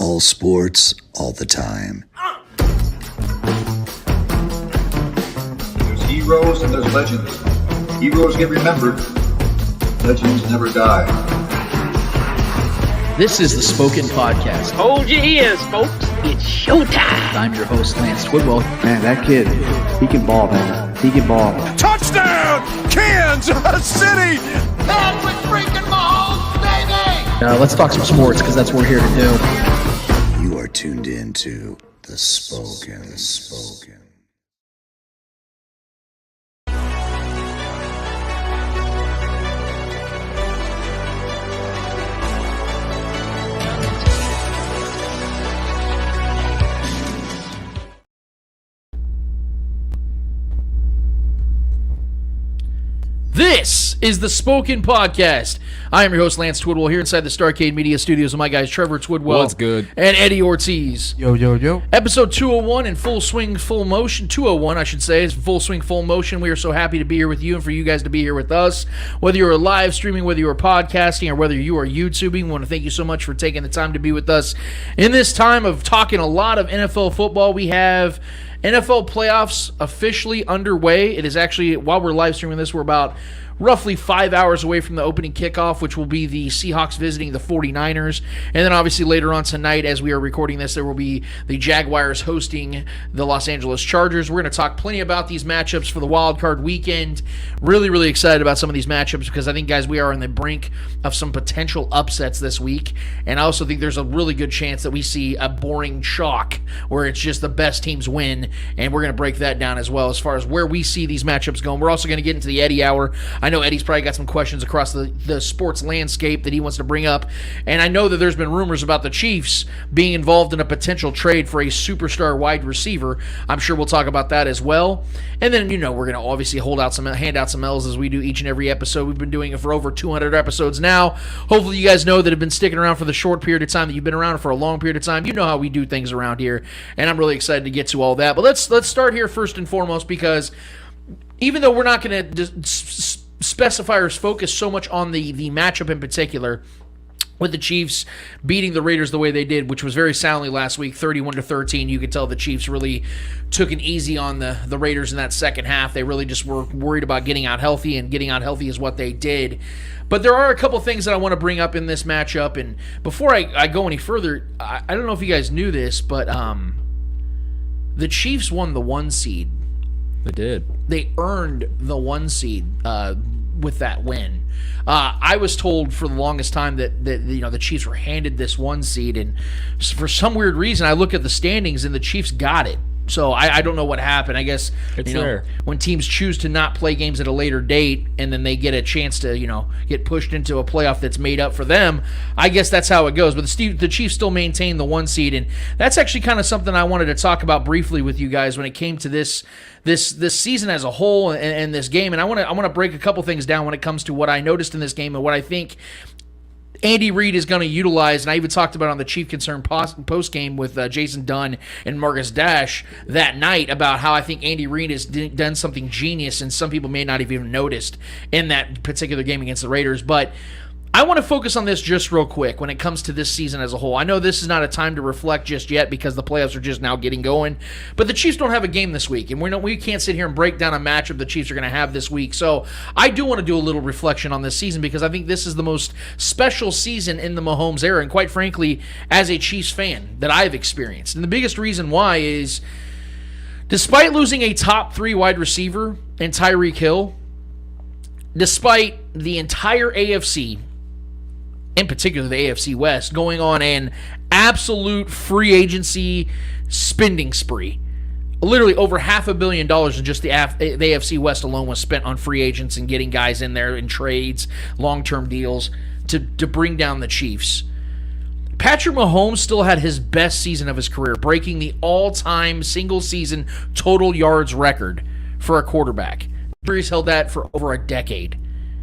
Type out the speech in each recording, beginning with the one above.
All sports, all the time. There's heroes and there's legends. Heroes get remembered. Legends never die. This is the Spoken Podcast. Hold your ears, folks. It's showtime. I'm your host, Lance Twidwell. Man, that kid, he can ball, man. He can ball. Touchdown, Kansas City! Patrick freaking Mahomes, baby! Let's talk some sports, because that's what we're here to do. You are tuned in to the Spoken. This is the Spoken Podcast. I am your host, Lance Twidwell, here inside the Starcade Media Studios with my guys, Trevor Twidwell. What's good? And Eddie Ortiz. Yo. Episode 201 in full swing, full motion. 201, I should say, is full swing, full motion. We are so happy to be here with you and for you guys to be here with us. Whether you're live streaming, whether you are podcasting, or whether you are YouTubing, we want to thank you so much for taking the time to be with us. In this time of talking a lot of NFL football, we have NFL playoffs officially underway. It is actually, while we're live streaming this, we're about roughly 5 hours away from the opening kickoff, which will be the Seahawks visiting the 49ers. And then obviously later on tonight, as we are recording this, there will be the Jaguars hosting the Los Angeles Chargers. We're going to talk plenty about these matchups for the Wildcard weekend. Really excited about some of these matchups because I think, guys, we are on the brink of some potential upsets this week. And I also think there's a really good chance that we see a boring chalk where it's just the best teams win. And we're going to break that down as well as far as where we see these matchups going. We're also going to get into the Eddie Hour. I know Eddie's probably got some questions across the sports landscape that he wants to bring up. And I know that there's been rumors about the Chiefs being involved in a potential trade for a superstar wide receiver. I'm sure we'll talk about that as well. And then, we're going to obviously hand out some L's as we do each and every episode. We've been doing it for over 200 episodes now. Hopefully you guys know that have been sticking around for the short period of time that you've been around for a long period of time. You know how we do things around here. And I'm really excited to get to all that. But let's start here first and foremost, because even though we're not going to specify or focus so much on the matchup in particular, with the Chiefs beating the Raiders the way they did, which was very soundly last week, 31-13. You could tell the Chiefs really took it easy on the Raiders in that second half. They really just were worried about getting out healthy, and getting out healthy is what they did. But there are a couple things that I want to bring up in this matchup. And before I go any further, I don't know if you guys knew this, but the Chiefs won the 1 seed. They did. They earned the 1 seed with that win. I was told for the longest time that the Chiefs were handed this 1 seed, and for some weird reason, I look at the standings and the Chiefs got it. So I don't know what happened. I guess when teams choose to not play games at a later date and then they get a chance to get pushed into a playoff that's made up for them, I guess that's how it goes. But the Chiefs still maintain the 1 seed, and that's actually kind of something I wanted to talk about briefly with you guys when it came to this season as a whole and this game. And I want to break a couple things down when it comes to what I noticed in this game and what I think Andy Reid is going to utilize. And I even talked about on the Chief Concern post game with Jason Dunn and Marcus Dash that night about how I think Andy Reid has done something genius, and some people may not have even noticed in that particular game against the Raiders. But I want to focus on this just real quick when it comes to this season as a whole. I know this is not a time to reflect just yet because the playoffs are just now getting going, but the Chiefs don't have a game this week, and we can't sit here and break down a matchup the Chiefs are going to have this week. So I do want to do a little reflection on this season because I think this is the most special season in the Mahomes era, and quite frankly, as a Chiefs fan that I've experienced. And the biggest reason why is, despite losing a top 3 wide receiver in Tyreek Hill, despite the entire AFC, in particular the AFC West, going on an absolute free agency spending spree. Literally over $500 million in just the AFC West alone was spent on free agents and getting guys in there in trades, long-term deals to bring down the Chiefs. Patrick Mahomes still had his best season of his career, breaking the all-time single-season total yards record for a quarterback. He's held that for over a decade.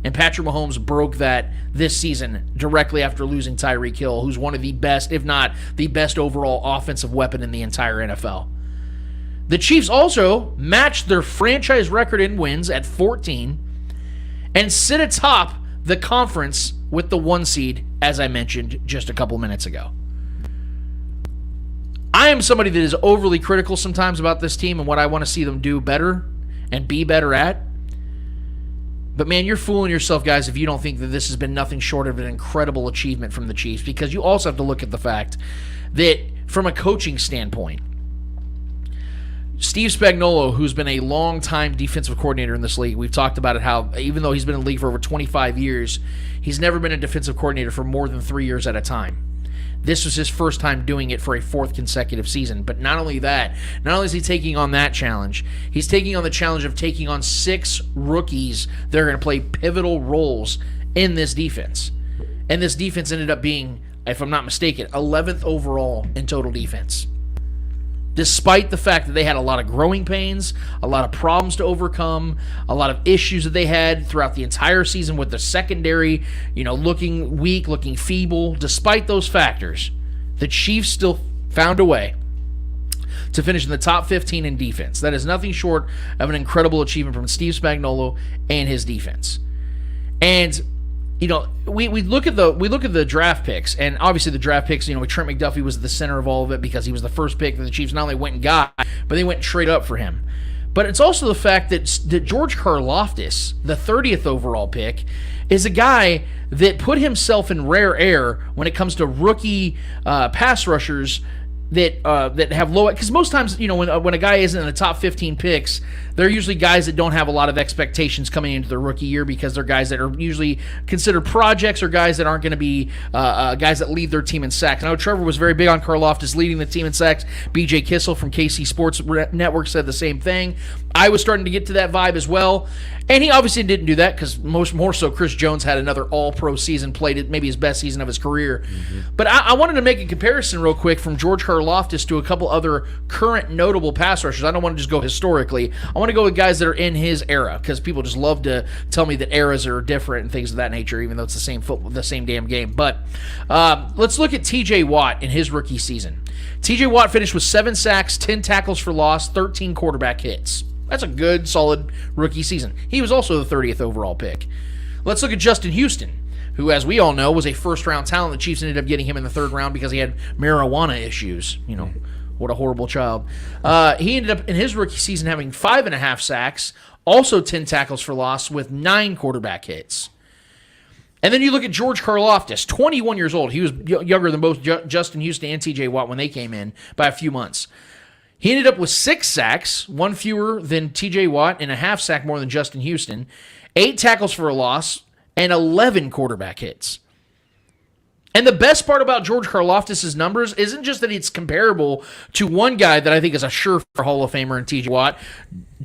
And Patrick Mahomes broke that this season directly after losing Tyreek Hill, who's one of the best, if not the best overall offensive weapon in the entire NFL. The Chiefs also matched their franchise record in wins at 14 and sit atop the conference with the 1 seed, as I mentioned just a couple minutes ago. I am somebody that is overly critical sometimes about this team and what I want to see them do better and be better at. But, man, you're fooling yourself, guys, if you don't think that this has been nothing short of an incredible achievement from the Chiefs, because you also have to look at the fact that from a coaching standpoint, Steve Spagnuolo, who's been a long-time defensive coordinator in this league, we've talked about it, how even though he's been in the league for over 25 years, he's never been a defensive coordinator for more than 3 years at a time. This was his first time doing it for a fourth consecutive season. But not only that, not only is he taking on that challenge, he's taking on the challenge of taking on 6 rookies that are going to play pivotal roles in this defense. And this defense ended up being, if I'm not mistaken, 11th overall in total defense. Despite the fact that they had a lot of growing pains, a lot of problems to overcome, a lot of issues that they had throughout the entire season with the secondary, looking weak, looking feeble. Despite those factors, the Chiefs still found a way to finish in the top 15 in defense. That is nothing short of an incredible achievement from Steve Spagnuolo and his defense. And we look at the draft picks, and obviously the draft picks, Trent McDuffie was at the center of all of it because he was the first pick that the Chiefs not only went and got, but they went straight up for him. But it's also the fact that George Karlaftis, the 30th overall pick, is a guy that put himself in rare air when it comes to rookie pass rushers that have low, because most times, when a guy isn't in the top 15 picks, they're usually guys that don't have a lot of expectations coming into their rookie year because they're guys that are usually considered projects or guys that aren't going to be guys that lead their team in sacks. I know Trevor was very big on Karlaftis leading the team in sacks. BJ Kissel from KC Sports Network said the same thing. I was starting to get to that vibe as well. And he obviously didn't do that because more so Chris Jones had another all-pro season, played it maybe his best season of his career. Mm-hmm. But I wanted to make a comparison real quick from George Karlaftis to a couple other current notable pass rushers. I don't want to just go historically. I want to go with guys that are in his era because people just love to tell me that eras are different and things of that nature, even though it's the same football, the same damn game. But let's look at T.J. Watt in his rookie season. T.J. Watt finished with 7 sacks, 10 tackles for loss, 13 quarterback hits. That's a good, solid rookie season. He was also the 30th overall pick. Let's look at Justin Houston, who, as we all know, was a first-round talent. The Chiefs ended up getting him in the 3rd round because he had marijuana issues. What a horrible child. He ended up in his rookie season having 5.5 sacks, also 10 tackles for loss with 9 quarterback hits. And then you look at George Karlaftis, 21 years old. He was younger than both Justin Houston and T.J. Watt when they came in by a few months. He ended up with 6 sacks, 1 fewer than T.J. Watt, and a half sack more than Justin Houston, 8 tackles for a loss, and 11 quarterback hits. And the best part about George Karlaftis' numbers isn't just that it's comparable to one guy that I think is a sure Hall of Famer in T.J. Watt.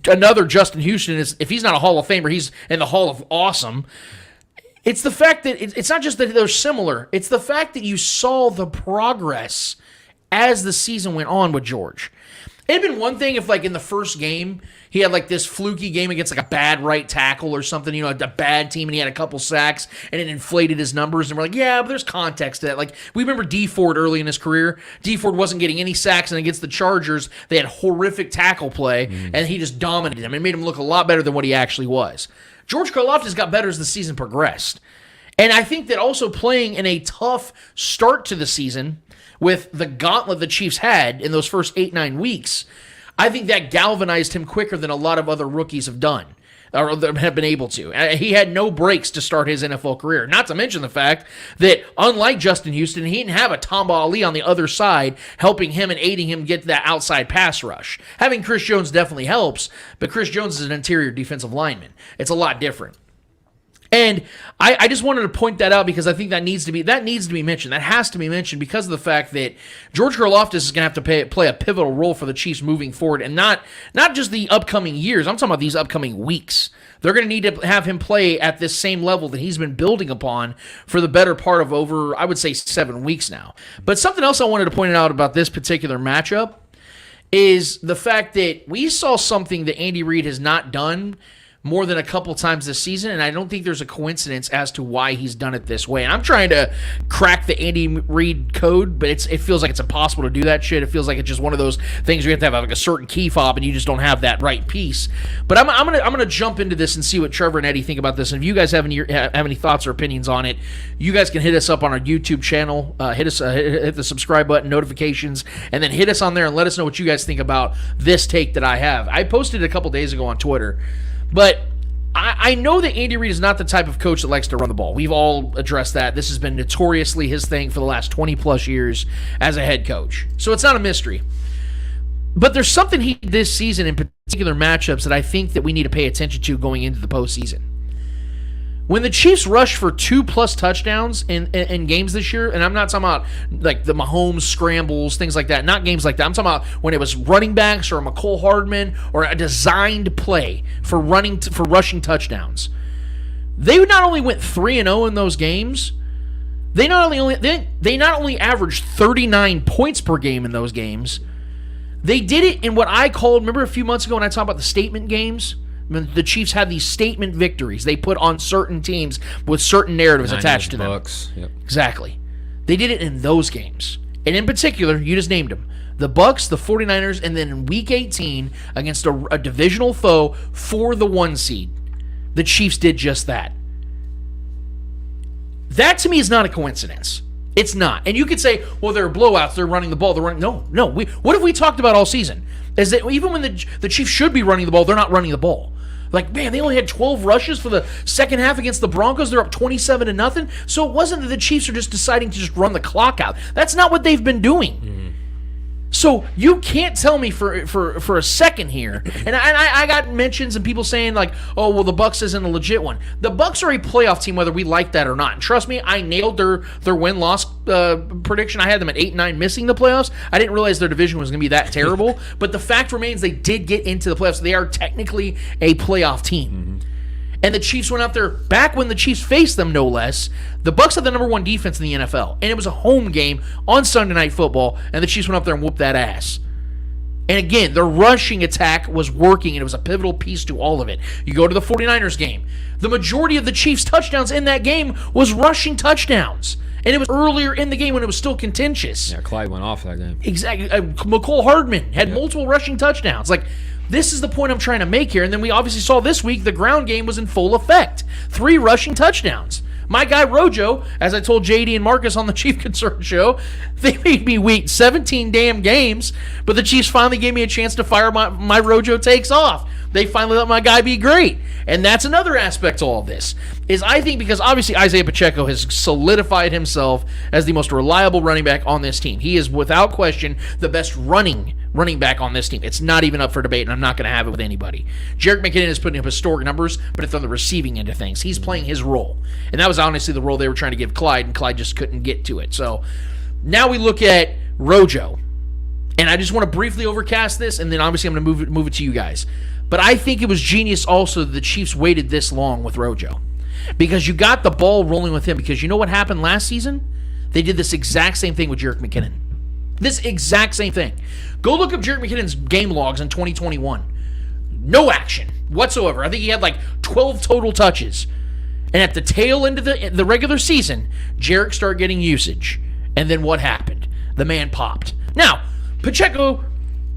Another Justin Houston is, if he's not a Hall of Famer, he's in the Hall of Awesome. It's the fact that it's not just that they're similar. It's the fact that you saw the progress as the season went on with George. It'd been one thing if, in the first game, he had, this fluky game against, a bad right tackle or something, a bad team, and he had a couple sacks, and it inflated his numbers, and we're like, yeah, but there's context to that. We remember D. Ford early in his career. D. Ford wasn't getting any sacks, and against the Chargers, they had horrific tackle play, and he just dominated them. It made him look a lot better than what he actually was. George Karlaftis got better as the season progressed. And I think that also playing in a tough start to the season with the gauntlet the Chiefs had in those first 8-9 weeks, I think that galvanized him quicker than a lot of other rookies have done, or have been able to. He had no breaks to start his NFL career, not to mention the fact that, unlike Justin Houston, he didn't have a Tamba Ali on the other side helping him and aiding him get that outside pass rush. Having Chris Jones definitely helps, but Chris Jones is an interior defensive lineman. It's a lot different. And I just wanted to point that out because I think that needs to be mentioned. That has to be mentioned because of the fact that George Karlaftis is going to have to play a pivotal role for the Chiefs moving forward, and not just the upcoming years. I'm talking about these upcoming weeks. They're going to need to have him play at this same level that he's been building upon for the better part of over, I would say, 7 weeks now. But something else I wanted to point out about this particular matchup is the fact that we saw something that Andy Reid has not done more than a couple times this season, and I don't think there's a coincidence as to why he's done it this way. And I'm trying to crack the Andy Reid code, but it feels like it's impossible to do that shit. It feels like it's just one of those things where you have to have like a certain key fob, and you just don't have that right piece. But I'm gonna jump into this and see what Trevor and Eddie think about this. And if you guys have any thoughts or opinions on it, you guys can hit us up on our YouTube channel. Hit the subscribe button, notifications, and then hit us on there and let us know what you guys think about this take that I have. I posted it a couple days ago on Twitter. But I know that Andy Reid is not the type of coach that likes to run the ball. We've all addressed that. This has been notoriously his thing for the last 20-plus years as a head coach. So it's not a mystery. But there's something he did this season in particular matchups that I think that we need to pay attention to going into the postseason. When the Chiefs rushed for 2+ touchdowns in games this year, and I'm not talking about like the Mahomes scrambles, things like that, not games like that. I'm talking about when it was running backs or a McCole Hardman or a designed play for rushing touchdowns. They not only went 3-0 in those games, they not only averaged 39 points per game in those games. They did it in what I called, remember a few months ago when I talked about the statement games? The Chiefs had these statement victories they put on certain teams with certain narratives attached to them. Bucks. Yep. Exactly. They did it in those games. And in particular, you just named them. The Bucks, the 49ers, and then in Week 18 against a divisional foe for the 1 seed. The Chiefs did just that. That to me is not a coincidence. It's not. And you could say, well, they're blowouts, they're running the ball, they're running. No. What have we talked about all season? Is that even when the Chiefs should be running the ball, they're not running the ball. Like, man, they only had 12 rushes for the second half against the Broncos. They're up 27-0. So it wasn't that the Chiefs are just deciding to just run the clock out. That's not what they've been doing. Mm-hmm. So you can't tell me for a second here, and I got mentions and people saying like, oh, well, the Bucks isn't a legit one. The Bucks are a playoff team whether we like that or not. And trust me, I nailed their win-loss prediction. I had them at 8-9 missing the playoffs. I didn't realize their division was going to be that terrible. But the fact remains they did get into the playoffs. They are technically a playoff team. Mm-hmm. And the Chiefs went out there, back when the Chiefs faced them, no less. The Bucks had the number 1 defense in the NFL. And it was a home game on Sunday Night Football, and the Chiefs went up there and whooped that ass. And again, their rushing attack was working, and it was a pivotal piece to all of it. You go to the 49ers game. The majority of the Chiefs' touchdowns in that game was rushing touchdowns. And it was earlier in the game when it was still contentious. Yeah, Clyde went off that game. Exactly. McCole Hardman had multiple rushing touchdowns. Like, this is the point I'm trying to make here. And then we obviously saw this week the ground game was in full effect. 3 rushing touchdowns. My guy Rojo, as I told JD and Marcus on the Chief Concern show, they made me wait 17 damn games, but the Chiefs finally gave me a chance to fire my Rojo takes off. They finally let my guy be great. And that's another aspect to all this, is I think because obviously Isaiah Pacheco has solidified himself as the most reliable running back on this team. He is without question the best running back on this team. It's not even up for debate, and I'm not going to have it with anybody. Jerick McKinnon is putting up historic numbers, but it's on the receiving end of things. He's playing his role. And that was honestly the role they were trying to give Clyde, and Clyde just couldn't get to it. So now we look at Rojo. And I just want to briefly overcast this, and then obviously I'm going to move it to you guys. But I think it was genius also that the Chiefs waited this long with Rojo. Because you got the ball rolling with him. Because you know what happened last season? They did this exact same thing with Jerick McKinnon. This exact same thing. Go look up Jerick McKinnon's game logs in 2021. No action whatsoever. I think he had like 12 total touches. And at the tail end of the regular season, Jerick started getting usage. And then what happened? The man popped. Now, Pacheco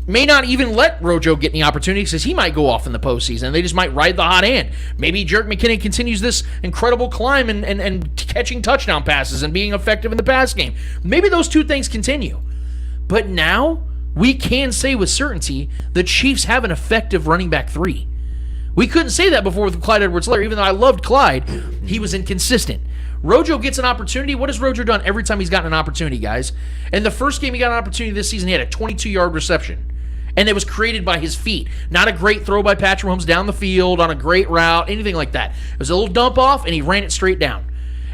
may not even let Rojo get any opportunities because he might go off in the postseason. They just might ride the hot hand. Maybe Jerick McKinnon continues this incredible climb and catching touchdown passes and being effective in the pass game. Maybe those two things continue. But now, we can say with certainty the Chiefs have an effective running back 3. We couldn't say that before with Clyde Edwards-Helaire. Even though I loved Clyde, he was inconsistent. Rojo gets an opportunity. What has Rojo done every time he's gotten an opportunity, guys? In the first game he got an opportunity this season, he had a 22-yard reception. And it was created by his feet. Not a great throw by Patrick Mahomes down the field on a great route, anything like that. It was a little dump off, and he ran it straight down.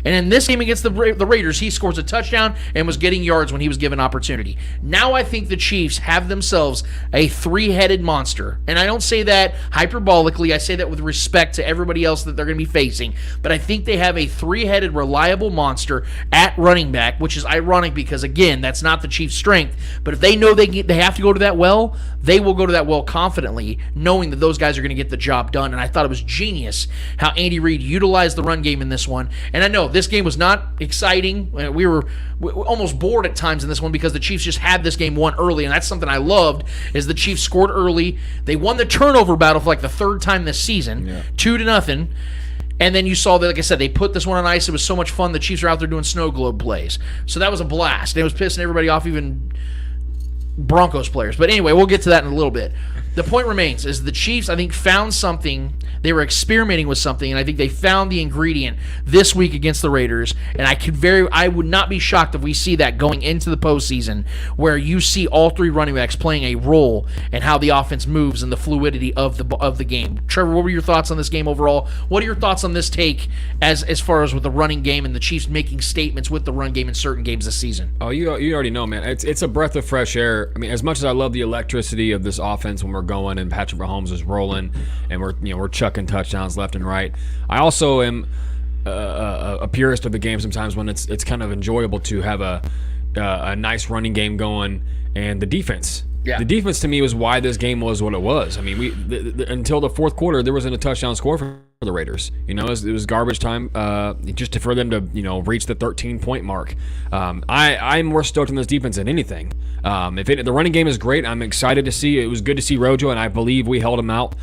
And in this game against the Raiders, he scores a touchdown and was getting yards when he was given opportunity. Now I think the Chiefs have themselves a three-headed monster. And I don't say that hyperbolically. I say that with respect to everybody else that they're going to be facing. But I think they have a three-headed, reliable monster at running back, which is ironic because, again, that's not the Chiefs' strength. But if they know they have to go to that well, they will go to that well confidently, knowing that those guys are going to get the job done. And I thought it was genius how Andy Reid utilized the run game in this one. And I know this game was not exciting. We were almost bored at times in this one because the Chiefs just had this game won early, and that's something I loved, is the Chiefs scored early. They won the turnover battle for like the third time this season, 2-0. And then you saw that, like I said, they put this one on ice. It was so much fun. The Chiefs are out there doing snow globe plays. So that was a blast. It was pissing everybody off, even Broncos players. But anyway, we'll get to that in a little bit. The point remains is the Chiefs, I think, found something. They were experimenting with something, and I think they found the ingredient this week against the Raiders. And I would not be shocked if we see that going into the postseason, where you see all three running backs playing a role in how the offense moves and the fluidity of the game. Trevor, what were your thoughts on this game overall? What are your thoughts on this take as far as with the running game and the Chiefs making statements with the run game in certain games this season? Oh, you already know, man. It's a breath of fresh air. I mean, as much as I love the electricity of this offense when we're going and Patrick Mahomes is rolling and we're chucking touchdowns left and right, I also am a purist of the game sometimes when it's kind of enjoyable to have a nice running game going, and the defense. Yeah. The defense to me was why this game was what it was. I mean, until the fourth quarter, there wasn't a touchdown score for the Raiders. You know, it was garbage time just for them to reach the 13-point mark. I'm more stoked on this defense than anything. The running game is great. I'm excited to see. It was good to see Rojo, and I believe we held him out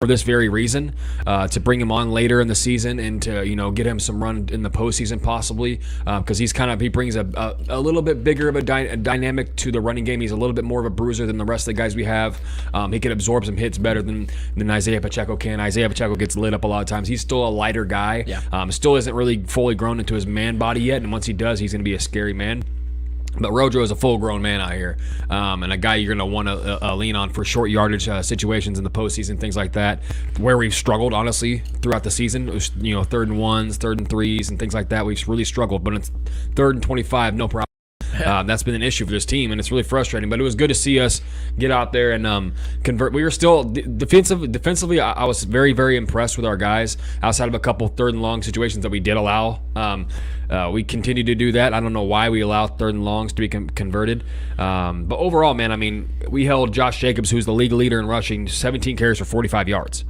for this very reason, to bring him on later in the season and to get him some run in the postseason possibly, because he brings a little bit bigger of a dynamic to the running game. He's a little bit more of a bruiser than the rest of the guys we have. He can absorb some hits better than Isaiah Pacheco can. Isaiah Pacheco gets lit up a lot of times. He's still a lighter guy. Yeah. Still isn't really fully grown into his man body yet, and once he does, he's going to be a scary man. But Rojo is a full-grown man out here, and a guy you're going to want to lean on for short yardage situations in the postseason, things like that, where we've struggled, honestly, throughout the season. It was, 3rd and 1s, 3rd and 3s, and things like that. We've really struggled, but it's 3rd and 25, no problem. That's been an issue for this team, and it's really frustrating. But it was good to see us get out there and convert. We were still defensively. I was very, very impressed with our guys. Outside of a couple 3rd and long situations that we did allow, we continue to do that. I don't know why we allow 3rd and longs to be converted. But overall, man, I mean, we held Josh Jacobs, who's the league leader in rushing, 17 carries for 45 yards.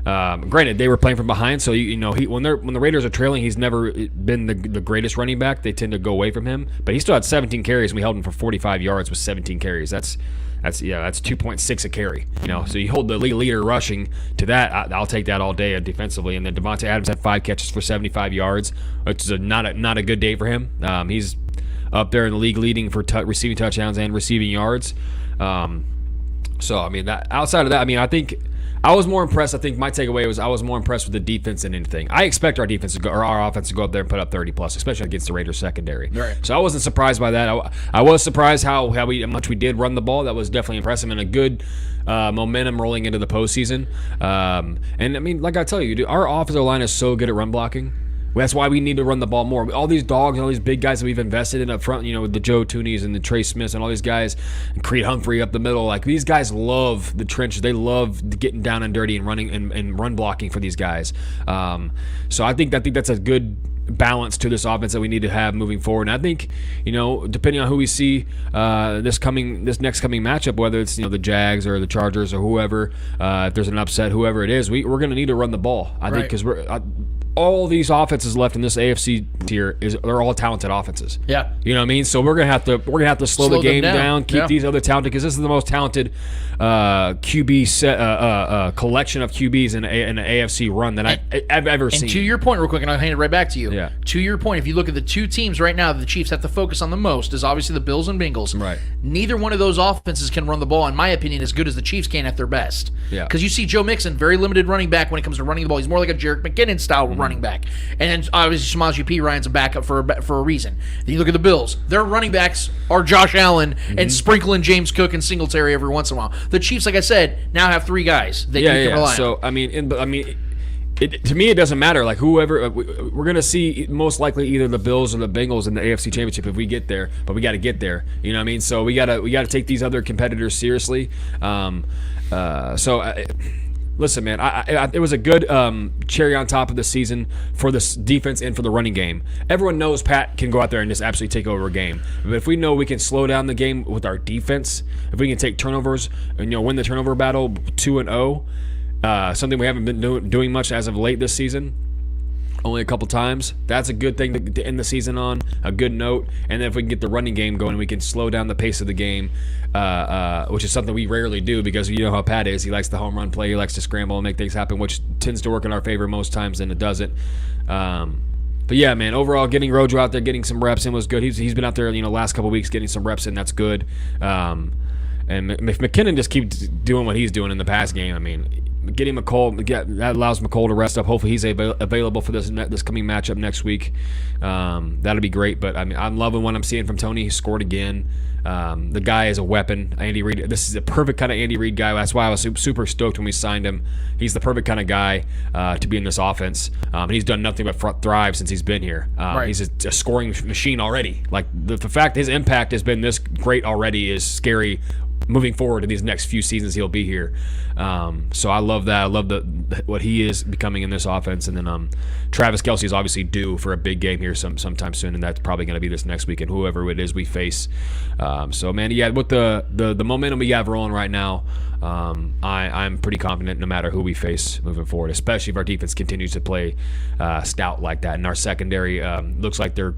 Granted, they were playing from behind, so when the Raiders are trailing, he's never been the greatest running back. They tend to go away from him, but he still had 17 carries, and we held him for 45 yards with 17 carries. That's 2.6 a carry. So you hold the league leader rushing to that. I'll take that all day defensively. And then Devontae Adams had 5 catches for 75 yards, which is not a good day for him. He's up there in the league leading for receiving touchdowns and receiving yards. So I mean, outside of that, I mean, I think I was more impressed. I think my takeaway was I was more impressed with the defense than anything. I expect our defense or our offense to go up there and put up 30 plus, especially against the Raiders secondary. Right. So I wasn't surprised by that. I was surprised how much we did run the ball. That was definitely impressive and a good momentum rolling into the postseason. And I mean, like I tell you, dude, our offensive line is so good at run blocking. That's why we need to run the ball more. All these dogs, all these big guys that we've invested in up front, with the Joe Toonies and the Trey Smiths and all these guys, and Creed Humphrey up the middle. Like, these guys love the trenches. They love getting down and dirty and running and run blocking for these guys. So I think that's a good balance to this offense that we need to have moving forward. And I think, depending on who we see this next coming matchup, whether it's the Jags or the Chargers or whoever, if there's an upset, whoever it is, we're going to need to run the ball. I think because all these offenses left in this AFC tier they're all talented offenses. Yeah, you know what I mean. So we're gonna have to slow the game down, keep these other talented, because this is the most talented QB set collection of QBs in an AFC run that I've ever seen. And to your point, real quick, and I'll hand it right back to you. Yeah. To your point, if you look at the two teams right now that the Chiefs have to focus on the most, is obviously the Bills and Bengals. Right. Neither one of those offenses can run the ball, in my opinion, as good as the Chiefs can at their best. Yeah. Because you see Joe Mixon, very limited running back when it comes to running the ball. He's more like a Jerick McKinnon style running back. And then obviously Samaje P. Ryan's a backup for a reason. Then you look at the Bills. Their running backs are Josh Allen and sprinkling James Cook and Singletary every once in a while. The Chiefs, like I said, now have 3 guys that you can rely on. So I mean, to me, it doesn't matter. Like whoever, we're gonna see most likely either the Bills or the Bengals in the AFC Championship if we get there. But we got to get there. You know what I mean? So we gotta take these other competitors seriously. Listen, man, it was a good cherry on top of the season for this defense and for the running game. Everyone knows Pat can go out there and just absolutely take over a game. But if we know we can slow down the game with our defense, if we can take turnovers and win the turnover battle 2-0. Something we haven't been doing much as of late this season, only a couple times. That's a good thing to end the season on, a good note. And then if we can get the running game going, we can slow down the pace of the game, which is something we rarely do because you know how Pat is. He likes the home run play. He likes to scramble and make things happen, which tends to work in our favor most times than it doesn't. But yeah, man, overall, getting Rojo out there, getting some reps in was good. He's been out there, last couple weeks getting some reps in. That's good. And if McKinnon just keeps doing what he's doing in the pass game, I mean, getting McColl, that allows McColl to rest up. Hopefully he's available for this coming matchup next week. That'll be great. But, I mean, I'm loving what I'm seeing from Tony. He scored again. The guy is a weapon. Andy Reid, this is a perfect kind of Andy Reid guy. That's why I was super stoked when we signed him. He's the perfect kind of guy to be in this offense. And he's done nothing but thrive since he's been here. Right. He's a scoring machine already. Like, the fact his impact has been this great already is scary moving forward in these next few seasons he'll be here. So I love that. I love what he is becoming in this offense. And then Travis Kelce is obviously due for a big game here sometime soon, and that's probably going to be this next week and whoever it is we face. So, man, yeah, with the momentum we have rolling right now, I'm pretty confident no matter who we face moving forward, especially if our defense continues to play stout like that. And our secondary looks like they're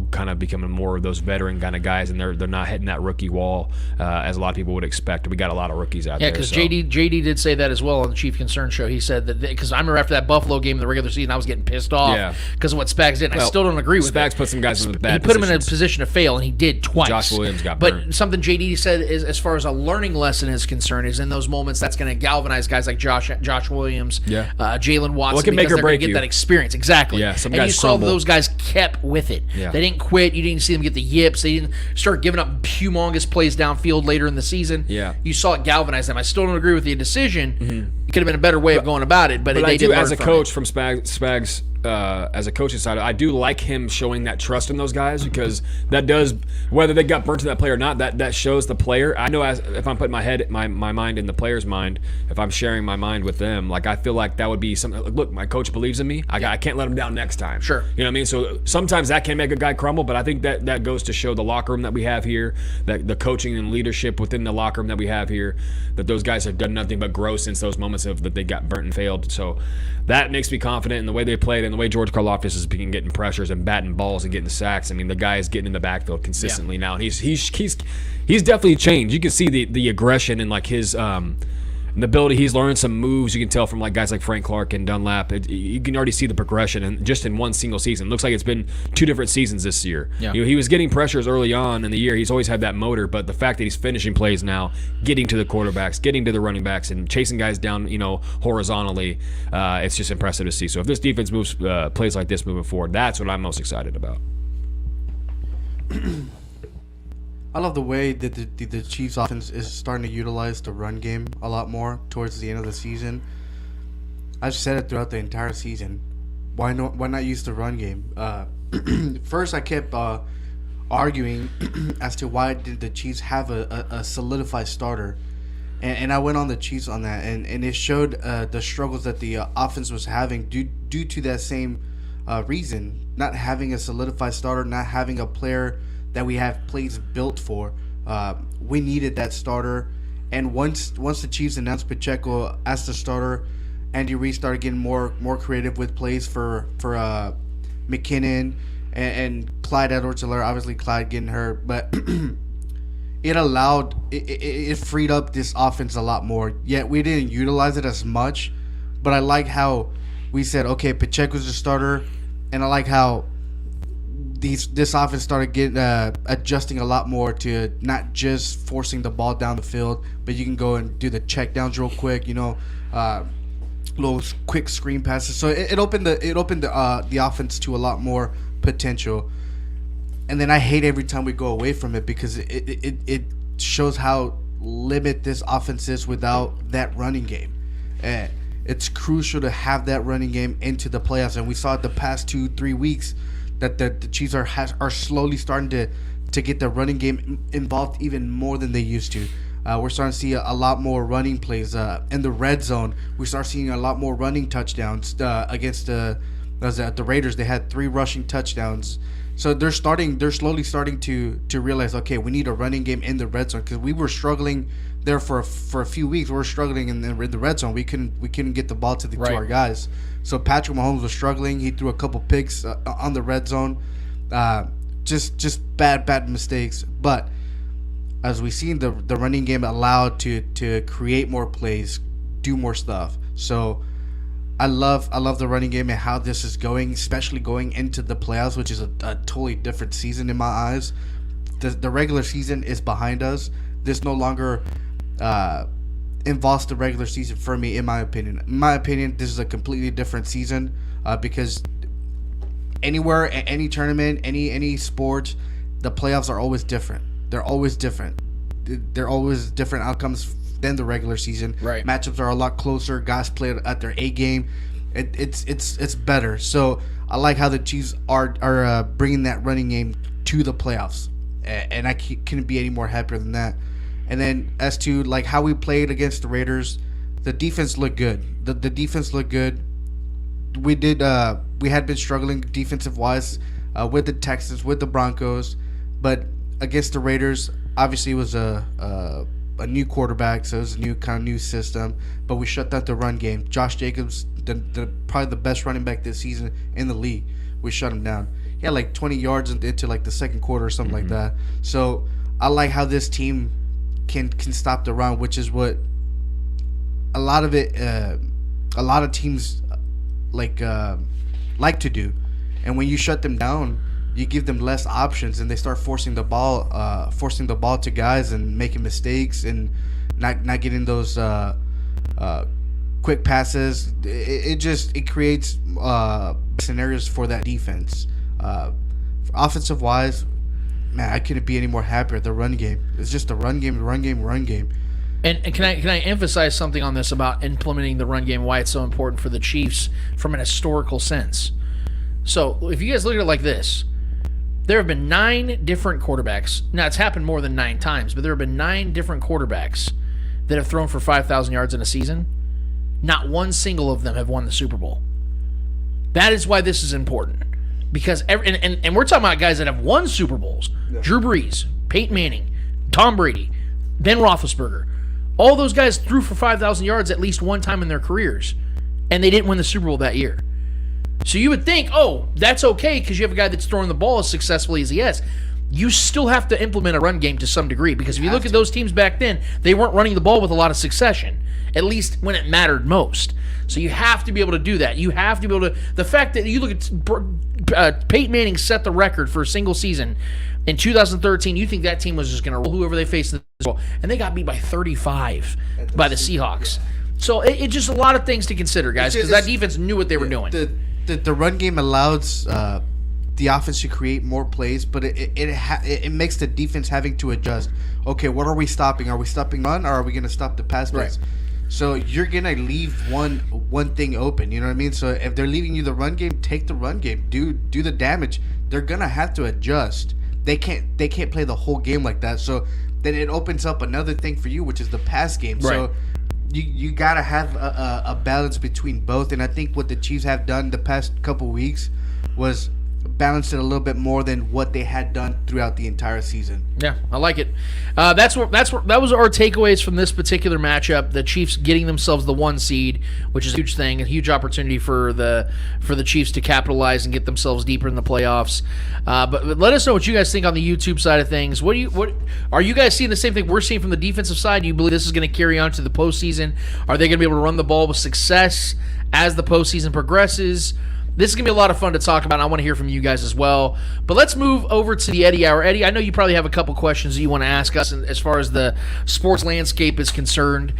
kind of becoming more of those veteran kind of guys, and they're not hitting that rookie wall as a lot of people would expect. We got a lot of rookies out there. Yeah, because JD did say that as well on the Chief Concern show. He said that because I remember after that Buffalo game in the regular season, I was getting pissed off because of what Spags did. And I still don't agree with Spags put some guys in bad He put him in a position to fail, and he did twice. Josh Williams got burned. But something JD said is, as far as a learning lesson is concerned, is in those moments that's going to galvanize guys like Josh Williams, Jalen Watson, can make because or they're going break to get that experience. Exactly. Yeah, some and guys you saw those guys kept with it. Yeah. They didn't quit. You didn't see them get the yips. They didn't start giving up humongous plays downfield later in the season. Yeah. You saw it galvanize them. I still don't agree with the decision. It could have been a better way of going about it, but they did learn as a from coach it. from Spags, as a coaching side, I do like him showing that trust in those guys because that does, whether they got burnt to that player or not, that shows the player. I know if I'm putting my mind in the player's mind, if I'm sharing my mind with them, like I feel like that would be something. Look, my coach believes in me. I can't let him down next time. Sure. You know what I mean? So sometimes that can make a guy crumble, but I think that goes to show the locker room that we have here, that the coaching and leadership within the locker room that we have here, that those guys have done nothing but grow since those moments of that they got burnt and failed. So that makes me confident in the way they played and the way George Karlaftis is getting pressures and batting balls and getting sacks. I mean, the guy is getting in the backfield consistently now, and he's definitely changed. You can see the aggression and like his the ability. He's learned some moves. You can tell from like guys like Frank Clark and Dunlap. You can already see the progression, and just in one single season, it looks like it's been 2 different seasons this year. Yeah. He was getting pressures early on in the year. He's always had that motor, but the fact that he's finishing plays now, getting to the quarterbacks, getting to the running backs, and chasing guys down, horizontally, it's just impressive to see. So if this defense moves plays like this moving forward, that's what I'm most excited about. I love the way that the Chiefs offense is starting to utilize the run game a lot more towards the end of the season. I've said it throughout the entire season. Why not use the run game? First, I kept arguing as to why did the Chiefs have a solidified starter, and I went on the Chiefs on that, and it showed the struggles that the offense was having due to that same reason, not having a solidified starter, not having a player that we have plays built for. We needed that starter, and once the Chiefs announced Pacheco as the starter, Andy Reid started getting more creative with plays for McKinnon and Clyde Edwards-Helaire. Obviously, Clyde getting hurt, but it freed up this offense a lot more. Yet we didn't utilize it as much, but I like how we said, okay, Pacheco's the starter, and I like how this offense started getting adjusting a lot more to not just forcing the ball down the field, but you can go and do the check downs real quick, little quick screen passes. So it opened the offense to a lot more potential. And then I hate every time we go away from it because it shows how limited this offense is without that running game. it's crucial to have that running game into the playoffs. And we saw it the past 2-3 weeks that the Chiefs are slowly starting to get the running game involved even more than they used to. We're starting to see a lot more running plays in the red zone. We start seeing a lot more running touchdowns against the Raiders. They had 3 rushing touchdowns. So they're slowly starting to realize, okay, we need a running game in the red zone, because we were struggling there for a few weeks. We were struggling in the red zone. We couldn't get the ball to our guys. So Patrick Mahomes was struggling. He threw a couple picks on the red zone. Just bad mistakes. But as we seen, the running game allowed to create more plays, do more stuff. So I love the running game and how this is going, especially going into the playoffs, which is a totally different season in my eyes. The regular season is behind us. This no longer involves the regular season for me, in my opinion. In my opinion, this is a completely different season because anywhere, any tournament, any sport, the playoffs are always different. They're always different. They're always different outcomes than the regular season. Right. Matchups are a lot closer. Guys play at their A game. It's better. So I like how the Chiefs are bringing that running game to the playoffs, and I couldn't be any more happier than that. And then as to like how we played against the Raiders, the defense looked good. The defense looked good. We had been struggling defensive wise with the Texans, with the Broncos, but against the Raiders, obviously it was a new quarterback, so it was a new system. But we shut down the run game. Josh Jacobs, probably the best running back this season in the league. We shut him down. He had like 20 yards into like the second quarter or something like that. So I like how this team can stop the run, which is what a lot of teams like to do. And when you shut them down, you give them less options, and they start forcing the ball to guys and making mistakes and not getting those quick passes. It creates scenarios for that defense. Offensive wise, man, I couldn't be any more happier. The run game. It's just the run game. And can I emphasize something on this about implementing the run game, why it's so important for the Chiefs from an historical sense. So if you guys look at it like this, there have been 9 different quarterbacks. Now, it's happened more than 9 times, but there have been 9 different quarterbacks that have thrown for 5,000 yards in a season. Not one single of them have won the Super Bowl. That is why this is important. Because and we're talking about guys that have won Super Bowls. Yeah. Drew Brees, Peyton Manning, Tom Brady, Ben Roethlisberger. All those guys threw for 5,000 yards at least one time in their careers, and they didn't win the Super Bowl that year. So you would think, oh, that's okay because you have a guy that's throwing the ball as successfully as he has. You still have to implement a run game to some degree, because if you look at those teams back then, they weren't running the ball with a lot of succession, at least when it mattered most. So you have to be able to do that. You have to be able to. The fact that you look at Peyton Manning set the record for a single season in 2013, you think that team was just going to roll whoever they faced in the Super Bowl, and they got beat by 35 by the Seahawks. So it just a lot of things to consider, guys, because that defense knew what they were doing. The run game allows the offense to create more plays, but it makes the defense having to adjust. Okay, what are we stopping? Are we stopping run, or are we going to stop the pass plays? Right. So you're going to leave one thing open, you know what I mean? So if they're leaving you the run game, take the run game. Do the damage. They're going to have to adjust. They can't play the whole game like that. So then it opens up another thing for you, which is the pass game. Right. So you got to have a balance between both, and I think what the Chiefs have done the past couple weeks was balance it a little bit more than what they had done throughout the entire season. Yeah, I like it. That was our takeaways from this particular matchup. The Chiefs getting themselves the 1 seed, which is a huge thing, a huge opportunity for the Chiefs to capitalize and get themselves deeper in the playoffs. But let us know what you guys think on the YouTube side of things. What are you guys seeing the same thing we're seeing from the defensive side? Do you believe this is going to carry on to the postseason? Are they going to be able to run the ball with success as the postseason progresses? This is going to be a lot of fun to talk about, and I want to hear from you guys as well. But let's move over to the Eddie Hour. Eddie, I know you probably have a couple questions that you want to ask us as far as the sports landscape is concerned.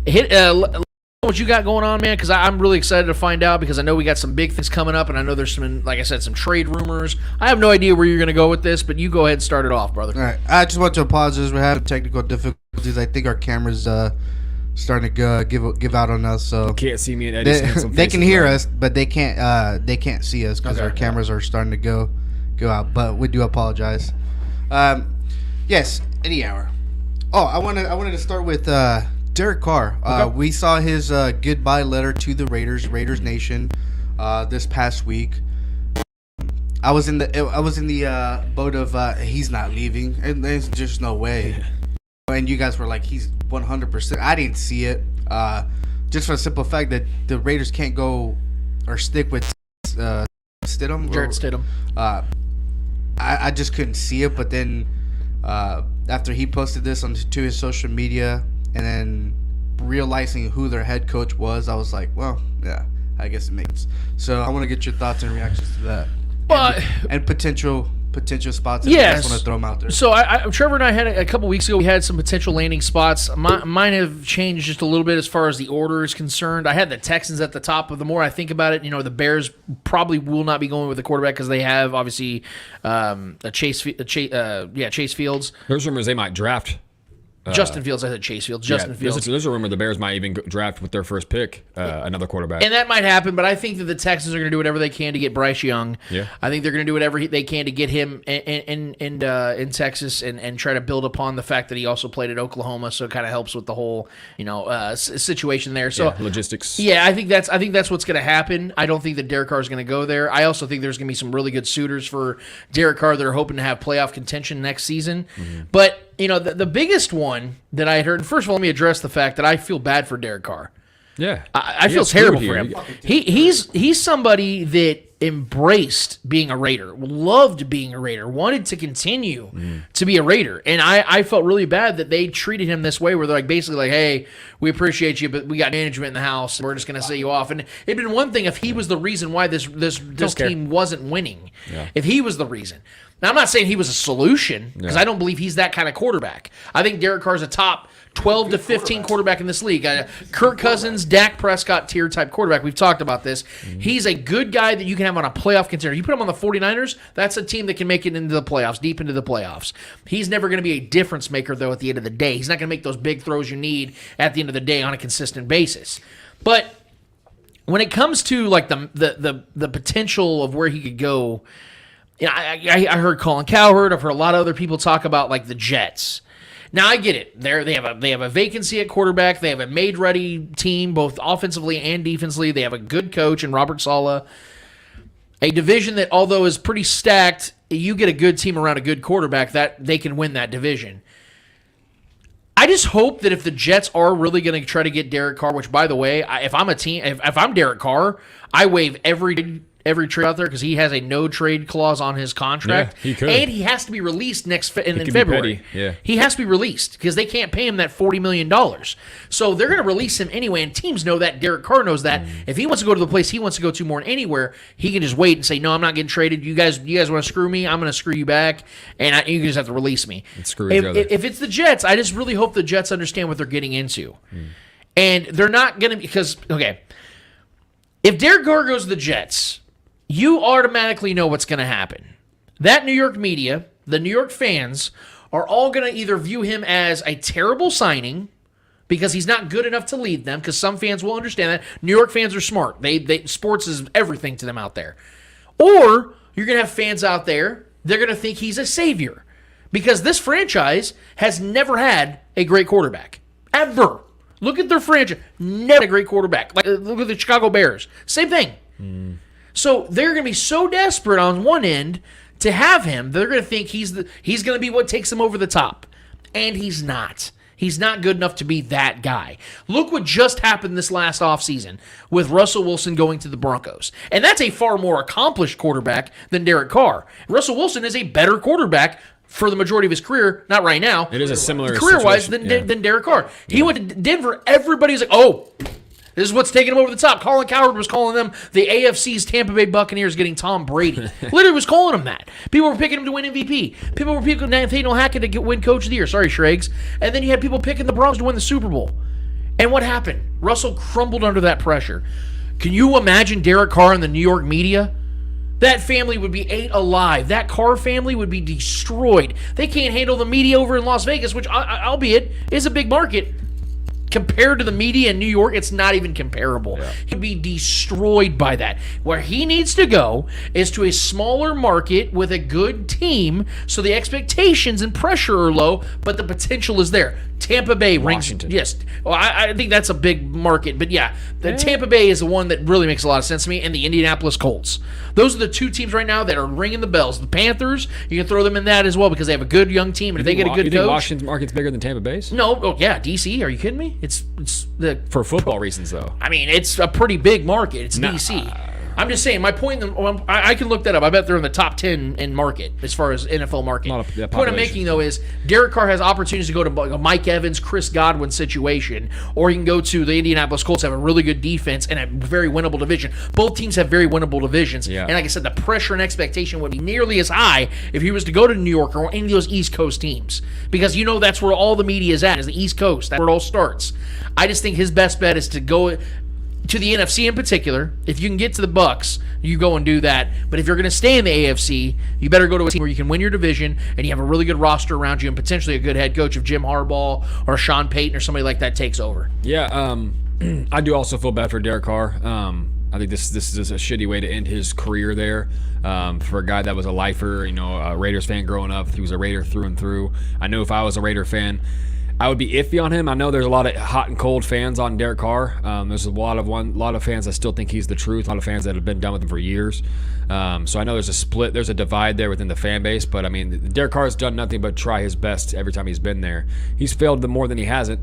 What you got going on, man, because I'm really excited to find out, because I know we got some big things coming up, and I know there's some, like I said, some trade rumors. I have no idea where you're going to go with this, but you go ahead and start it off, brother. All right. I just want to apologize. We're having technical difficulties. I think our cameras starting to give out on us. So Can't see me and Eddie saying some they can faces, hear right? us, but they can't see us because our cameras are starting to go out. But we do apologize. Yes, Eddie Hour. Oh, I wanted to start with Derek Carr. We saw his goodbye letter to the Raiders Nation this past week. I was in the boat of he's not leaving, and there's just no way. And you guys were like, he's 100%. I didn't see it. Just for the simple fact that the Raiders can't go or stick with Stidham. Jarrett Stidham. I just couldn't see it. But then after he posted this to his social media, and then realizing who their head coach was, I was like, well, yeah, I guess it makes sense. So I want to get your thoughts and reactions to that. And potential spots if you guys want to throw them out there. So Trevor and I had a couple weeks ago, we had some potential landing spots. Mine have changed just a little bit as far as the order is concerned. I had the Texans at the top, but the more I think about it, the Bears probably will not be going with the quarterback because they have obviously Chase Fields. There's rumors they might draft Justin Fields. I said Chase Fields. Justin Fields. There's a rumor the Bears might even draft with their first pick another quarterback. And that might happen, but I think that the Texans are going to do whatever they can to get Bryce Young. Yeah. I think they're going to do whatever they can to get him in Texas and try to build upon the fact that he also played at Oklahoma, so it kind of helps with the whole situation there. So logistics. Yeah, I think that's what's going to happen. I don't think that Derek Carr is going to go there. I also think there's going to be some really good suitors for Derek Carr that are hoping to have playoff contention next season. Mm-hmm. But the biggest one that I had heard, first of all, let me address the fact that I feel bad for Derek Carr. Yeah. I feel terrible for him. He's somebody that embraced being a Raider, loved being a Raider, wanted to continue to be a Raider. And I felt really bad that they treated him this way, where they're basically like, hey, we appreciate you, but we got management in the house, and we're just going to set you off. And it'd been one thing if he was the reason why this team wasn't winning. Yeah. If he was the reason. Now, I'm not saying he was a solution, because I don't believe he's that kind of quarterback. I think Derek Carr's a top 12 to 15 quarterback in this league. Kirk Cousins, Dak Prescott tier type quarterback. We've talked about this. Mm-hmm. He's a good guy that you can have on a playoff contender. You put him on the 49ers, that's a team that can make it into the playoffs, deep into the playoffs. He's never going to be a difference maker, though, at the end of the day. He's not going to make those big throws you need at the end of the day on a consistent basis. But when it comes to the potential of where he could go, I heard Colin Cowherd. I've heard a lot of other people talk about the Jets. Now I get it. They have a vacancy at quarterback. They have a made-ready team, both offensively and defensively. They have a good coach in Robert Saleh. A division that, although is pretty stacked, you get a good team around a good quarterback, that they can win that division. I just hope that if the Jets are really going to try to get Derek Carr, which, by the way, if I'm Derek Carr, I waive every trade out there because he has a no trade clause on his contract. Yeah, he could. And he has to be released in February. Yeah. He has to be released because they can't pay him that $40 million. So they're going to release him anyway, and teams know that. Derek Carr knows that. If he wants to go to the place he wants to go to more than anywhere, he can just wait and say, no, I'm not getting traded. You guys want to screw me? I'm going to screw you back, and you just have to release me. If it's the Jets, I just really hope the Jets understand what they're getting into. And they're not going to, because, okay, if Derek Carr goes to the Jets, you automatically know what's going to happen. That New York media, the New York fans, are all going to either view him as a terrible signing because he's not good enough to lead them, because some fans will understand that. New York fans are smart. They sports is everything to them out there. Or you're going to have fans out there, they're going to think he's a savior, because this franchise has never had a great quarterback. Ever. Look at their franchise. Never had a great quarterback. Look at the Chicago Bears. Same thing. So they're going to be so desperate on one end to have him, they're going to think he's going to be what takes them over the top. And he's not. He's not good enough to be that guy. Look what just happened this last offseason with Russell Wilson going to the Broncos. And that's a far more accomplished quarterback than Derek Carr. Russell Wilson is a better quarterback for the majority of his career, not right now. It is a similar career-wise than Derek Carr. He went to Denver. Everybody was like, oh, this is what's taking him over the top. Colin Cowherd was calling them the AFC's Tampa Bay Buccaneers getting Tom Brady. Literally was calling him that. People were picking him to win MVP. People were picking Nathaniel Hackett to win Coach of the Year. Sorry, Schrags. And then you had people picking the Browns to win the Super Bowl. And what happened? Russell crumbled under that pressure. Can you imagine Derek Carr and the New York media? That family would be ate alive. That Carr family would be destroyed. They can't handle the media over in Las Vegas, which, albeit, is a big market. compared to the media in New York, it's not even comparable. Yeah. He'd be destroyed by that. Where he needs to go is to a smaller market with a good team, so the expectations and pressure are low, but the potential is there. Tampa Bay Washington. rings. Yes, well, I think that's a big market, but yeah, the Tampa Bay is the one that really makes a lot of sense to me, and the Indianapolis Colts. Those are the two teams right now that are ringing the bells. The Panthers, you can throw them in that as well because they have a good young team, and if they get a good You think coach. Washington's market's bigger than Tampa Bay's? No, oh yeah, DC. Are you kidding me? It's the. For football reasons, though. I mean, it's a pretty big market. It's DC. I'm just saying. My point. I can look that up. I bet they're in the top 10 in market as far as NFL market. Point I'm making though is Derek Carr has opportunities to go to Mike Evans, Chris Godwin situation, or he can go to the Indianapolis Colts, have a really good defense and a very winnable division. Both teams have very winnable divisions. Yeah. And like I said, the pressure and expectation would be nearly as high if he was to go to New York or any of those East Coast teams, because that's where all the media is at, is the East Coast. That's where it all starts. I just think his best bet is to go to the NFC in particular. If you can get to the Bucks, you go and do that. But if you're going to stay in the AFC, you better go to a team where you can win your division and you have a really good roster around you and potentially a good head coach if Jim Harbaugh or Sean Payton or somebody like that takes over. Yeah, I do also feel bad for Derek Carr. I think this is a shitty way to end his career there. For a guy that was a lifer, a Raiders fan growing up, he was a Raider through and through. I know if I was a Raider fan, I would be iffy on him. I know there's a lot of hot and cold fans on Derek Carr. There's a lot of fans that still think he's the truth. A lot of fans that have been done with him for years. So I know there's a split, there's a divide there within the fan base. But I mean, Derek Carr has done nothing but try his best every time he's been there. He's failed more than he hasn't,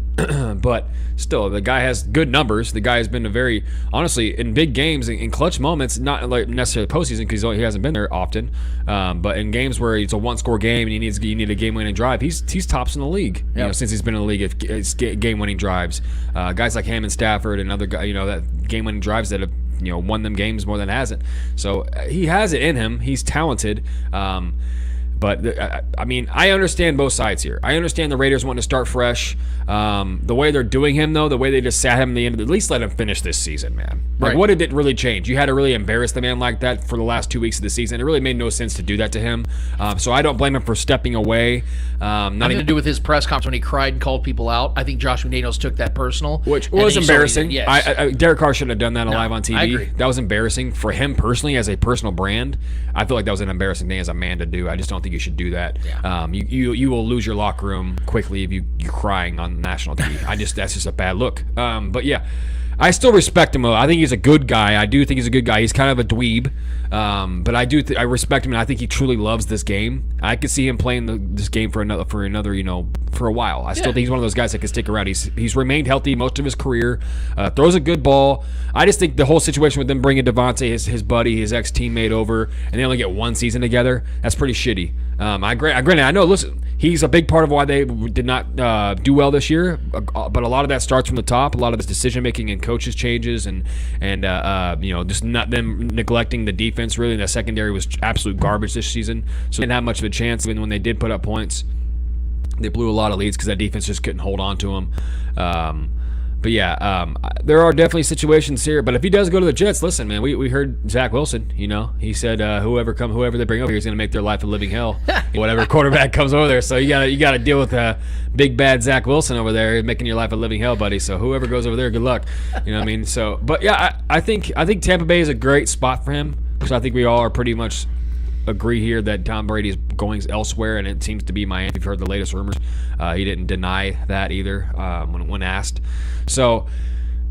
but still, the guy has good numbers. The guy has been honestly, in big games, in clutch moments, not like necessarily postseason because he hasn't been there often, but in games where it's a one-score game and you need a game-winning drive, he's tops in the league. Yep. Since he's been in the league, it's game-winning drives. Guys like Hammond, Stafford, and other guys, that game-winning drives that have won them games more than hasn't. So he has it in him. He's talented. But I mean, I understand both sides here. I understand the Raiders wanting to start fresh. The way they're doing him, though, the way they just sat him at the end, at least let him finish this season, man. Like, Right. what did it really change? You had to really embarrass the man like that for the last 2 weeks of the season. It really made no sense to do that to him. So I don't blame him for stepping away. Nothing to do with his press conference when he cried and called people out. I think Josh McDaniels took that personal. Which and was then he saw what he did. embarrassing. Yes. Derek Carr shouldn't have done that live on TV. I agree. That was embarrassing for him personally as a personal brand. I feel like that was an embarrassing thing as a man to do. I just don't think you should do that. Yeah. You will lose your locker room quickly if you're crying on national TV. That's just a bad look. But yeah, I still respect him. I think he's a good guy. I do think he's a good guy. He's kind of a dweeb, but I respect him, and I think he truly loves this game. I could see him playing this game for another for a while. I still think he's one of those guys that can stick around. He's remained healthy most of his career. Throws a good ball. I just think the whole situation with them bringing Devontae, his buddy, his ex-teammate over, and they only get one season together, that's pretty shitty. Granted, I know. Listen, he's a big part of why they did not do well this year, but a lot of that starts from the top. A lot of this decision making and coaches changes, and just not them neglecting the defense. Really, the secondary was absolute garbage this season, so they didn't have much of a chance. Even when they did put up points, they blew a lot of leads because that defense just couldn't hold on to them. But yeah, there are definitely situations here. But if he does go to the Jets, listen, man, we heard Zach Wilson. He said whoever they bring over here is going to make their life a living hell. Whatever quarterback comes over there, so you got to deal with big bad Zach Wilson over there making your life a living hell, buddy. So whoever goes over there, good luck. You know what I mean? So, but yeah, I think Tampa Bay is a great spot for him because I think we all are pretty much agree here that Tom Brady is going elsewhere, and it seems to be Miami. You've heard the latest rumors. He didn't deny that either when asked. So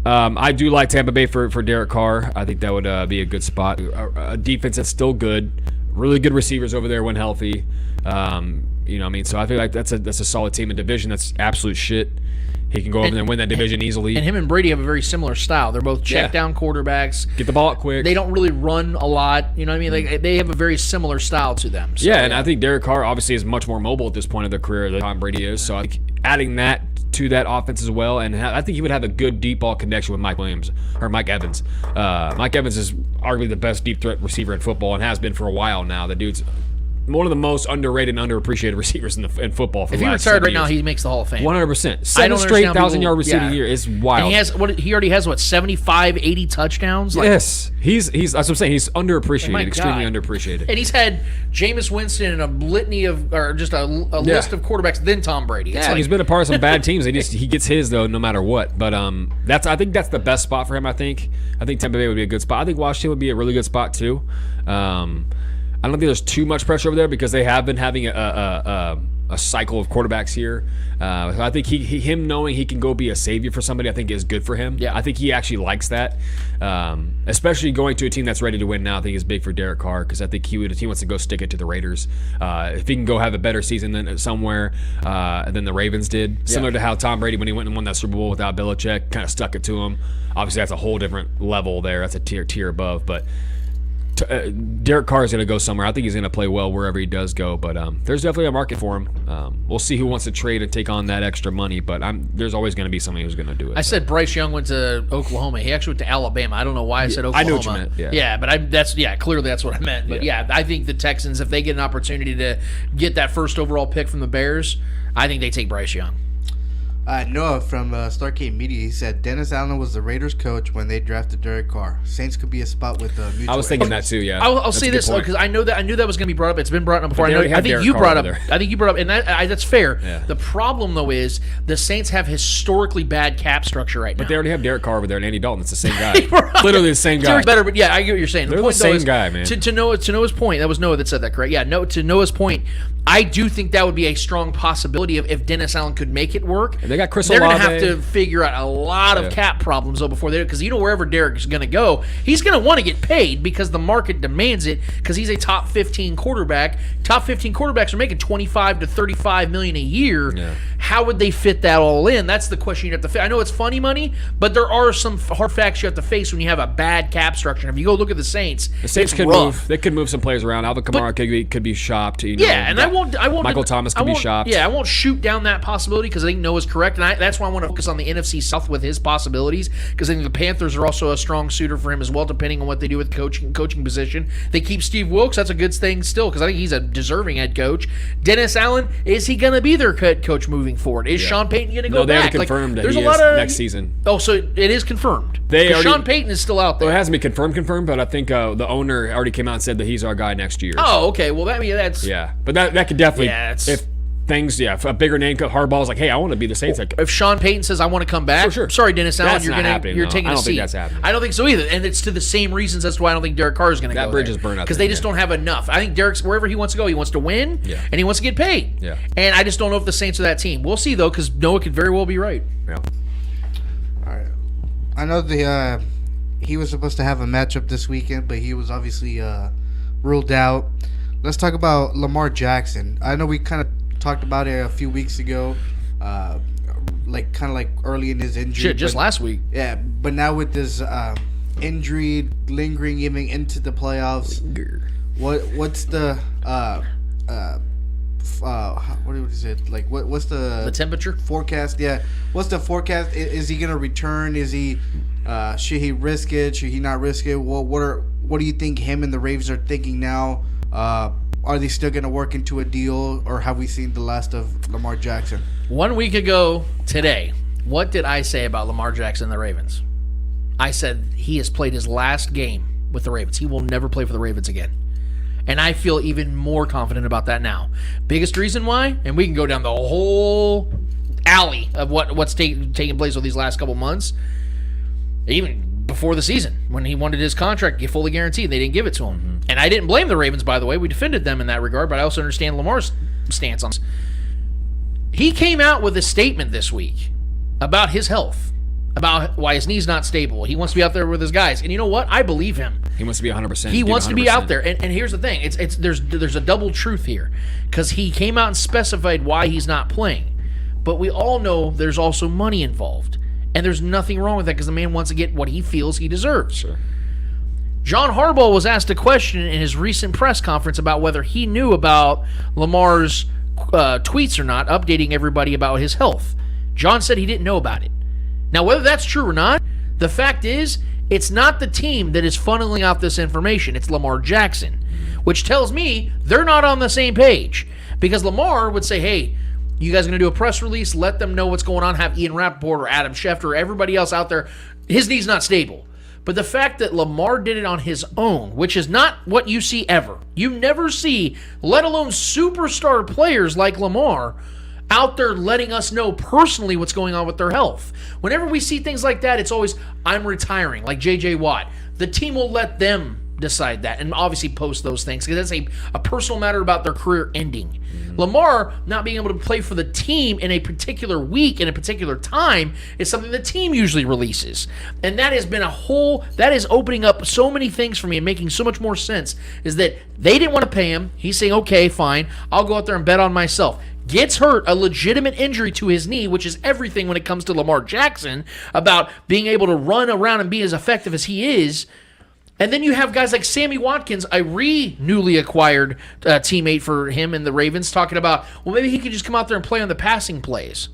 I do like Tampa Bay for Derek Carr. I think that would be a good spot. A defense that's still good, really good receivers over there when healthy. So I feel like that's a solid team. A division that's absolute shit. He can go over there and win that division easily. And him and Brady have a very similar style. They're both check-down quarterbacks. Get the ball out quick. They don't really run a lot. You know what I mean? They have a very similar style to them. So, and I think Derek Carr obviously is much more mobile at this point of their career than Tom Brady is. So I think adding that to that offense as well, and I think he would have a good deep ball connection with Mike Evans. Mike Evans is arguably the best deep threat receiver in football and has been for a while now. The dude's one of the most underrated and underappreciated receivers in football. For If the he last retired 7 right now, years. he makes the Hall of Fame. 100%. I don't 7 straight understand how 1,000-yard people- receiving year is wild. And he already has 75, 80 touchdowns. Like, Yes, he's that's what I'm saying. He's underappreciated, my extremely God. underappreciated. And he's had Jameis Winston and a litany of, or just a list of quarterbacks, then Tom Brady. It's Yeah, like, he's been a part of some bad teams. He gets his though, no matter what. But I think that's the best spot for him. I think Tampa Bay would be a good spot. I think Washington would be a really good spot too. I don't think there's too much pressure over there because they have been having a cycle of quarterbacks here. So I think him knowing he can go be a savior for somebody, I think is good for him. Yeah. I think he actually likes that, especially going to a team that's ready to win now. I think is big for Derek Carr because I think he wants to go stick it to the Raiders. If he can go have a better season than somewhere than the Ravens did, similar to how Tom Brady when he went and won that Super Bowl without Belichick kind of stuck it to him. Obviously, that's a whole different level there. That's a tier above, but. Derek Carr is going to go somewhere. I think he's going to play well wherever he does go, but there's definitely a market for him. We'll see who wants to trade and take on that extra money, but there's always going to be somebody who's going to do it. I said Bryce Young went to Oklahoma. He actually went to Alabama. I don't know why I said I Oklahoma. know what you meant, yeah. But clearly that's what I meant. But yeah, I think the Texans, if they get an opportunity to get that first overall pick from the Bears, I think they take Bryce Young. Noah from Starcade Media, he said Dennis Allen was the Raiders coach when they drafted Derek Carr. Saints could be a spot with mutual. I was thinking that too. Yeah, I'll That's say a good this point. because I knew that was going to be brought up. It's been brought up before. But they already have Derek Carr over there. I think you brought up, and that's fair. Yeah. The problem though is the Saints have historically bad cap structure right now. But they already have Derek Carr over there and Andy Dalton. It's the same guy. Right. Literally the same guy. Derek's better, but yeah, I get what you're saying. They're the point, though, same is guy, man. To Noah's point, that was Noah that said that, correct? Yeah, to Noah's point, I do think that would be a strong possibility if Dennis Allen could make it work. And they got Chris They're going to Olave. have to figure out a lot of cap problems though before they do, because wherever Derek is going to go, he's going to want to get paid because the market demands it because he's a top 15 quarterback. Top 15 quarterbacks are making $25 to $35 million a year. Yeah. How would they fit that all in? That's the question you have to face. I know it's funny money, but there are some hard facts you have to face when you have a bad cap structure. And if you go look at the Saints Saints it's could rough. move. They could move some players around. Alvin Kamara could be shopped. Yeah, and I won't. Michael Thomas could be shopped. Yeah, I won't shoot down that possibility because I think Noah's correct, and that's why I want to focus on the NFC South with his possibilities because I think the Panthers are also a strong suitor for him as well, depending on what they do with coaching position. They keep Steve Wilkes. That's a good thing still because I think he's a deserving head coach. Dennis Allen, is he going to be their head coach moving forward? Is Sean Payton going to go No, they back? already confirmed that there's he a lot is of next season. Oh, so it is confirmed. They already- Sean Payton is still out there. Well, it hasn't been confirmed, but I think the owner already came out and said that he's our guy next year. Oh, okay. Well, that's Yeah, but that could definitely if a bigger name, Harbaugh's like, hey, I want to be the Saints. If Sean Payton says I want to come back, Sure. sorry, Dennis Allen, That's you're not happening, you're no. taking I a don't seat. think that's happening. I don't think so either, and it's to the same reasons as to why I don't think Derek Carr is going to go. That bridge there. is burned up because there, they just don't have enough. I think Derek's wherever he wants to go, he wants to win, and he wants to get paid. Yeah. And I just don't know if the Saints are that team. We'll see though, because Noah could very well be right. Yeah. All right. I know he was supposed to have a matchup this weekend, but he was obviously ruled out. Let's talk about Lamar Jackson. I know we kind of talked about it a few weeks ago, like early in his injury. Shit, just last week. Yeah, but now with this injury lingering even into the playoffs, what's the what is it like? What's The temperature forecast? Yeah, what's the forecast? Is he gonna return? Is he? Should he risk it? Should he not risk it? What do you think him and the Ravens are thinking now? Are they still gonna work into a deal, or have we seen the last of Lamar Jackson? 1 week ago today, what did I say about Lamar Jackson and the Ravens? I said he has played his last game with the Ravens. He will never play for the Ravens again. And I feel even more confident about that now. Biggest reason why, and we can go down the whole alley of what's taking place over these last couple months, even before the season, when he wanted his contract get fully guaranteed, they didn't give it to him. Mm-hmm. And I didn't blame the Ravens, by the way. We defended them in that regard, but I also understand Lamar's stance on this. He came out with a statement this week about his health, about why his knee's not stable. He wants to be out there with his guys. And you know what? I believe him. He wants to be 100%. He wants to be out there. And here's the thing. There's a double truth here. Because he came out and specified why he's not playing. But we all know there's also money involved. And there's nothing wrong with that because the man wants to get what he feels he deserves. Sure. John Harbaugh was asked a question in his recent press conference about whether he knew about Lamar's tweets or not, updating everybody about his health. John said he didn't know about it. Now, whether that's true or not, the fact is, it's not the team that is funneling out this information. It's Lamar Jackson. which tells me they're not on the same page. Because Lamar would say, hey, you guys are going to do a press release, let them know what's going on, have Ian Rappaport or Adam Schefter or everybody else out there. His knee's not stable. But the fact that Lamar did it on his own, which is not what you see ever. You never see, let alone superstar players like Lamar, out there letting us know personally what's going on with their health. Whenever we see things like that, it's always, I'm retiring, like J.J. Watt. The team will let them decide that and obviously post those things because that's a personal matter about their career ending. Lamar not being able to play for the team in a particular week, in a particular time, is something the team usually releases. And that has been that is opening up so many things for me and making so much more sense, is that they didn't want to pay him. He's saying, okay, fine, I'll go out there and bet on myself. Gets hurt, a legitimate injury to his knee, which is everything when it comes to Lamar Jackson, about being able to run around and be as effective as he is. And then you have guys like Sammy Watkins, a newly acquired teammate for him in the Ravens, talking about, well, maybe he could just come out there and play on the passing plays.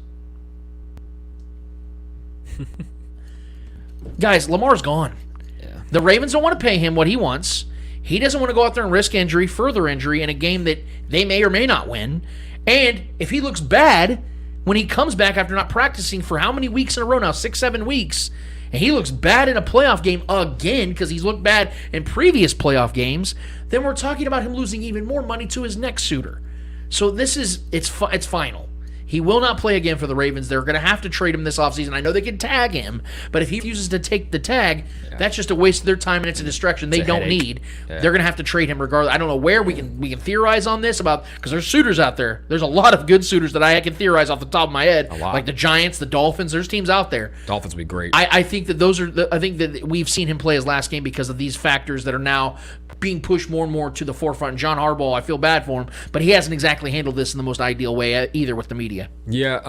Guys, Lamar's gone. Yeah. The Ravens don't want to pay him what he wants. He doesn't want to go out there and risk further injury in a game that they may or may not win. And if he looks bad when he comes back after not practicing for how many weeks in a row now, 6-7 weeks, and he looks bad in a playoff game again because he's looked bad in previous playoff games, then we're talking about him losing even more money to his next suitor. So it's final. He will not play again for the Ravens. They're going to have to trade him this offseason. I know they can tag him, but if he refuses to take the tag, that's just a waste of their time and it's a distraction they don't need. Yeah. They're going to have to trade him regardless. I don't know where we can theorize on this about, because there's suitors out there. There's a lot of good suitors that I can theorize off the top of my head, like the Giants, the Dolphins. There's teams out there. Dolphins would be great. I think that I think that we've seen him play his last game because of these factors that are now being pushed more and more to the forefront. And John Harbaugh, I feel bad for him, but he hasn't exactly handled this in the most ideal way either with the media. Yeah,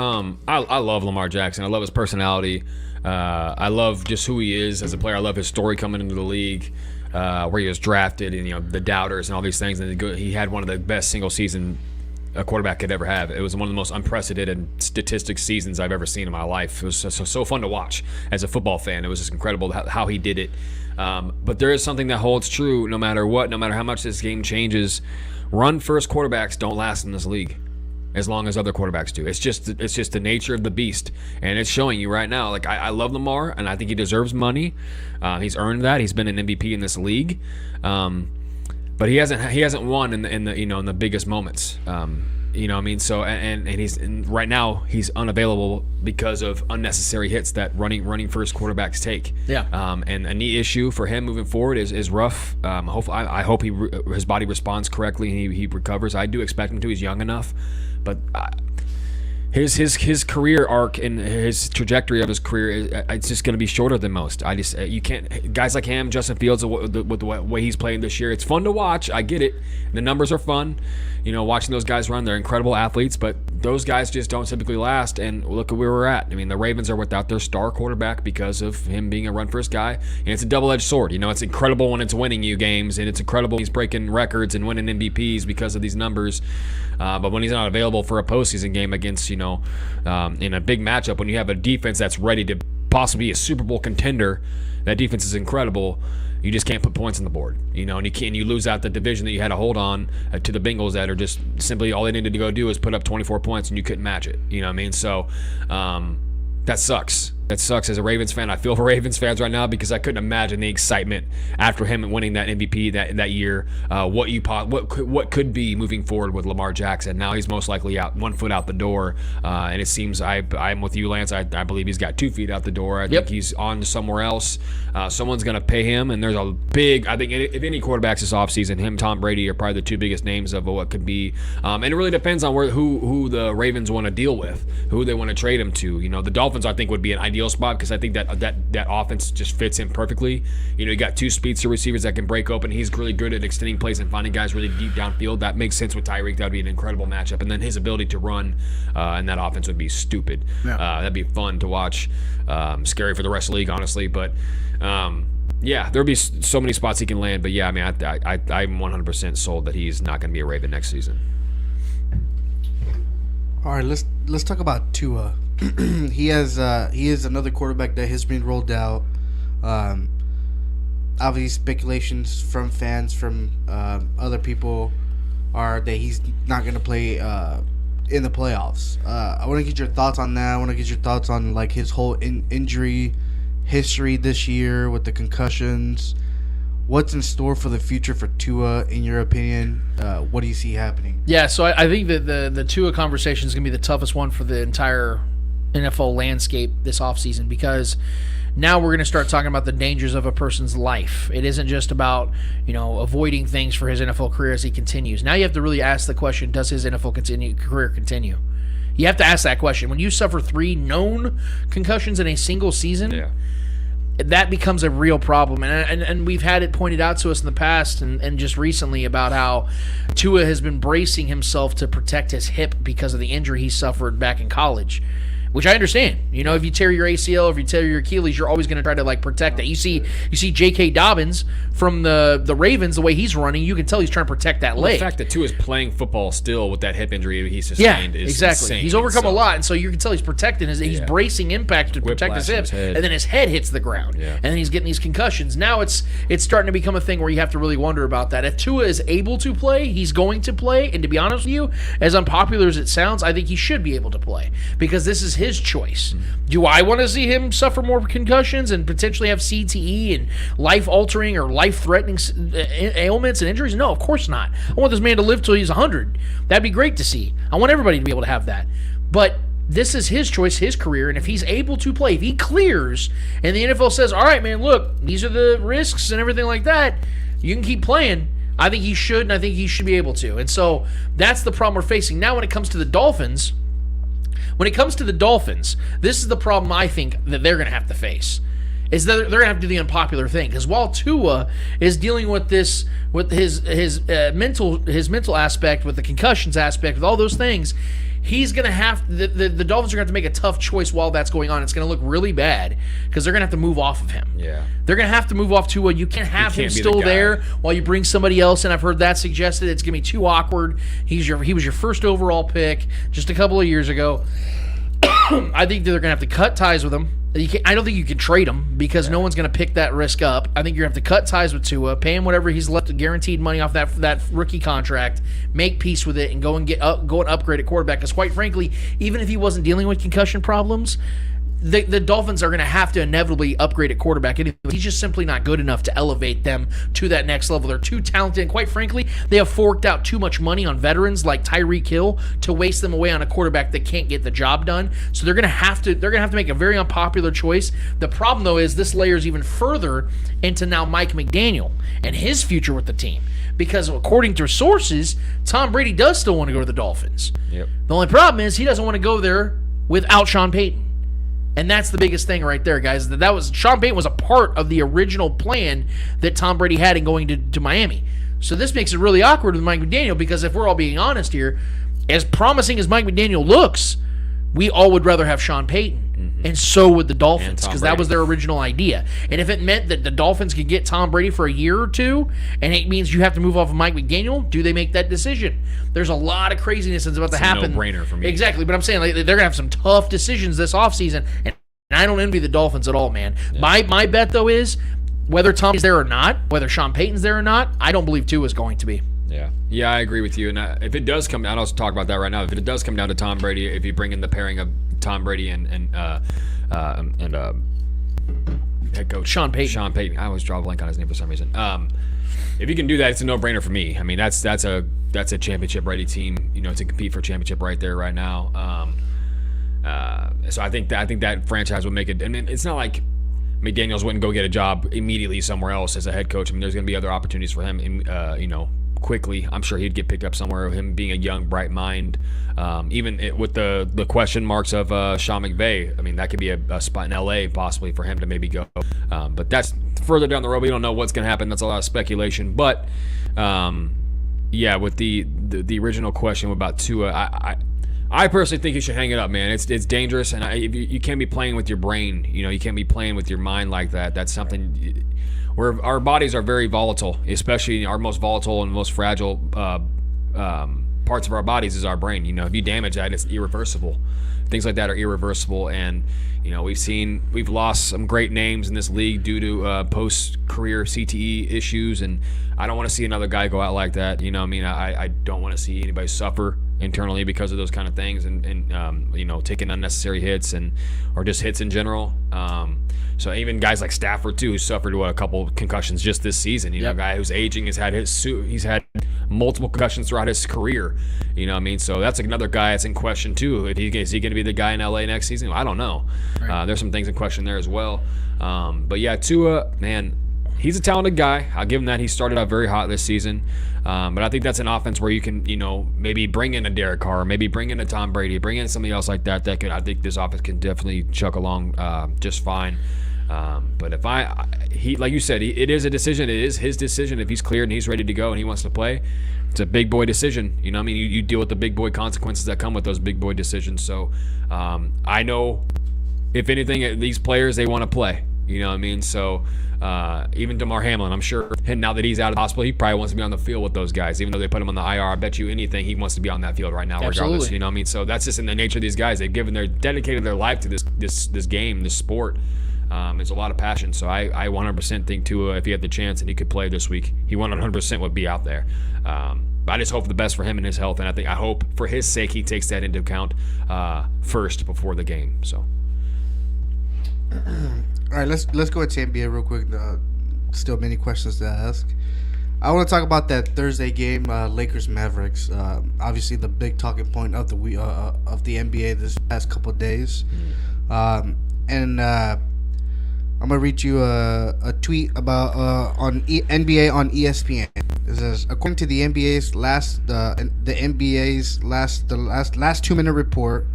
I love Lamar Jackson. I love his personality. I love just who he is as a player. I love his story coming into the league, where he was drafted, and the doubters and all these things. And he had one of the best single season a quarterback could ever have. It was one of the most unprecedented statistics seasons I've ever seen in my life. It was so fun to watch as a football fan. It was just incredible how he did it. But there is something that holds true no matter what, no matter how much this game changes. Run-first quarterbacks don't last in this league as long as other quarterbacks do. It's just the nature of the beast, and it's showing you right now. Like, I love Lamar, and I think he deserves money. He's earned that. He's been an MVP in this league, but he hasn't won in the biggest moments. You know what I mean? So and right now he's unavailable because of unnecessary hits that running first quarterbacks take. Yeah. And a knee issue for him moving forward is rough. I hope his body responds correctly and he recovers. I do expect him to. He's young enough, but his career arc and his trajectory of his career, it's just going to be shorter than most. You can't, guys like him, Justin Fields, with the way he's playing this year, it's fun to watch. I get it. The numbers are fun. Watching those guys run, they're incredible athletes, but those guys just don't typically last. And look at where we're at. I mean, the Ravens are without their star quarterback because of him being a run-first guy, and it's a double-edged sword. It's incredible when it's winning you games, and it's incredible when he's breaking records and winning MVPs because of these numbers. But when he's not available for a postseason game against, in a big matchup, when you have a defense that's ready to possibly be a Super Bowl contender, that defense is incredible. You just can't put points on the board, and you lose out the division that you had to hold on to the Bengals that are just simply all they needed to go do is put up 24 points and you couldn't match it. You know what I mean? So that sucks. That sucks as a Ravens fan. I feel for Ravens fans right now because I couldn't imagine the excitement after him winning that MVP that year. What could be moving forward with Lamar Jackson? Now he's most likely out, 1 foot out the door, and it seems I'm with you, Lance. I believe he's got 2 feet out the door. I think he's on to somewhere else. Someone's going to pay him, and there's a big. I think if any quarterbacks this offseason, him, Tom Brady are probably the 2 biggest names of what could be. And it really depends on who the Ravens want to deal with, who they want to trade him to. The Dolphins I think would be an ideal spot because I think that offense just fits him perfectly. You got 2 speedster receivers that can break open. He's really good at extending plays and finding guys really deep downfield. That makes sense with Tyreek. That would be an incredible matchup. And then his ability to run in that offense would be stupid. Yeah. That'd be fun to watch. Scary for the rest of the league, honestly. But there'll be so many spots he can land. But yeah, I mean, I'm 100% sold that he's not going to be a Raven next season. All right, let's talk about Tua. He is another quarterback that has been rolled out. I obviously speculations from fans, from other people, are that he's not going to play in the playoffs. I want to get your thoughts on that. I want to get your thoughts on like his whole injury history this year with the concussions. What's in store for the future for Tua, in your opinion? What do you see happening? Yeah, so I think that the Tua conversation is going to be the toughest one for the entire NFL landscape this offseason, because now we're going to start talking about the dangers of a person's life. It isn't just about, avoiding things for his NFL career as he continues. Now you have to really ask the question, does his NFL career continue? You have to ask that question. When you suffer 3 known concussions in a single season, that becomes a real problem. And we've had it pointed out to us in the past and just recently about how Tua has been bracing himself to protect his hip because of the injury he suffered back in college, which I understand. If you tear your ACL, if you tear your Achilles, you're always going to try to protect that. You see J.K. Dobbins from the Ravens, the way he's running, you can tell he's trying to protect that leg. The fact that Tua is playing football still with that hip injury he sustained is exactly. insane. He's overcome a lot, and so you can tell he's protecting he's bracing impact to protect his hip, and then his head hits the ground, and then he's getting these concussions. Now it's starting to become a thing where you have to really wonder about that. If Tua is able to play, he's going to play, and to be honest with you, as unpopular as it sounds, I think he should be able to play because this is his choice. Do I want to see him suffer more concussions and potentially have CTE and life-altering or life-threatening ailments and injuries? No, of course not. I want this man to live till he's 100. That'd be great to see. I want everybody to be able to have that. But this is his choice, his career, and if he's able to play, if he clears, and the NFL says, all right, man, look, these are the risks and everything like that, you can keep playing, I think he should, and I think he should be able to. And so that's the problem we're facing. Now when it comes to the Dolphins, this is the problem I think that they're going to have to face. Is that they're going to have to do the unpopular thing, because while Tua is dealing with this, with his mental aspect, with the concussions aspect, with all those things, he's going to have the Dolphins are going to have to make a tough choice while that's going on. It's going to look really bad because they're going to have to move off of him. Yeah, they're going to have to move off Tua. You can't have him still there while you bring somebody else in. I've heard that suggested. It's going to be too awkward. He was your first overall pick just a couple of years ago. I think they're going to have to cut ties with him. I don't think you can trade him because no one's going to pick that risk up. I think you're going to have to cut ties with Tua, pay him whatever he's left, guaranteed money off that rookie contract, make peace with it, and go and upgrade at quarterback. Because quite frankly, even if he wasn't dealing with concussion problems, the Dolphins are going to have to inevitably upgrade at quarterback. He's just simply not good enough to elevate them to that next level. They're too talented, and quite frankly, they have forked out too much money on veterans like Tyreek Hill to waste them away on a quarterback that can't get the job done. So they're going to have to make a very unpopular choice. The problem, though, is this layers even further into now Mike McDaniel and his future with the team. Because according to sources, Tom Brady does still want to go to the Dolphins. Yep. The only problem is he doesn't want to go there without Sean Payton. And that's the biggest thing right there, guys. That was Sean Payton was a part of the original plan that Tom Brady had in going to Miami. So this makes it really awkward with Mike McDaniel because if we're all being honest here, as promising as Mike McDaniel looks, we all would rather have Sean Payton. And so would the Dolphins because that was their original idea. And if it meant that the Dolphins could get Tom Brady for a year or two, and it means you have to move off of Mike McDaniel, do they make that decision? There's a lot of craziness that's about to happen. It's a no-brainer for me. Exactly, but I'm saying they're going to have some tough decisions this offseason, and I don't envy the Dolphins at all, man. Yeah. My bet, though, is whether Tom is there or not, whether Sean Payton's there or not, I don't believe Tua is going to be. Yeah, I agree with you. And if it does come, I'll also talk about that right now. If it does come down to Tom Brady, if you bring in the pairing of Tom Brady and head coach Sean Payton. I always draw a blank on his name for some reason. If you can do that, it's a no-brainer for me. I mean, that's a championship-ready team, to compete for championship right there, right now. So I think that franchise would make it. And it's not like McDaniels wouldn't go get a job immediately somewhere else as a head coach. I mean, there's going to be other opportunities for him. Quickly, I'm sure he'd get picked up somewhere. Him being a young, bright mind, even with the question marks of Sean McVay. I mean, that could be a spot in LA possibly for him to maybe go. But that's further down the road. We don't know what's going to happen. That's a lot of speculation. But with the original question about Tua, I personally think you should hang it up, man. It's dangerous, and you can't be playing with your brain. You can't be playing with your mind like that. That's something. Where our bodies are very volatile, especially our most volatile and most fragile parts of our bodies is our brain. If you damage that, it's irreversible. Things like that are irreversible, and we've lost some great names in this league due to post-career CTE issues, and I don't want to see another guy go out like that. I don't want to see anybody suffer internally because of those kind of things, and taking unnecessary hits or just hits in general. So even guys like Stafford too, who suffered a couple concussions just this season. A guy who's aging he's had multiple concussions throughout his career. So that's another guy that's in question too. Is he going to be the guy in LA next season? I don't know. Right. There's some things in question there as well. But yeah, Tua, man, he's a talented guy. I'll give him that. He started out very hot this season. But I think that's an offense where you can, maybe bring in a Derek Carr, maybe bring in a Tom Brady, bring in somebody else like that. I think this offense can definitely chuck along just fine. But like you said, it is a decision. It is his decision. If he's cleared and he's ready to go and he wants to play, it's a big boy decision. You deal with the big boy consequences that come with those big boy decisions. So I know, if anything, these players, they want to play. So even DeMar Hamlin, I'm sure, and now that he's out of the hospital, he probably wants to be on the field with those guys. Even though they put him on the IR, I bet you anything he wants to be on that field right now, regardless. Absolutely. So that's just in the nature of these guys. They've dedicated their life to this game, this sport. It's a lot of passion. So I 100% think Tua, if he had the chance and he could play this week, he 100% would be out there. But I just hope for the best for him and his health, and I hope for his sake he takes that into account first before the game. So. All right, let's go into NBA real quick. Still many questions to ask. I want to talk about that Thursday game, Lakers Mavericks. Obviously, the big talking point of the NBA this past couple of days. And I'm gonna read you a tweet about on NBA on ESPN. It says, according to the NBA's last 2-minute report,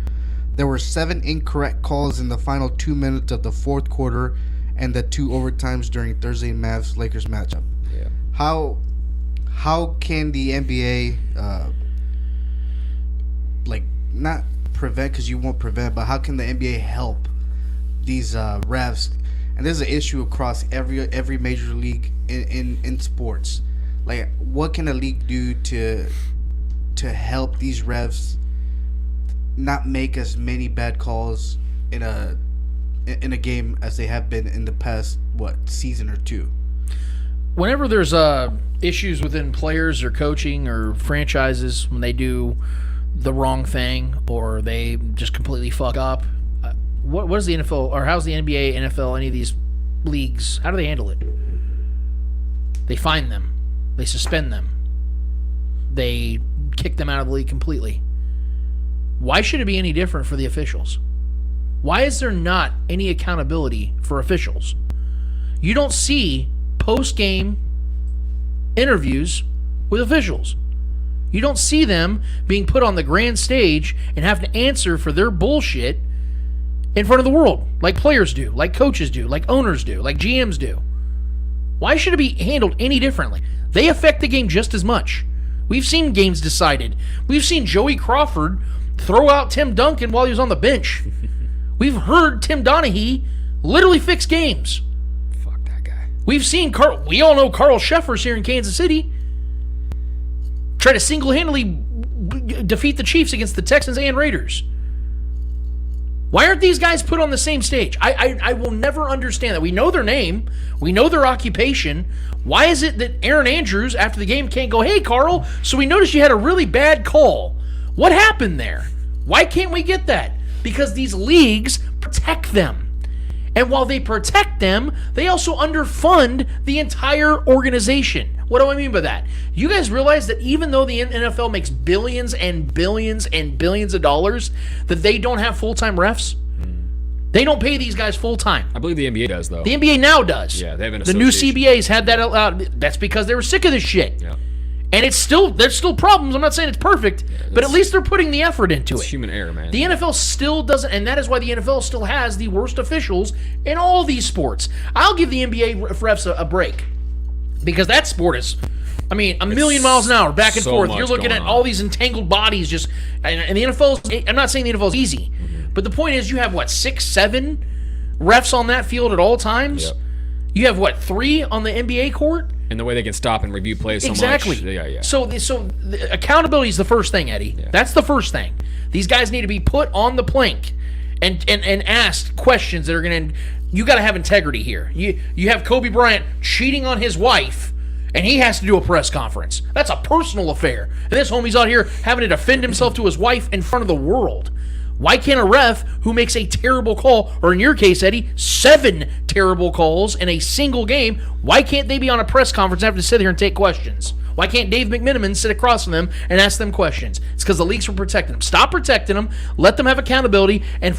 there were 7 incorrect calls in the final 2 minutes of the fourth quarter and the 2 overtimes during Thursday Mavs-Lakers matchup. Yeah. How can the NBA not prevent, because you won't prevent, but how can the NBA help these refs? And this is an issue across every major league in sports. Like, what can a league do to help these refs not make as many bad calls in a game as they have been in the past season or two? Whenever there's issues within players or coaching or franchises, when they do the wrong thing or they just completely fuck up, what is the NFL, or how's the NBA, NFL, any of these leagues, how do they handle it? They fine them, they suspend them, they kick them out of the league completely. Why should it be any different for the officials? Why is there not any accountability for officials? You don't see post-game interviews with officials. You don't see them being put on the grand stage and have to answer for their bullshit in front of the world, like players do, like coaches do, like owners do, like GMs do. Why should it be handled any differently? They affect the game just as much. We've seen games decided. We've seen Joey Crawford throw out Tim Duncan while he was on the bench. We've heard Tim Donaghy literally fix games. Fuck that guy. We've seen we all know Carl Sheffers here in Kansas City try to single-handedly defeat the Chiefs against the Texans and Raiders. Why aren't these guys put on the same stage? I will never understand that. We know their name. We know their occupation. Why is it that Aaron Andrews, after the game, can't go, hey, Carl, so we noticed you had a really bad call. What happened there? Why can't we get that? Because these leagues protect them. And while they protect them, they also underfund the entire organization. What do I mean by that? You guys realize that even though the NFL makes billions and billions and billions of dollars, that they don't have full-time refs? They don't pay these guys full-time. I believe the NBA does, though. The NBA now does. Yeah, they have an The new association. CBAs had that. That's because they were sick of this shit. Yeah. And there's still problems. I'm not saying it's perfect, but at least they're putting the effort into it. It's human error, man. The NFL still doesn't, and that is why the NFL still has the worst officials in all these sports. I'll give the NBA refs a break, because that sport is, a million miles an hour, back and so forth. much You're looking going at on. all these entangled bodies just, and the NFL, I'm not saying the NFL is easy, but the point is you have, 6, 7 refs on that field at all times? Yep. You have, 3 on the NBA court? And the way they can stop and review plays so exactly. much. Yeah. So accountability is the first thing, Eddie. Yeah. That's the first thing. These guys need to be put on the plank and asked questions that are going to. You got to have integrity here. You have Kobe Bryant cheating on his wife, and he has to do a press conference. That's a personal affair. And this homie's out here having to defend himself to his wife in front of the world. Why can't a ref who makes a terrible call, or in your case, Eddie, 7 terrible calls in a single game, why can't they be on a press conference and have to sit here and take questions? Why can't Dave McMenamin sit across from them and ask them questions? It's because the leagues were protecting them. Stop protecting them. Let them have accountability. And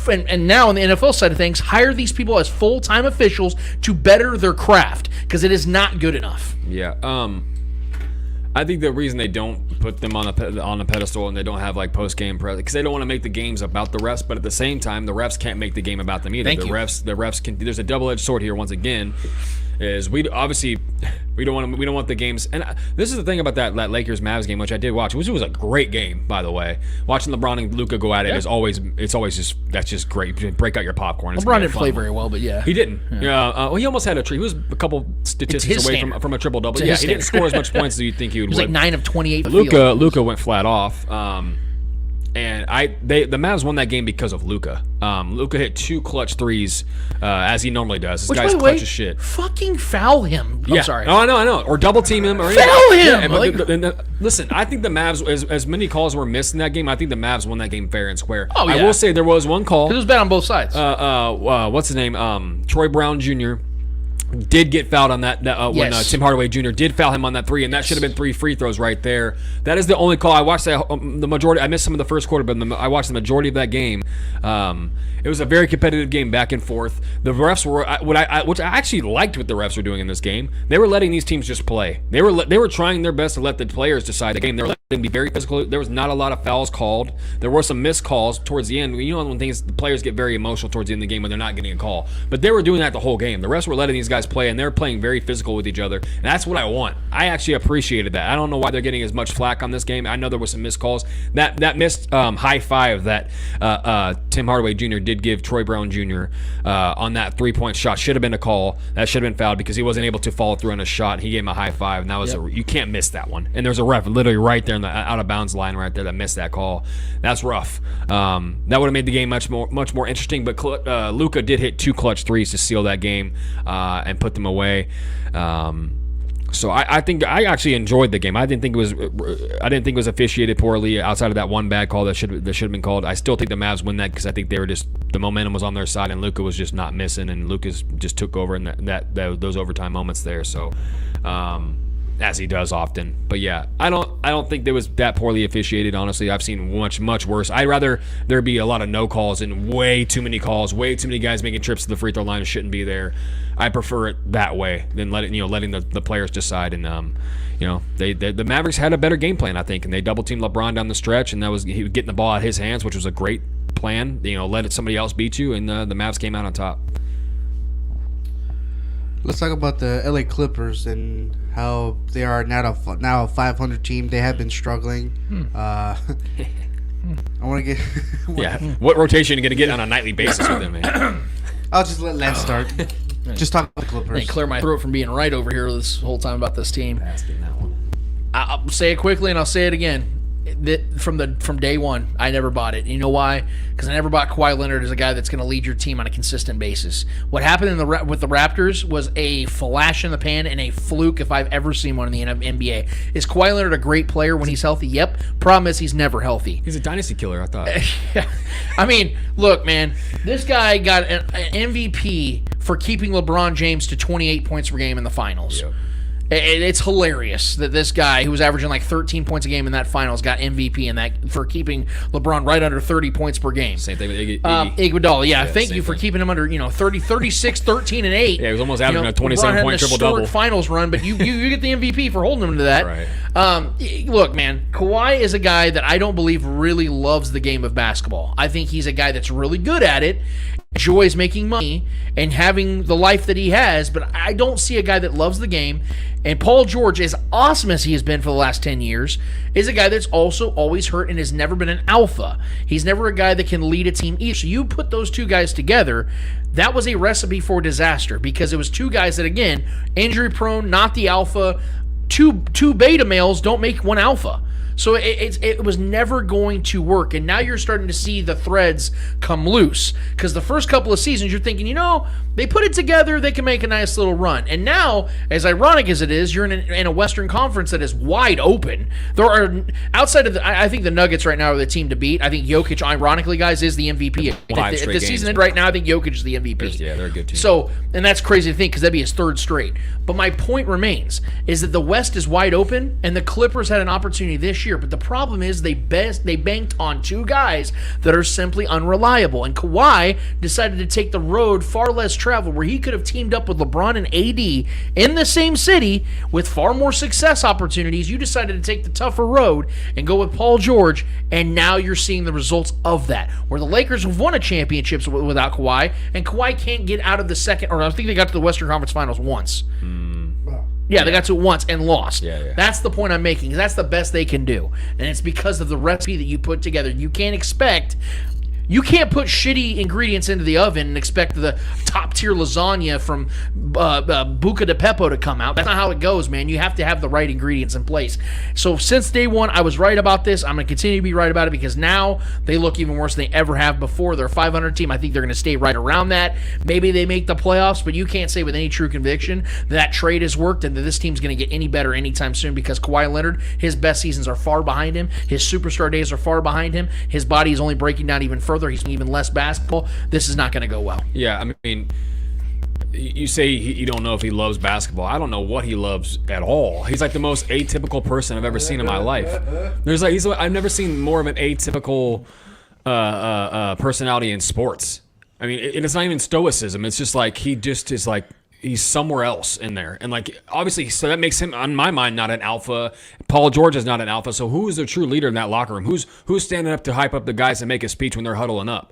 now on the NFL side of things, hire these people as full-time officials to better their craft because it is not good enough. Yeah. I think the reason they don't put them on a pedestal and they don't have like post-game press because they don't want to make the games about the refs, but at the same time, the refs can't make the game about them either. The refs can. There's a double-edged sword here once again. Is we don't want the games, and this is the thing about that Lakers Mavs game, which I did watch, which was a great game, by the way. Watching LeBron and Luka go at it is always just great. Break out your popcorn. LeBron didn't play very well, but yeah, he didn't. Well, he almost had a he was a couple statistics away from a triple double. Yeah, he didn't score as much points as you'd think he would. He was like 9 of 28. Luka went flat off. And the Mavs won that game because of Luka. Luka hit 2 clutch threes as he normally does. This guy's clutch as shit. Fucking foul him. I'm sorry. Oh, I know. Or double team him. Or foul him. Listen, I think the Mavs, as many calls were missed in that game, I think the Mavs won that game fair and square. Oh, yeah. I will say there was one call. It was bad on both sides. What's his name? Troy Brown Jr. did get fouled on that when Tim Hardaway Jr. did foul him on that 3, and that should have been 3 free throws right there. That is the only call. I watched that, the majority. I missed some of the first quarter, but I watched the majority of that game. It was a very competitive game, back and forth. The refs were which I actually liked what the refs were doing in this game. They were letting these teams just play. They were trying their best to let the players decide the game. They were letting them be very physical. There was not a lot of fouls called. There were some missed calls towards the end. You know, when the players get very emotional towards the end of the game when they're not getting a call. But they were doing that the whole game. The refs were letting these guys play, and they're playing very physical with each other. And that's what I want. I actually appreciated that. I don't know why they're getting as much flack on this game. I know there was some missed calls. That missed high five that Tim Hardaway Jr. did give Troy Brown Jr. On that 3-point shot should have been a call. That should have been fouled because he wasn't able to follow through on a shot. He gave him a high five, and that was you can't miss that one. And there's a ref literally right there in the out of bounds line right there that missed that call. That's rough. That would have made the game much more interesting. But Luka did hit 2 clutch threes to seal that game and put them away. So I think I actually enjoyed the game. I didn't think it was officiated poorly outside of that one bad call that should have been called. I still think the Mavs win that because I think they were just the momentum was on their side and Luka was just not missing, and Luka's just took over in those overtime moments there. So as he does often. But yeah, I don't think there was that poorly officiated. Honestly, I've seen much worse. I'd rather there be a lot of no calls and way too many calls, way too many guys making trips to the free throw line who shouldn't be there. I prefer it that way than letting the players decide. And the Mavericks had a better game plan, I think, and they double teamed LeBron down the stretch, and he was getting the ball out of his hands, which was a great plan. Let somebody else beat you, and the Mavs came out on top. Let's talk about the LA Clippers and how they are now a 500 team. They have been struggling. I want to get What rotation are you going to get on a nightly basis with them, man? I'll just let Lance start. Just talk about the Clippers. Clear my throat from being right over here this whole time about this team. I'll say it quickly and I'll say it again. From day one, I never bought it. You know why? Because I never bought Kawhi Leonard as a guy that's going to lead your team on a consistent basis. What happened with the Raptors was a flash in the pan and a fluke if I've ever seen one in the NBA. Is Kawhi Leonard a great player when he's healthy? Yep. Problem is he's never healthy. He's a dynasty killer, I thought. I mean, look, man, this guy got an MVP for keeping LeBron James to 28 points per game in the finals. Yep. It's hilarious that this guy who was averaging like 13 points a game in that finals got MVP in that for keeping LeBron right under 30 points per game. Same thing with Iguodala. Yeah, thank you for keeping him under 30, 36, 13, and 8. Yeah, he was almost averaging a 27-point triple-double. Finals run, but you get the MVP for holding him to that. Right. Look, man, Kawhi is a guy that I don't believe really loves the game of basketball. I think he's a guy that's really good at it. enjoys making money and having the life that he has, but I don't see a guy that loves the game. And Paul George, as awesome as he has been for the last 10 years, is a guy that's also always hurt and has never been an alpha. He's never a guy that can lead a team either. So you put those two guys together, that was a recipe for disaster because it was two guys that, again, injury prone, not the alpha. Two beta males don't make one alpha. So it was never going to work. And now you're starting to see the threads come loose. Because the first couple of seasons, you're thinking, they put it together, they can make a nice little run. And now, as ironic as it is, you're in a Western Conference that is wide open. There are, outside of I think the Nuggets right now are the team to beat. I think Jokic, ironically, guys, is the MVP. At the season right now, I think Jokic is the MVP. Yeah, they're a good team. So, and that's crazy to think because that'd be his third straight. But my point remains is that the West is wide open, and the Clippers had an opportunity this year. But the problem is they banked on two guys that are simply unreliable. And Kawhi decided to take the road far less traveled, where he could have teamed up with LeBron and AD in the same city with far more success opportunities. You decided to take the tougher road and go with Paul George, and now you're seeing the results of that, where the Lakers have won a championship without Kawhi, and Kawhi can't get out of the second, or I think they got to the Western Conference Finals once. Yeah, they got to it once and lost. Yeah. That's the point I'm making. That's the best they can do. And it's because of the recipe that you put together. You can't put shitty ingredients into the oven and expect the top-tier lasagna from Buca de Beppo to come out. That's not how it goes, man. You have to have the right ingredients in place. So since day one, I was right about this. I'm going to continue to be right about it because now they look even worse than they ever have before. They're a 500 team. I think they're going to stay right around that. Maybe they make the playoffs, but you can't say with any true conviction that trade has worked and that this team's going to get any better anytime soon because Kawhi Leonard, his best seasons are far behind him. His superstar days are far behind him. His body is only breaking down even further. He's even less basketball. This is not going to go well. Yeah, I mean, you say you don't know if he loves basketball. I don't know what he loves at all. He's like the most atypical person I've ever seen in my life. I've never seen more of an atypical personality in sports. I mean, it's not even stoicism. It's just like he just is like he's somewhere else in there. And like obviously, so that makes him, on my mind, not an alpha. Paul George is not an alpha. So who is the true leader in that locker room? Who's standing up to hype up the guys and make a speech when they're huddling up?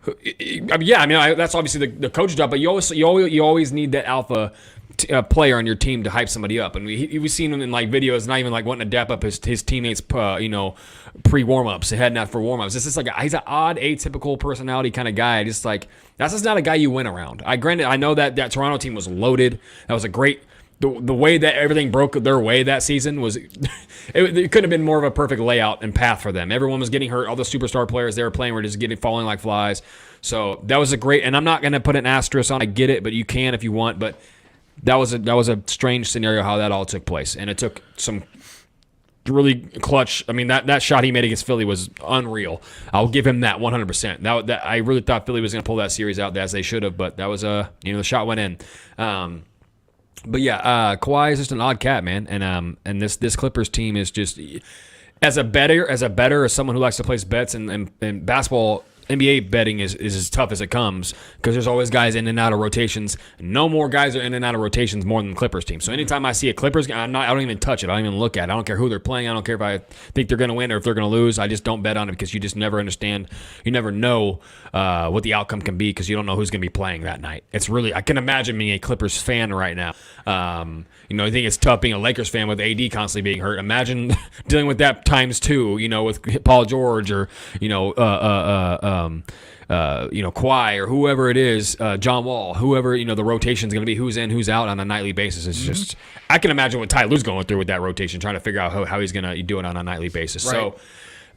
That's obviously the coach job. But you always need that alpha player on your team to hype somebody up. And we've seen him in like videos, not even like wanting to dap up his teammates, pre warm-ups, heading out for warm-ups. It's just like he's an odd, atypical personality kind of guy. Just like that's just not a guy you win around. I know that Toronto team was loaded. That was a great. The way that everything broke their way that season was, it couldn't have been more of a perfect layout and path for them. Everyone was getting hurt. All the superstar players they were playing were just falling like flies. So that was a great. And I'm not going to put an asterisk on. I get it, but you can if you want. But that was a strange scenario how that all took place, and it took some really clutch. I mean, that shot he made against Philly was unreal. I'll give him that 100%. That I really thought Philly was going to pull that series out as they should have, but that was the shot went in. But yeah, Kawhi is just an odd cat, man, and this Clippers team is just as a better as someone who likes to place bets and basketball. NBA betting is as tough as it comes because there's always guys in and out of rotations. No more guys are in and out of rotations more than the Clippers team. So anytime I see a Clippers game, I don't even touch it. I don't even look at it. I don't care who they're playing. I don't care if I think they're going to win or if they're going to lose. I just don't bet on it because you just never understand. You never know what the outcome can be because you don't know who's going to be playing that night. It's really, I can imagine being a Clippers fan right now. I think it's tough being a Lakers fan with AD constantly being hurt. Imagine dealing with that times two, with Paul George or, Kawhi or whoever it is, John Wall, whoever, the rotation's going to be who's in, who's out on a nightly basis. It's just, I can imagine what Ty Lue's going through with that rotation, trying to figure out how he's going to do it on a nightly basis. Right. So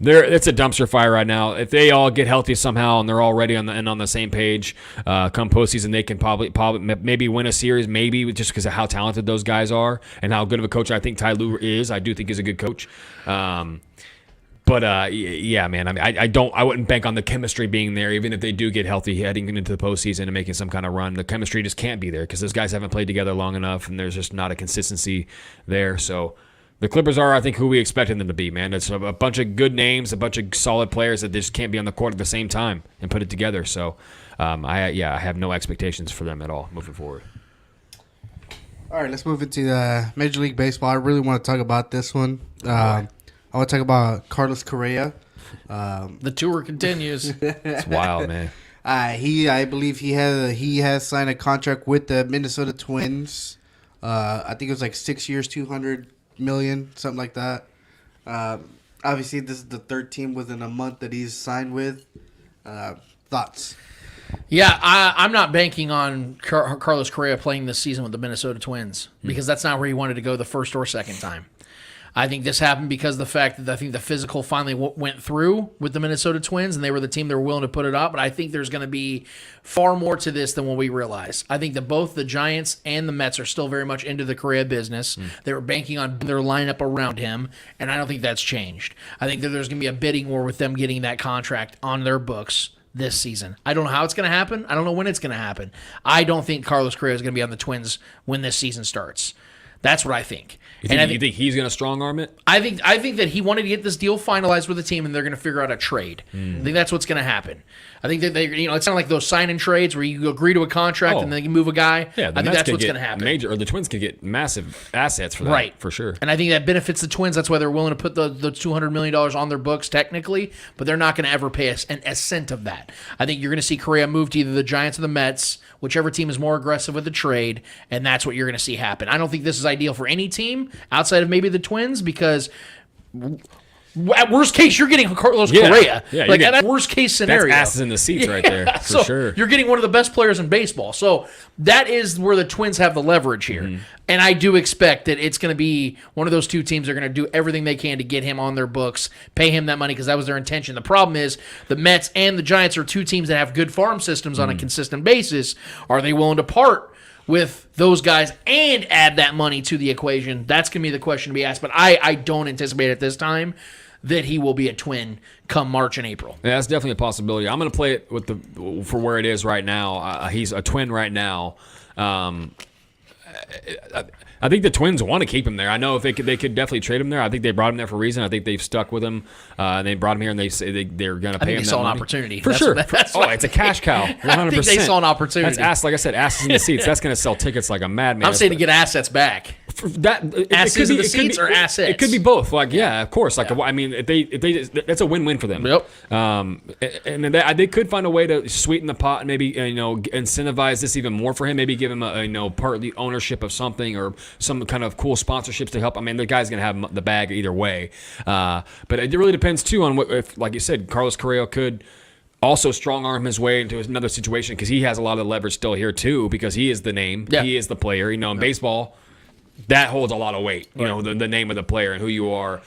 it's a dumpster fire right now. If they all get healthy somehow and they're all ready on the same page, come postseason, they can probably maybe win a series, maybe just because of how talented those guys are and how good of a coach I think Ty Lue is. I do think he's a good coach. Yeah, man. I mean, I wouldn't bank on the chemistry being there, even if they do get healthy heading into the postseason and making some kind of run. The chemistry just can't be there because those guys haven't played together long enough, and there's just not a consistency there. So the Clippers are, I think, who we expected them to be, man. It's a bunch of good names, a bunch of solid players that just can't be on the court at the same time and put it together. So, I have no expectations for them at all moving forward. All right, let's move into the Major League Baseball. I really want to talk about this one. I want to talk about Carlos Correa. The tour continues. It's wild, man. I believe he has signed a contract with the Minnesota Twins. I think it was like 6 years, $200 million, something like that. Obviously, this is the third team within a month that he's signed with. Thoughts? Yeah, I'm not banking on Carlos Correa playing this season with the Minnesota Twins because that's not where he wanted to go the first or second time. I think this happened because of the fact that I think the physical finally went through with the Minnesota Twins, and they were the team that were willing to put it up. But I think there's going to be far more to this than what we realize. I think that both the Giants and the Mets are still very much into the Correa business. They were banking on their lineup around him, and I don't think that's changed. I think that there's going to be a bidding war with them getting that contract on their books this season. I don't know how it's going to happen. I don't know when it's going to happen. I don't think Carlos Correa is going to be on the Twins when this season starts. That's what I think. You think he's going to strong arm it? I think that he wanted to get this deal finalized with the team, and they're going to figure out a trade. I think that's what's going to happen. I think that it's not like those sign and trades where you agree to a contract and then you move a guy. Yeah, I think that's what's going to happen. The Twins could get massive assets for that, right? For sure. And I think that benefits the Twins. That's why they're willing to put the $200 million on their books technically, but they're not going to ever pay a cent of that. I think you're going to see Correa move to either the Giants or the Mets, whichever team is more aggressive with the trade, and that's what you're going to see happen. I don't think this is ideal for any team outside of maybe the Twins because at worst case, you're getting Carlos Correa. Yeah, like at worst case scenario. That's asses in the seats right there, for so sure. You're getting one of the best players in baseball. So that is where the Twins have the leverage here. And I do expect that it's going to be one of those two teams that are going to do everything they can to get him on their books, pay him that money because that was their intention. The problem is the Mets and the Giants are two teams that have good farm systems on a consistent basis. Are they willing to part with those guys and add that money to the equation? That's going to be the question to be asked. But I don't anticipate at this time that he will be a Twin come March and April. Yeah, that's definitely a possibility. I'm going to play it for where it is right now. He's a Twin right now. I think the Twins want to keep him there. I know if they could definitely trade him there. I think they brought him there for a reason. I think they've stuck with him. And they brought him here, and they say they're going to pay him that money. They saw an opportunity. For sure. It's a cash cow. 100%. I think they saw an opportunity. That's like I said, asses in the seats. That's going to sell tickets like a madman. I'm saying to get assets back. Asses in the seats or assets? It could be both. Like, yeah, of course. Like, I mean, if they that's a win-win for them. Yep. And they could find a way to sweeten the pot and maybe incentivize this even more for him. Maybe give him partly ownership of something or some kind of cool sponsorships to help. I mean, the guy's going to have the bag either way. But it really depends too on if, like you said, Carlos Correa could also strong arm his way into another situation because he has a lot of leverage still here too because he is the name. Yeah. He is the player. In baseball, that holds a lot of weight. The name of the player and who you are.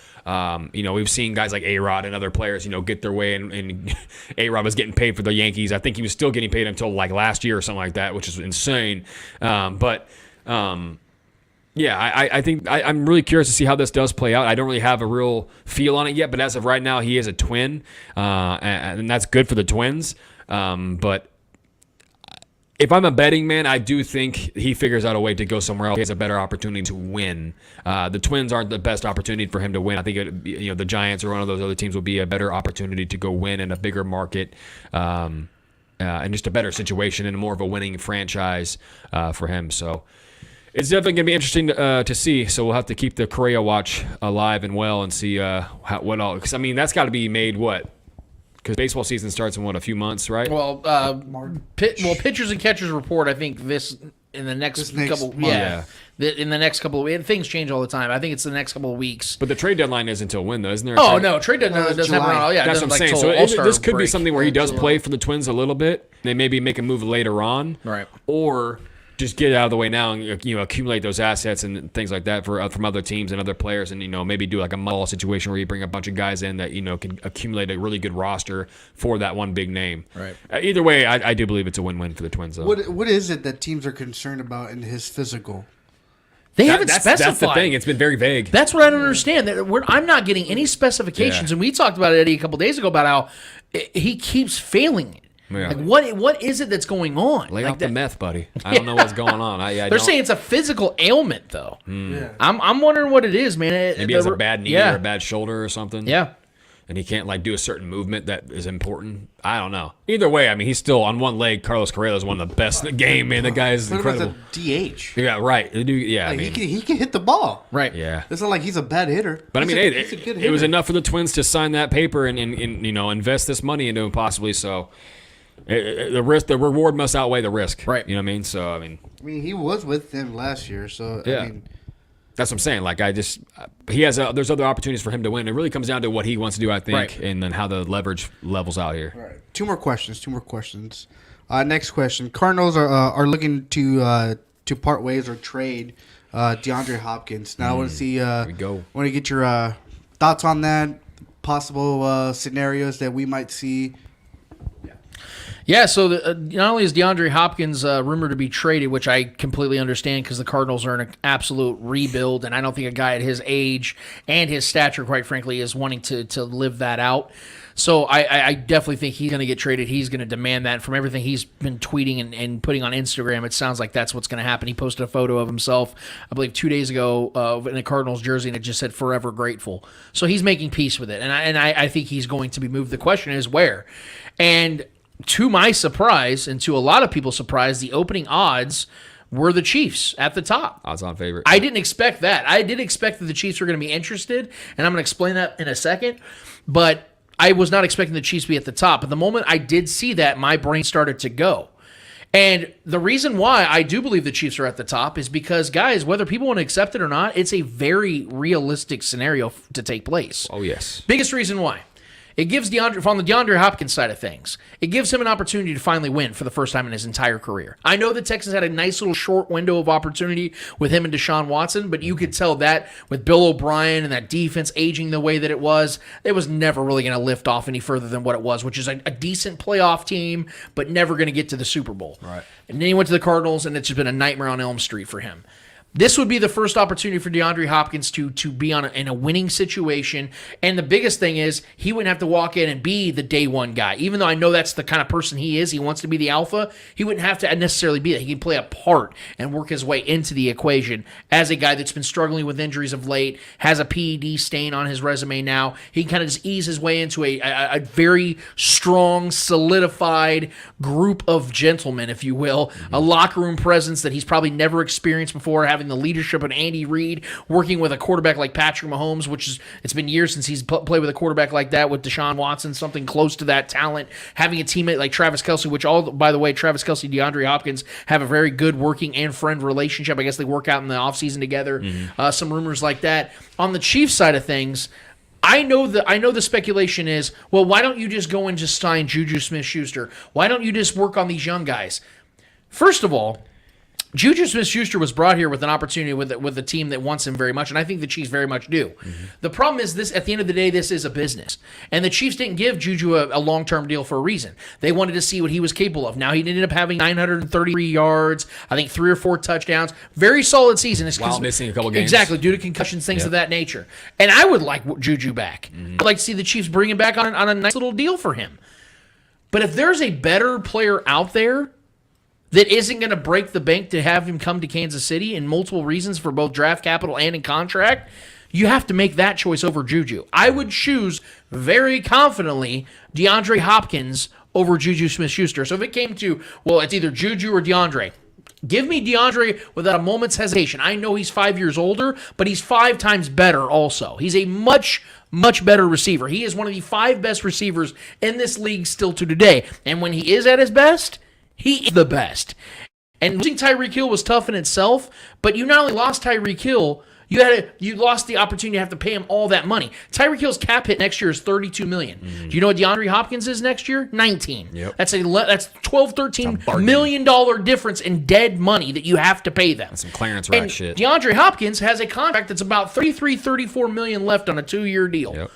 We've seen guys like A-Rod and other players, get their way, and A-Rod was getting paid for the Yankees. I think he was still getting paid until like last year or something like that, which is insane. I think I'm really curious to see how this does play out. I don't really have a real feel on it yet, but as of right now, he is a Twin, and that's good for the Twins. But if I'm a betting man, I do think he figures out a way to go somewhere else. He has a better opportunity to win. The Twins aren't the best opportunity for him to win. I think the Giants or one of those other teams will be a better opportunity to go win in a bigger market. And just a better situation and more of a winning franchise for him. So it's definitely going to be interesting to see. So we'll have to keep the Correa watch alive and well and see what all. Because, I mean, that's got to be made what? Because baseball season starts in, a few months, right? Well, pitchers and catchers report, I think, in the next couple. In the next couple of things change all the time. I think it's the next couple of weeks. But the trade deadline is until when, though? Isn't there? Trade deadline doesn't happen at all. Yeah, that's what I'm saying. So this could be something where he does play for the Twins a little bit. They maybe make a move later on, right? Or just get it out of the way now and accumulate those assets and things like that from other teams and other players, and maybe do like a muddle situation where you bring a bunch of guys in that can accumulate a really good roster for that one big name. Right. Either way, I do believe it's a win-win for the Twins. Though. What is it that teams are concerned about in his physical? They haven't specified. That's the thing. It's been very vague. That's what I don't understand. I'm not getting any specifications, and we talked about it, Eddie, a couple days ago about how he keeps failing it. Yeah. Like what is it that's going on? Lay off the meth, buddy. I don't know what's going on. They're saying it's a physical ailment, though. Yeah. I'm wondering what it is, man. Maybe he has a bad knee or a bad shoulder or something. Yeah. And he can't do a certain movement that is important. I don't know. Either way, I mean, he's still on one leg. Carlos Correa is one of the best in the game, man. The guy is incredible. DH. Yeah, right. He can hit the ball. Right. Yeah. It's not like he's a bad hitter. But it was enough for the Twins to sign that paper and invest this money into him possibly. So The reward must outweigh the risk. Right. You know what I mean? So, I mean, he was with them last year, so Yeah. I mean, that's what I'm saying. Like, there's other opportunities for him to win. It really comes down to what he wants to do, I think, Right. and then how the leverage levels out here. Right. Two more questions. Next question. Cardinals are looking to part ways or trade DeAndre Hopkins. Now I want to see. There we go. Want to get your thoughts on that? Possible scenarios that we might see. Yeah, so not only is DeAndre Hopkins rumored to be traded, which I completely understand because the Cardinals are in an absolute rebuild, and I don't think a guy at his age and his stature, quite frankly, is wanting to live that out. So I definitely think he's going to get traded. He's going to demand that. From everything he's been tweeting and putting on Instagram, it sounds like that's what's going to happen. He posted a photo of himself, I believe, 2 days ago in a Cardinals jersey, and it just said "Forever Grateful." So he's making peace with it, and I think he's going to be moved. The question is where, and to my surprise, and to a lot of people's surprise, the opening odds were the Chiefs at the top. Odds-on favorite. I didn't expect that. I did expect that the Chiefs were going to be interested, and I'm going to explain that in a second. But I was not expecting the Chiefs to be at the top. But the moment I did see that, my brain started to go. And the reason why I do believe the Chiefs are at the top is because, guys, whether people want to accept it or not, it's a very realistic scenario to take place. Oh, yes. Biggest reason why. It gives on the DeAndre Hopkins side of things, it gives him an opportunity to finally win for the first time in his entire career. I know the Texans had a nice little short window of opportunity with him and Deshaun Watson, but you could tell that with Bill O'Brien and that defense aging the way that it was never really going to lift off any further than what it was, which is a decent playoff team, but never going to get to the Super Bowl. Right. And then he went to the Cardinals, and it's just been a nightmare on Elm Street for him. This would be the first opportunity for DeAndre Hopkins to be in a winning situation. And the biggest thing is he wouldn't have to walk in and be the day one guy. Even though I know that's the kind of person he is, he wants to be the alpha, he wouldn't have to necessarily be that. He can play a part and work his way into the equation as a guy that's been struggling with injuries of late, has a PED stain on his resume now. He can kind of just ease his way into a very strong, solidified group of gentlemen, if you will, a locker room presence that he's probably never experienced before, having the leadership of Andy Reid, working with a quarterback like Patrick Mahomes, it's been years since he's played with a quarterback like that with Deshaun Watson, something close to that talent, having a teammate like Travis Kelce, which by the way, Travis Kelce and DeAndre Hopkins have a very good working and friend relationship. I guess they work out in the offseason together. Some rumors like that. On the Chiefs side of things, I know the speculation is, well, why don't you just go and just sign Juju Smith-Schuster? Why don't you just work on these young guys? First of all, Juju Smith-Schuster was brought here with an opportunity with a team that wants him very much, and I think the Chiefs very much do. The problem is this: at the end of the day, this is a business, and the Chiefs didn't give Juju a long-term deal for a reason. They wanted to see what he was capable of. Now he ended up having 933 yards, I think 3 or 4 touchdowns, very solid season. While missing a couple games, exactly, due to concussions, things of that nature. And I would like Juju back. I'd like to see the Chiefs bring him back on a nice little deal for him. But if there's a better player out there that isn't going to break the bank to have him come to Kansas City, and multiple reasons for both draft capital and in contract, you have to make that choice over Juju. I would choose very confidently DeAndre Hopkins over Juju Smith-Schuster. So if it came to, well, it's either Juju or DeAndre, give me DeAndre without a moment's hesitation. I know he's 5 years older, but he's 5 times better also. He's a much better receiver. He is one of the 5 best receivers in this league still to today. And when he is at his best, he is the best. And losing Tyreek Hill was tough in itself, but you not only lost Tyreek Hill, you lost the opportunity to have to pay him all that money. Tyreek Hill's cap hit next year is $32 million. Do you know what DeAndre Hopkins is next year? 19. Yep. That's $12-13 million difference in dead money that you have to pay them. That's some clearance rack shit. DeAndre Hopkins has a contract that's about $34 million left on a 2-year deal. Yep.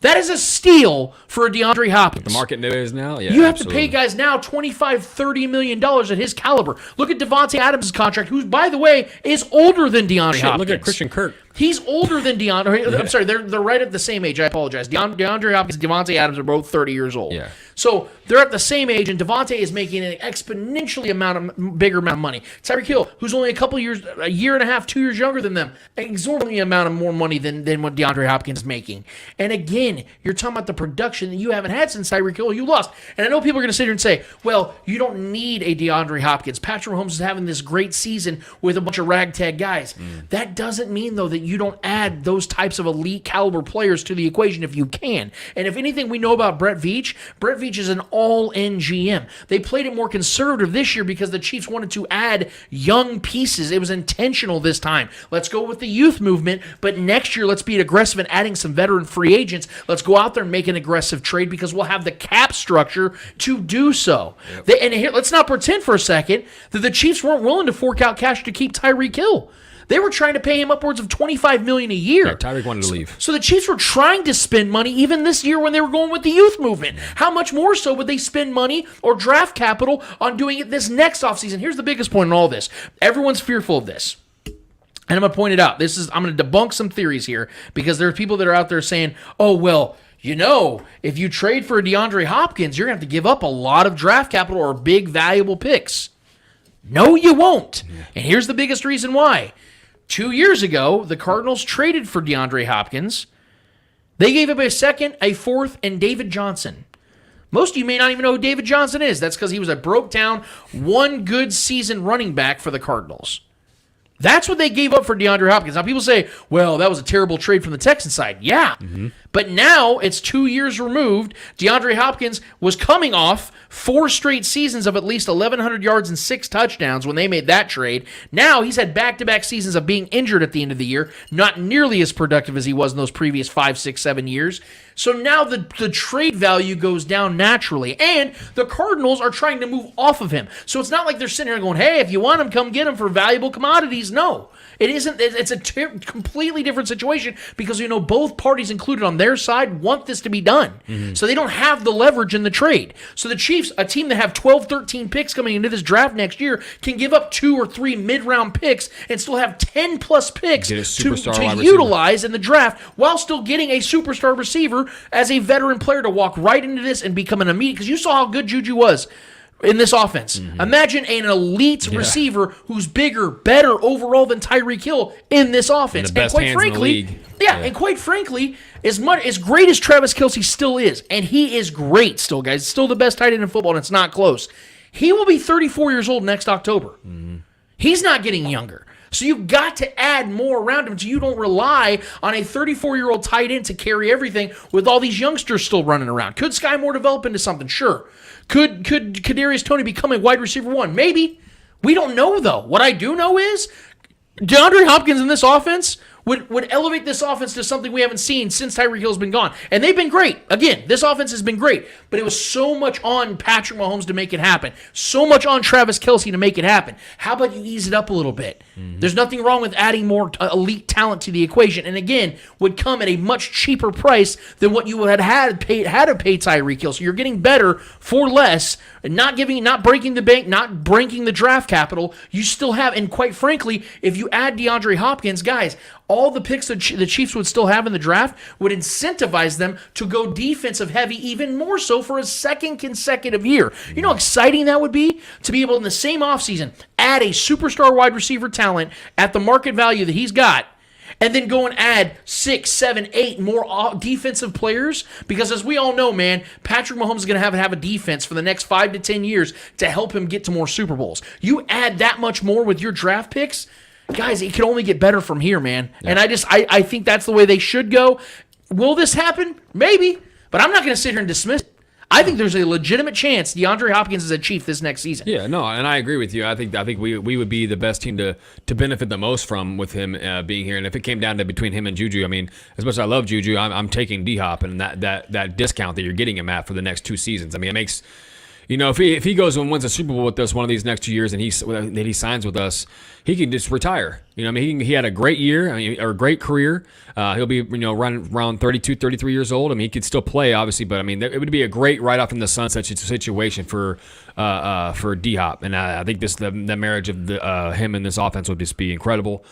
That is a steal for a DeAndre Hopkins. The market is now, yeah. You have to pay guys now $25-30 million at his caliber. Look at Devontae Adams' contract, who, by the way, is older than DeAndre Hopkins. Look at Christian Kirk. He's older than DeAndre. I'm sorry, they're right at the same age. I apologize. DeAndre Hopkins and Devontae Adams are both 30 years old. Yeah. So they're at the same age, and Devontae is making an exponentially bigger amount of money. Tyreek Hill, who's only a year and a half, 2 years younger than them, exorbitantly amount of more money than what DeAndre Hopkins is making. And again, you're talking about the production that you haven't had since Tyreek Hill. You lost. And I know people are going to sit here and say, well, you don't need a DeAndre Hopkins. Patrick Mahomes is having this great season with a bunch of ragtag guys. That doesn't mean, though, that you don't add those types of elite caliber players to the equation if you can. And if anything we know about Brett Veach is an all-in GM. They played it more conservative this year because the Chiefs wanted to add young pieces. It was intentional this time. Let's go with the youth movement, but next year let's be aggressive in adding some veteran free agents. Let's go out there and make an aggressive trade because we'll have the cap structure to do so. Yep. And here, let's not pretend for a second that the Chiefs weren't willing to fork out cash to keep Tyreek Hill. They were trying to pay him upwards of $25 million a year. Yeah, Tyreek wanted to leave. So the Chiefs were trying to spend money even this year when they were going with the youth movement. How much more so would they spend money or draft capital on doing it this next offseason? Here's the biggest point in all this. Everyone's fearful of this. And I'm going to point it out. I'm going to debunk some theories here because there are people that are out there saying, oh, well, if you trade for DeAndre Hopkins, you're going to have to give up a lot of draft capital or big valuable picks. No, you won't. Yeah. And here's the biggest reason why. 2 years ago, the Cardinals traded for DeAndre Hopkins. They gave up a second, a fourth, and David Johnson. Most of you may not even know who David Johnson is. That's because he was a broke-down, one good season running back for the Cardinals. That's what they gave up for DeAndre Hopkins. Now, people say, well, that was a terrible trade from the Texans side. Yeah. Mm-hmm. But now it's 2 years removed. DeAndre Hopkins was coming off 4 straight seasons of at least 1,100 yards and 6 touchdowns when they made that trade. Now he's had back-to-back seasons of being injured at the end of the year, not nearly as productive as he was in those previous 5, 6, 7 years. So now the trade value goes down naturally, and the Cardinals are trying to move off of him. So it's not like they're sitting here going, hey, if you want him, come get him for valuable commodities. No. It isn't. It's a completely different situation because both parties included on their side want this to be done. Mm-hmm. So they don't have the leverage in the trade. So the Chiefs, a team that have 12, 13 picks coming into this draft next year, can give up 2 or 3 mid-round picks and still have 10-plus picks to utilize in the draft while still getting a superstar receiver as a veteran player to walk right into this and become an immediate. Because you saw how good Juju was in this offense. Mm-hmm. Imagine an elite receiver who's bigger, better overall than Tyreek Hill in this offense. And the best hands in the league. And quite frankly, as great as Travis Kelce still is, and he is great still, guys, still the best tight end in football, and it's not close. He will be 34 years old next October. Mm-hmm. He's not getting younger. So you've got to add more around him so you don't rely on a 34-year-old tight end to carry everything with all these youngsters still running around. Could Sky Moore develop into something? Sure. Could Kadarius Toney become a wide receiver 1? Maybe. We don't know, though. What I do know is DeAndre Hopkins in this offense would elevate this offense to something we haven't seen since Tyreek Hill's been gone. And they've been great. Again, this offense has been great. But it was so much on Patrick Mahomes to make it happen. So much on Travis Kelce to make it happen. To about you ease it up a little bit? Mm-hmm. There's nothing wrong with adding more elite talent to the equation. And again, would come at a much cheaper price than what you had to pay Tyreek Hill. So you're getting better for less. Not breaking the bank, not breaking the draft capital. You still have, and quite frankly, if you add DeAndre Hopkins, guys, all the picks that the Chiefs would still have in the draft would incentivize them to go defensive heavy even more so for a second consecutive year. You know how exciting that would be? To be able in the same offseason add a superstar wide receiver talent at the market value that he's got, and then go and add 6, 7, 8 more defensive players. Because as we all know, man, Patrick Mahomes is going to have a defense for the next 5 to 10 years to help him get to more Super Bowls. You add that much more with your draft picks, guys, it can only get better from here, man. Yeah. And I think that's the way they should go. Will this happen? Maybe. But I'm not going to sit here and dismiss it. I think there's a legitimate chance DeAndre Hopkins is a Chief this next season. Yeah, no, and I agree with you. I think we would be the best team to benefit the most from with him being here. And if it came down to between him and Juju, I mean, as much as I love Juju, I'm taking D-Hop and that discount that you're getting him at for the next 2 seasons. I mean, it makes. If he goes and wins a Super Bowl with us one of these next 2 years and he signs with us, he can just retire. He had a great year, or a great career. He'll be running around 32, 33 years old. He could still play, obviously, but it would be a great right off in the sun such a situation for D-Hop. And I think the marriage of him and this offense would just be incredible.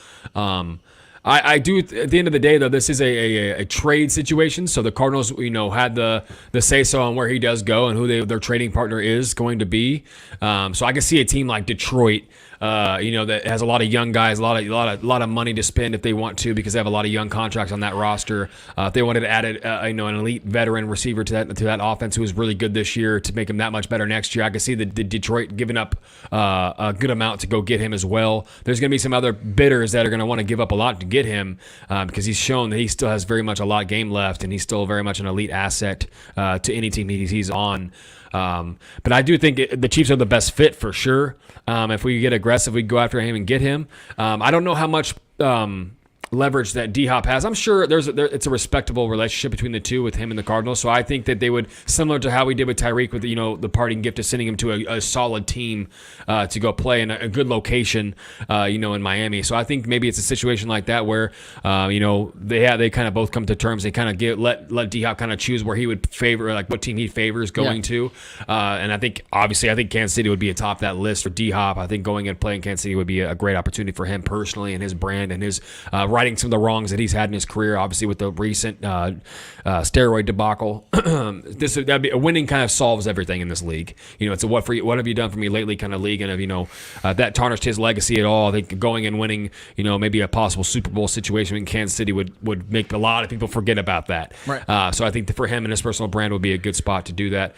I do. At the end of the day, though, this is a trade situation. So the Cardinals, had the say so on where he does go and who their trading partner is going to be. So I can see a team like Detroit that has a lot of young guys, a lot of money to spend if they want to, because they have a lot of young contracts on that roster. If they wanted to add an elite veteran receiver to that offense who was really good this year to make him that much better next year, I could see the Detroit giving up a good amount to go get him as well. There's going to be some other bidders that are going to want to give up a lot to get him because he's shown that he still has very much a lot of game left, and he's still very much an elite asset to any team he's on. But I do think the Chiefs are the best fit for sure. If we get aggressive, we go after him and get him. I don't know how much leverage that D-Hop has. I'm sure it's a respectable relationship between the two with him and the Cardinals. So I think that they would, similar to how we did with Tyreek, with the parting gift of sending him to a solid team to go play in a good location, in Miami. So I think maybe it's a situation like that where they kind of both come to terms. They kind of let D-Hop kind of choose where he would favor, like what team he favors going to. And I think Kansas City would be atop that list for D-Hop. I think going and playing Kansas City would be a great opportunity for him personally and his brand and his righting some of the wrongs that he's had in his career, obviously with the recent steroid debacle. That'd be a winning kind of solves everything in this league. It's a what have you done for me lately kind of league, and if that tarnished his legacy at all, I think going and winning, maybe a possible Super Bowl situation in Kansas City would make a lot of people forget about that. Right. So I think that for him and his personal brand would be a good spot to do that.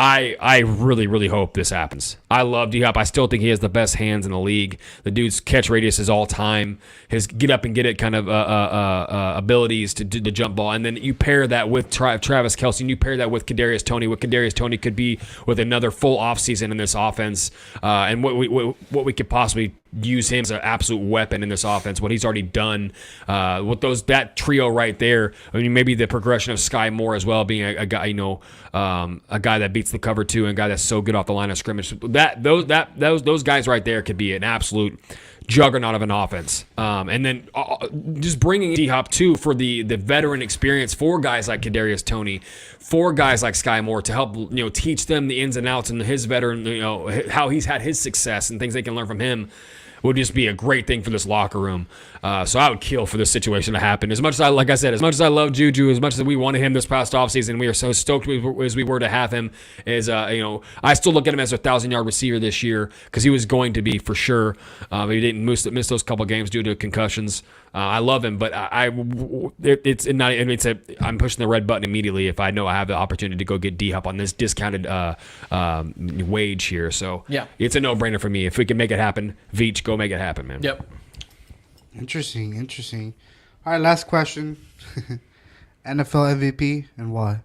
I really, really hope this happens. I love D-Hop. I still think he has the best hands in the league. The dude's catch radius is all time. His get up and get it kind of abilities to jump ball. And then you pair that with Travis Kelce, and you pair that with Kadarius Toney. What Kadarius Toney could be with another full offseason in this offense, and what we could possibly use him as an absolute weapon in this offense, what he's already done with that trio right there. I mean, maybe the progression of Sky Moore as well, being a guy, a guy that beats the cover two and a guy that's so good off the line of scrimmage. Those guys right there could be an absolute juggernaut of an offense. And then just bringing D-Hop too for the veteran experience for guys like Kadarius Toney, for guys like Sky Moore to help teach them the ins and outs and his veteran, how he's had his success and things they can learn from him, would just be a great thing for this locker room. So I would kill for this situation to happen. As much as as much as I love Juju, as much as we wanted him this past offseason, we are so stoked as we were to have him. I still look at him as a 1,000-yard receiver this year because he was going to be for sure. He didn't miss those couple games due to concussions. I love him, but I'm pushing the red button immediately if I know I have the opportunity to go get D-Hop on this discounted wage here. So yeah, it's a no-brainer for me. If we can make it happen, Veach, go make it happen, man. Yep. Interesting. All right, last question. NFL MVP and why?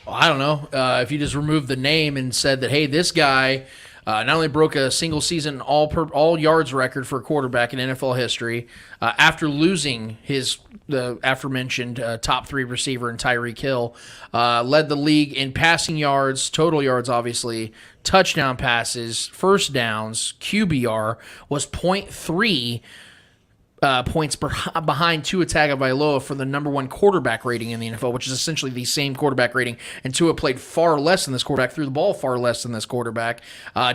Well, I don't know. If you just removed the name and said that, hey, this guy not only broke a single season all yards record for a quarterback in NFL history, after losing the aforementioned top 3 receiver in Tyreek Hill, led the league in passing yards, total yards obviously, touchdown passes, first downs, QBR was 0.3 points behind Tua Tagovailoa for the number 1 quarterback rating in the NFL, which is essentially the same quarterback rating. And Tua played far less than this quarterback, threw the ball far less than this quarterback,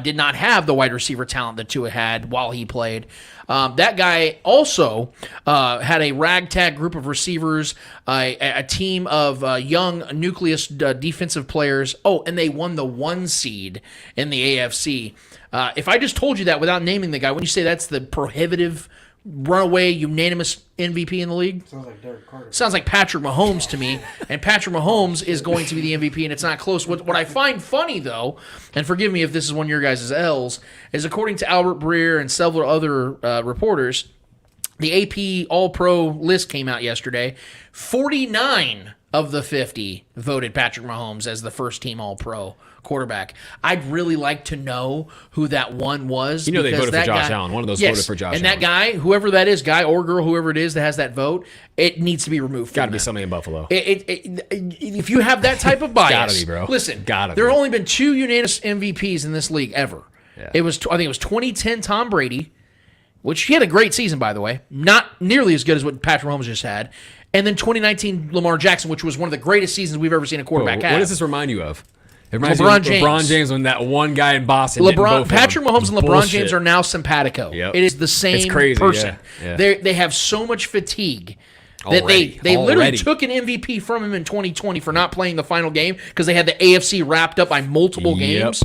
did not have the wide receiver talent that Tua had while he played. That guy also had a ragtag group of receivers, a team of young nucleus defensive players. Oh, and they won the 1 seed in the AFC. If I just told you that without naming the guy, wouldn't you say that's the prohibitive runaway unanimous MVP in the league? Sounds like Derek Carter. Sounds like Patrick Mahomes to me, and Patrick Mahomes is going to be the MVP, and it's not close. What I find funny, though, and forgive me if this is one of your guys' L's, is according to Albert Breer and several other reporters, the AP All-Pro list came out yesterday. 49 of the 50 voted Patrick Mahomes as the first-team All-Pro quarterback. I'd really like to know who that one was. They voted for Josh Allen. One of those voted for Josh Allen. And that guy, whoever that is, guy or girl, whoever it is that has that vote, it needs to be removed. Got to be somebody in Buffalo. If you have that type of bias, gotta be, bro. Listen, there have only been 2 unanimous MVPs in this league ever. Yeah. I think it was 2010 Tom Brady, which he had a great season, by the way, not nearly as good as what Patrick Mahomes just had, and then 2019 Lamar Jackson, which was one of the greatest seasons we've ever seen a quarterback have. What does this remind you of? It reminds LeBron James when that one guy in Boston. Patrick Mahomes and LeBron James are now simpatico. Yep. It is the same person. Yeah. They have so much fatigue that they literally took an MVP from him in 2020 for not playing the final game because they had the AFC wrapped up by multiple games.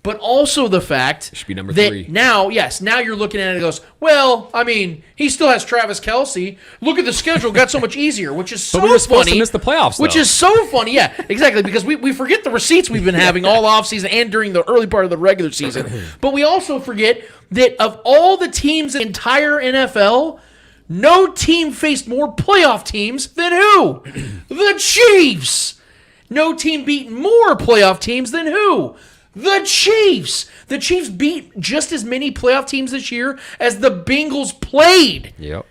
but also the fact Should be number that 3. now you're looking at it and goes, well, I mean, he still has Travis Kelce. Look at the schedule, got so much easier, which is so But we were supposed to funny. miss the playoffs, Which though. is so funny, yeah, exactly, because we forget the receipts we've been having all offseason and during the early part of the regular season. But we also forget that of all the teams in the entire NFL, no team faced more playoff teams than who? The Chiefs! No team beat more playoff teams than who? The Chiefs! The Chiefs beat just as many playoff teams this year as the Bengals played. Yep.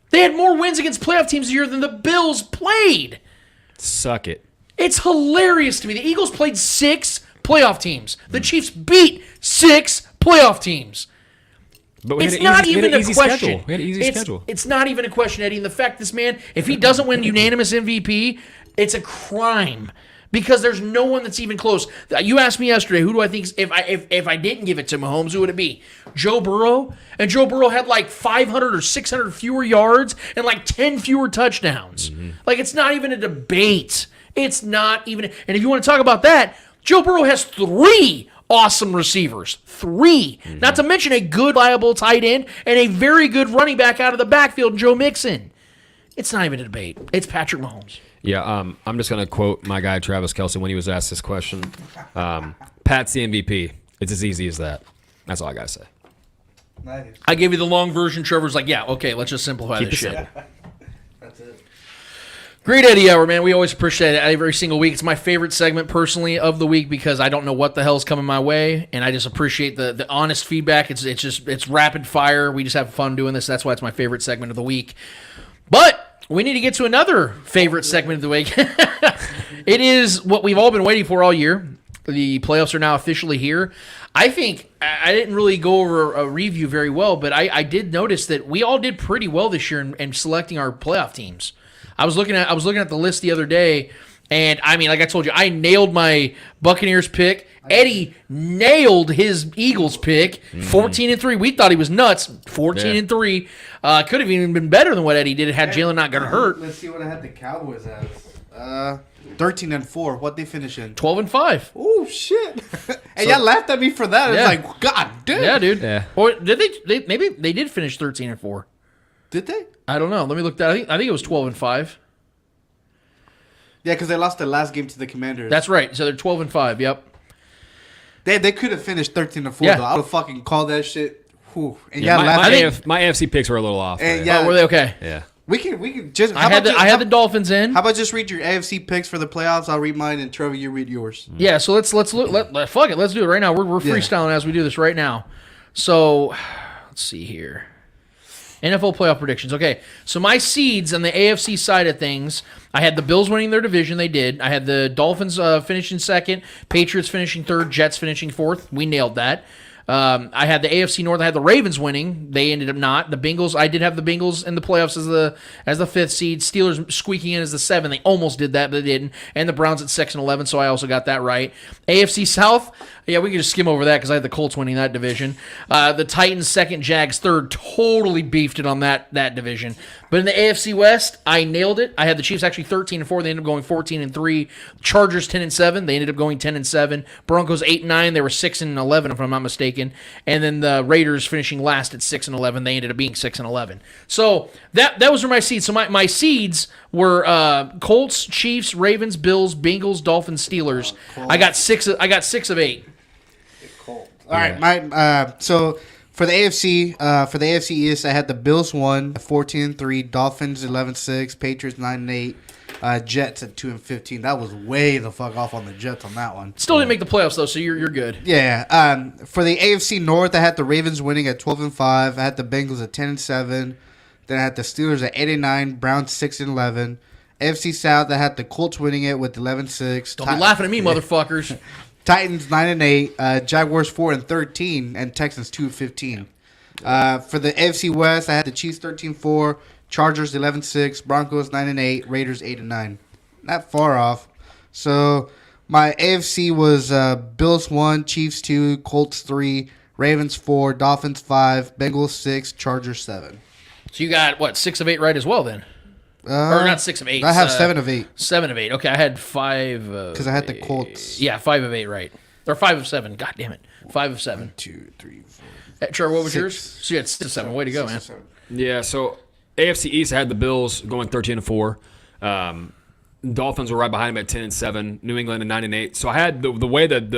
They had more wins against playoff teams this year than the Bills played. Suck it. It's hilarious to me. The Eagles played 6 playoff teams. The Chiefs beat 6 playoff teams. But we It's had not we had even an a easy question. schedule. We had an easy schedule. It's not even a question, Eddie. And the fact this man, if he doesn't win unanimous MVP, it's a crime because there's no one that's even close. You asked me yesterday, who do I think if I didn't give it to Mahomes, who would it be? Joe Burrow, and Joe Burrow had like 500 or 600 fewer yards and like 10 fewer touchdowns. Like it's not even a debate. It's not even. And if you want to talk about that, Joe Burrow has 3 awesome receivers. 3. Not to mention a good, viable tight end and a very good running back out of the backfield, Joe Mixon. It's not even a debate. It's Patrick Mahomes. Yeah, I'm just going to quote my guy Travis Kelce when he was asked this question. Pat's the MVP. It's as easy as that. That's all I got to say. Nice. I gave you the long version. Trevor's like, yeah, okay, let's just simplify Keep this it shit. simple. That's it. Great Eddie Hour, man. We always appreciate it every single week. It's my favorite segment personally of the week because I don't know what the hell's coming my way, and I just appreciate the honest feedback. It's rapid fire. We just have fun doing this. That's why it's my favorite segment of the week. But we need to get to another favorite segment of the week. It is what we've all been waiting for all year. The playoffs are now officially here. I think I didn't really go over a review very well, but I did notice that we all did pretty well this year in selecting our playoff teams. I was looking at the list the other day, and I mean, like I told you, I nailed my Buccaneers pick. Eddie nailed his Eagles pick, 14-3. We thought he was nuts, 14-3. Could have even been better than what Eddie did had Jalen not got hurt. Let's see what I had the Cowboys as. 13-4. What they finish in? 12-5. Oh shit! And y'all laughed at me for that. Yeah. It's like, God damn. Yeah, dude. Yeah. Or did they? Maybe they did finish 13-4. Did they? I don't know. Let me look that. I think it was 12-5. Yeah, because they lost the last game to the Commanders. That's right. So they're 12-5. Yep. They could have finished 13-4 Yeah. though. I would have fucking called that shit. Whew. And Yeah, y'all my, laughed. my AFC picks were a little off. And but- yeah. Oh, were they okay? yeah. We can just. I had the Dolphins in. How about just read your AFC picks for the playoffs? I'll read mine, and Trevor, you read yours. Yeah, so let's look. Fuck it, let's do it right now. We're freestyling as we do this right now. So let's see here. NFL playoff predictions. Okay, so my seeds on the AFC side of things, I had the Bills winning their division. They did. I had the Dolphins finishing second, Patriots finishing third, Jets finishing fourth. We nailed that. I had the AFC North. I had the Ravens winning. They ended up not. The Bengals. I did have the Bengals in the playoffs as the 5th seed. Steelers squeaking in as the 7th. They almost did that, but they didn't. And the Browns at 6 and 11. So I also got that right. AFC South. Yeah, we can just skim over that because I had the Colts winning that division. The Titans 2nd, Jags 3rd. Totally beefed it on that division. But in the AFC West, I nailed it. I had the Chiefs actually 13-4. They ended up going 14-3. Chargers 10-7. They ended up going 10-7. Broncos 8-9. They were 6-11 if I'm not mistaken. And then the Raiders finishing last at 6-11. They ended up being 6-11. So that was for my seeds. So my seeds were Colts, Chiefs, Ravens, Bills, Bengals, Dolphins, Steelers. I got 6 of 8. All right, so for the AFC East, I had the Bills 14-3, Dolphins 11-6, Patriots 9-8, Jets at 2-15. That was way the fuck off on the Jets on that one. Still didn't make the playoffs though, so you're good. Yeah. For the AFC North, I had the Ravens winning at 12-5. I had the Bengals at 10-7. Then I had the Steelers at 8-9, Browns 6-11. AFC South, I had the Colts winning it with 11-6. Don't be laughing at me, motherfuckers. Titans 9-8, Jaguars 4-13, and Texans 2-15. For the AFC West, I had the Chiefs 13-4, Chargers 11-6, Broncos 9-8, Raiders 8-9. Not far off. So my AFC was Bills 1, Chiefs 2, Colts 3, Ravens 4, Dolphins 5, Bengals 6, Chargers 7. So you got what 6 of 8 right as well then, or not 6 of 8? I have 7 of 8. 7 of 8. Okay, I had 5. Because I had the Colts. Yeah, 5 of 8 right. Or 5 of 7. God damn it. 5 of 7. 2, 3, 4. Trevor, what was 6. yours? So you had 6 of 7. Way to go, man. Yeah, so AFC East, I had the Bills going 13-4. Dolphins were right behind them at 10-7. New England at 9-8. So I had the way that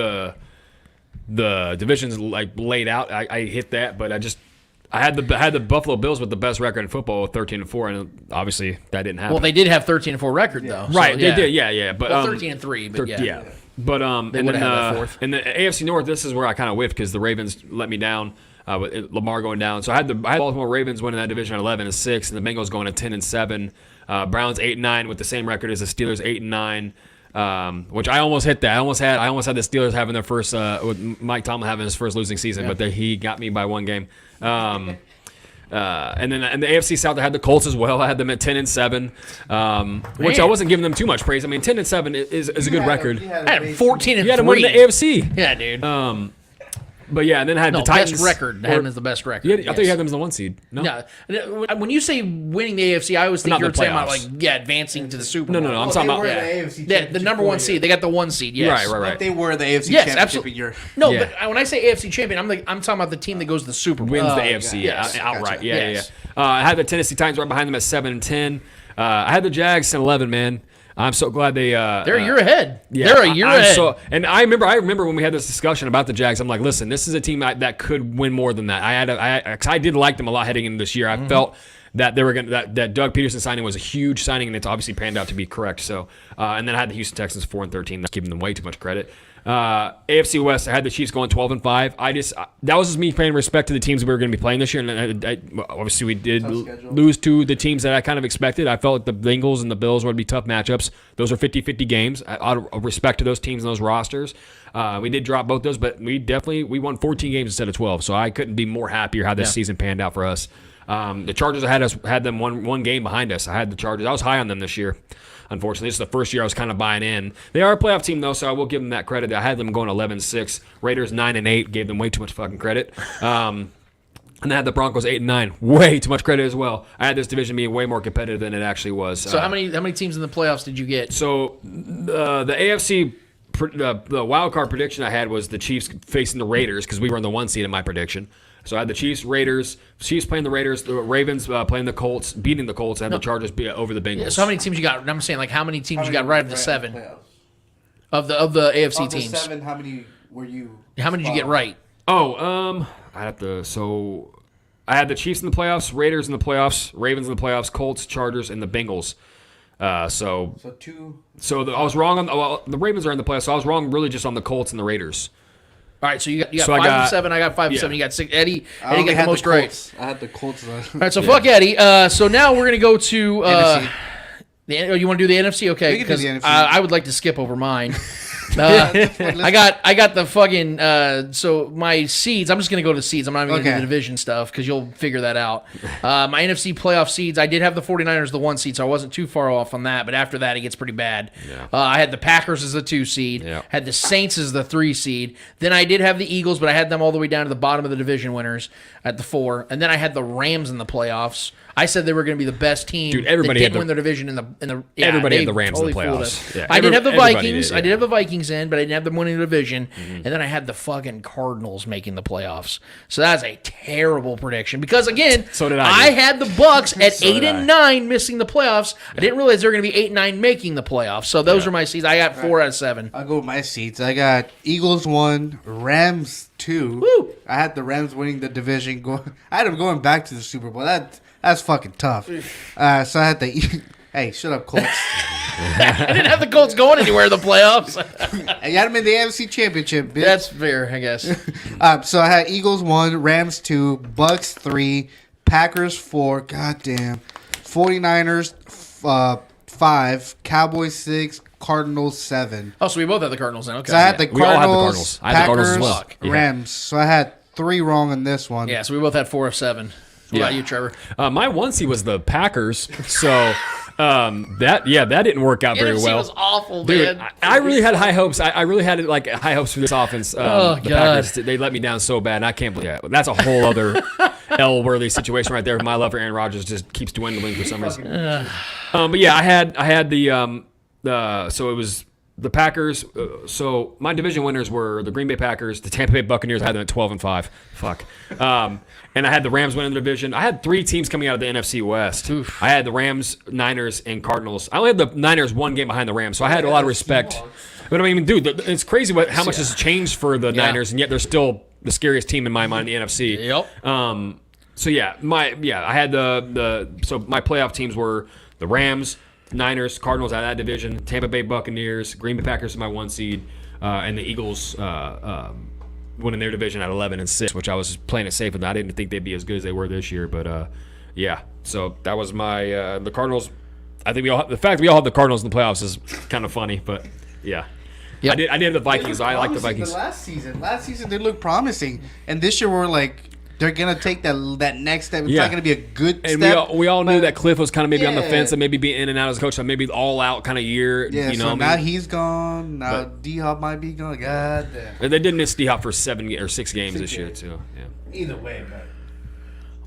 the divisions like laid out. I hit that, but I had the Buffalo Bills with the best record in football, 13-4, and obviously that didn't happen. Well, they did have 13-4 record though. Right, So, they did. Yeah. But 13-3. But yeah. But They and would've then had that fourth. in the AFC North, this is where I kind of whiffed because the Ravens let me down with Lamar going down. So I had Baltimore Ravens winning that division at 11-6, and the Bengals going at 10-7. Browns 8-9 with the same record as the Steelers 8-9. Which I almost hit that. I almost had the Steelers having their first with Mike Tomlin having his first losing season, but he got me by one game. And then in the AFC South, I had the Colts as well. I had them at 10-7, which I wasn't giving them too much praise. I mean, 10-7 is a good record. I had 14-3. You had them winning the AFC. Yeah, dude. But yeah, and then I had No, the Titans. best record. I had them as the best record. I thought you had them as the 1 seed. No, Yeah. When you say winning the AFC, I always think Not you're the talking about playoffs. advancing to the Super Bowl. No. I'm talking about The number 1 seed. They got the 1 seed. Yes. Right. Like they were the AFC Yes, championship absolutely. year. No, Yeah. but when I say AFC champion, I'm talking about the team that goes to the Super Bowl. Wins the AFC yes. outright. Gotcha. Yeah. I had the Tennessee Titans right behind them at 7-10. I had the Jags 10-11. Man, I'm so glad they. They're a year ahead. Yeah, They're a year ahead. And I remember when we had this discussion about the Jags. I'm like, listen, this is a team that could win more than that. I did like them a lot heading into this year. I felt that they were that Doug Peterson signing was a huge signing, and it's obviously panned out to be correct. So, and then I had the Houston Texans 4-13. That's giving them way too much credit. AFC West, I had the Chiefs going 12-5. That was just me paying respect to the teams we were going to be playing this year, and obviously we did lose to the teams that I kind of expected. I felt like the Bengals and the Bills would be tough matchups. Those are 50-50 games. Out of respect to those teams and those rosters, we did drop both those, but we won 14 games instead of 12. So I couldn't be more happier how this season panned out for us. The Chargers, had them one game behind us. I had the Chargers. I was high on them this year. Unfortunately, this is the first year I was kind of buying in. They are a playoff team, though, so I will give them that credit. I had them going 11-6. Raiders 9-8, gave them way too much fucking credit. And I had the Broncos 8-9, way too much credit as well. I had this division being way more competitive than it actually was. So how many teams in the playoffs did you get? So the AFC, the wild card prediction I had was the Chiefs facing the Raiders because we were in the 1 seed in my prediction. So I had the Chiefs playing the Raiders, the Ravens playing the Colts, beating the Colts, and the Chargers over the Bengals. Yeah, so how many teams you got? I'm saying, like, how many teams you got right of the 7 of the AFC Of the teams? 7, how many were you? How many did you get right? I had the Chiefs in the playoffs, Raiders in the playoffs, Ravens in the playoffs, Colts, Chargers, and the Bengals. So 2. I was wrong on the Ravens are in the playoffs. So I was wrong really just on the Colts and the Raiders. All right, so you got So I 5 got- of 7. I got 5 of yeah. 7. You got 6. Eddie I only got had the most right. Colts. I had the Colts. All right, so fuck Eddie. So now we're gonna go to NFC. you want to do the NFC? Okay, We can do because the NFC. I would like to skip over mine. Let's- I got the fucking so my seeds. I'm just gonna go to seeds. I'm not even gonna do Okay. the division stuff because you'll figure that out. My NFC playoff seeds. I did have the 49ers the 1 seed, so I wasn't too far off on that. But after that, it gets pretty bad. Yeah. I had the Packers as the 2 seed. Yeah. Had the Saints as the 3 seed. Then I did have the Eagles, but I had them all the way down to the bottom of the division winners at the 4. And then I had the Rams in the playoffs. I said they were going to be the best team. Dude, everybody that had didn't win their division in the. Yeah, Everybody had they the Rams in the totally fooled playoffs. us. Yeah, I did have the everybody Vikings. did, I did yeah. have the Vikings in, but I didn't have them winning the division. And then I had the fucking Cardinals making the playoffs. So that's a terrible prediction because again, So did I, dude. had the Bucks at So 8 did I. and 9 missing the playoffs. I didn't realize they were going to be 8 and 9 making the playoffs. So those are my seeds. I got 4 out of 7. I'll go with my seeds. I got Eagles 1, Rams 2. Woo! I had the Rams winning the division. I had them going back to the Super Bowl. That's fucking tough. So I had the. Hey, shut up, Colts. I didn't have the Colts going anywhere in the playoffs. I got them in the AFC Championship, bitch. That's fair, I guess. So I had Eagles 1, Rams 2, Bucks 3, Packers 4, goddamn, 49ers 5, Cowboys 6, Cardinals 7. Oh, so we both had the Cardinals then. Okay. So I had the We all had the Cardinals, Cardinals. I had the Cardinals as Packers, well. Yeah. Rams. So I had 3 wrong on this one. Yeah, so we both had 4 of 7. What about you, Trevor? My 1 seed was the Packers, so that didn't work out very NFC well. was awful, Dude, man. I really had high hopes. I really had like high hopes for this offense. The God. Packers, they let me down so bad, and I can't believe that. That's a whole other L-worthy situation right there. My love for Aaron Rodgers just keeps dwindling for some reason. But yeah, I had the so it was the Packers. So my division winners were the Green Bay Packers, the Tampa Bay Buccaneers. I had them at 12-5. Fuck. And I had the Rams winning the division. I had 3 teams coming out of the NFC West. Oof. I had the Rams, Niners, and Cardinals. I only had the Niners 1 game behind the Rams, so I had a lot of respect. But I mean, dude, it's crazy how much has changed for the Niners, and yet they're still the scariest team in my mind in the NFC. Yep. So I had so my playoff teams were the Rams, Niners, Cardinals out of that division, Tampa Bay Buccaneers, Green Bay Packers in my 1 seed, and the Eagles winning their division at 11-6, which I was playing it safe with. I didn't think they'd be as good as they were this year, but yeah. So that was my the Cardinals. I think the fact we all have the Cardinals in the playoffs is kind of funny, but yeah. Yep. I did have the Vikings. I like the Vikings. Last season they looked promising, and this year we're like, they're gonna take that next step. It's not gonna be a good and step. We all knew that Cliff was kind of maybe on the fence and maybe be in and out as a coach. So maybe all out kind of year. Yeah. So now he's gone. Now D Hop might be gone. God damn. And they did miss D Hop for 7 or 6 games this year too. Yeah. Either way, but.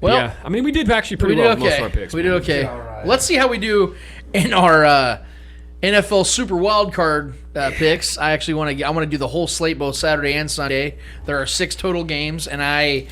Well, yeah. I mean, we did actually pretty well with most of our picks. We did okay. Right. Let's see how we do in our NFL Super Wildcard picks. I actually want to do the whole slate both Saturday and Sunday. There are 6 total games, and I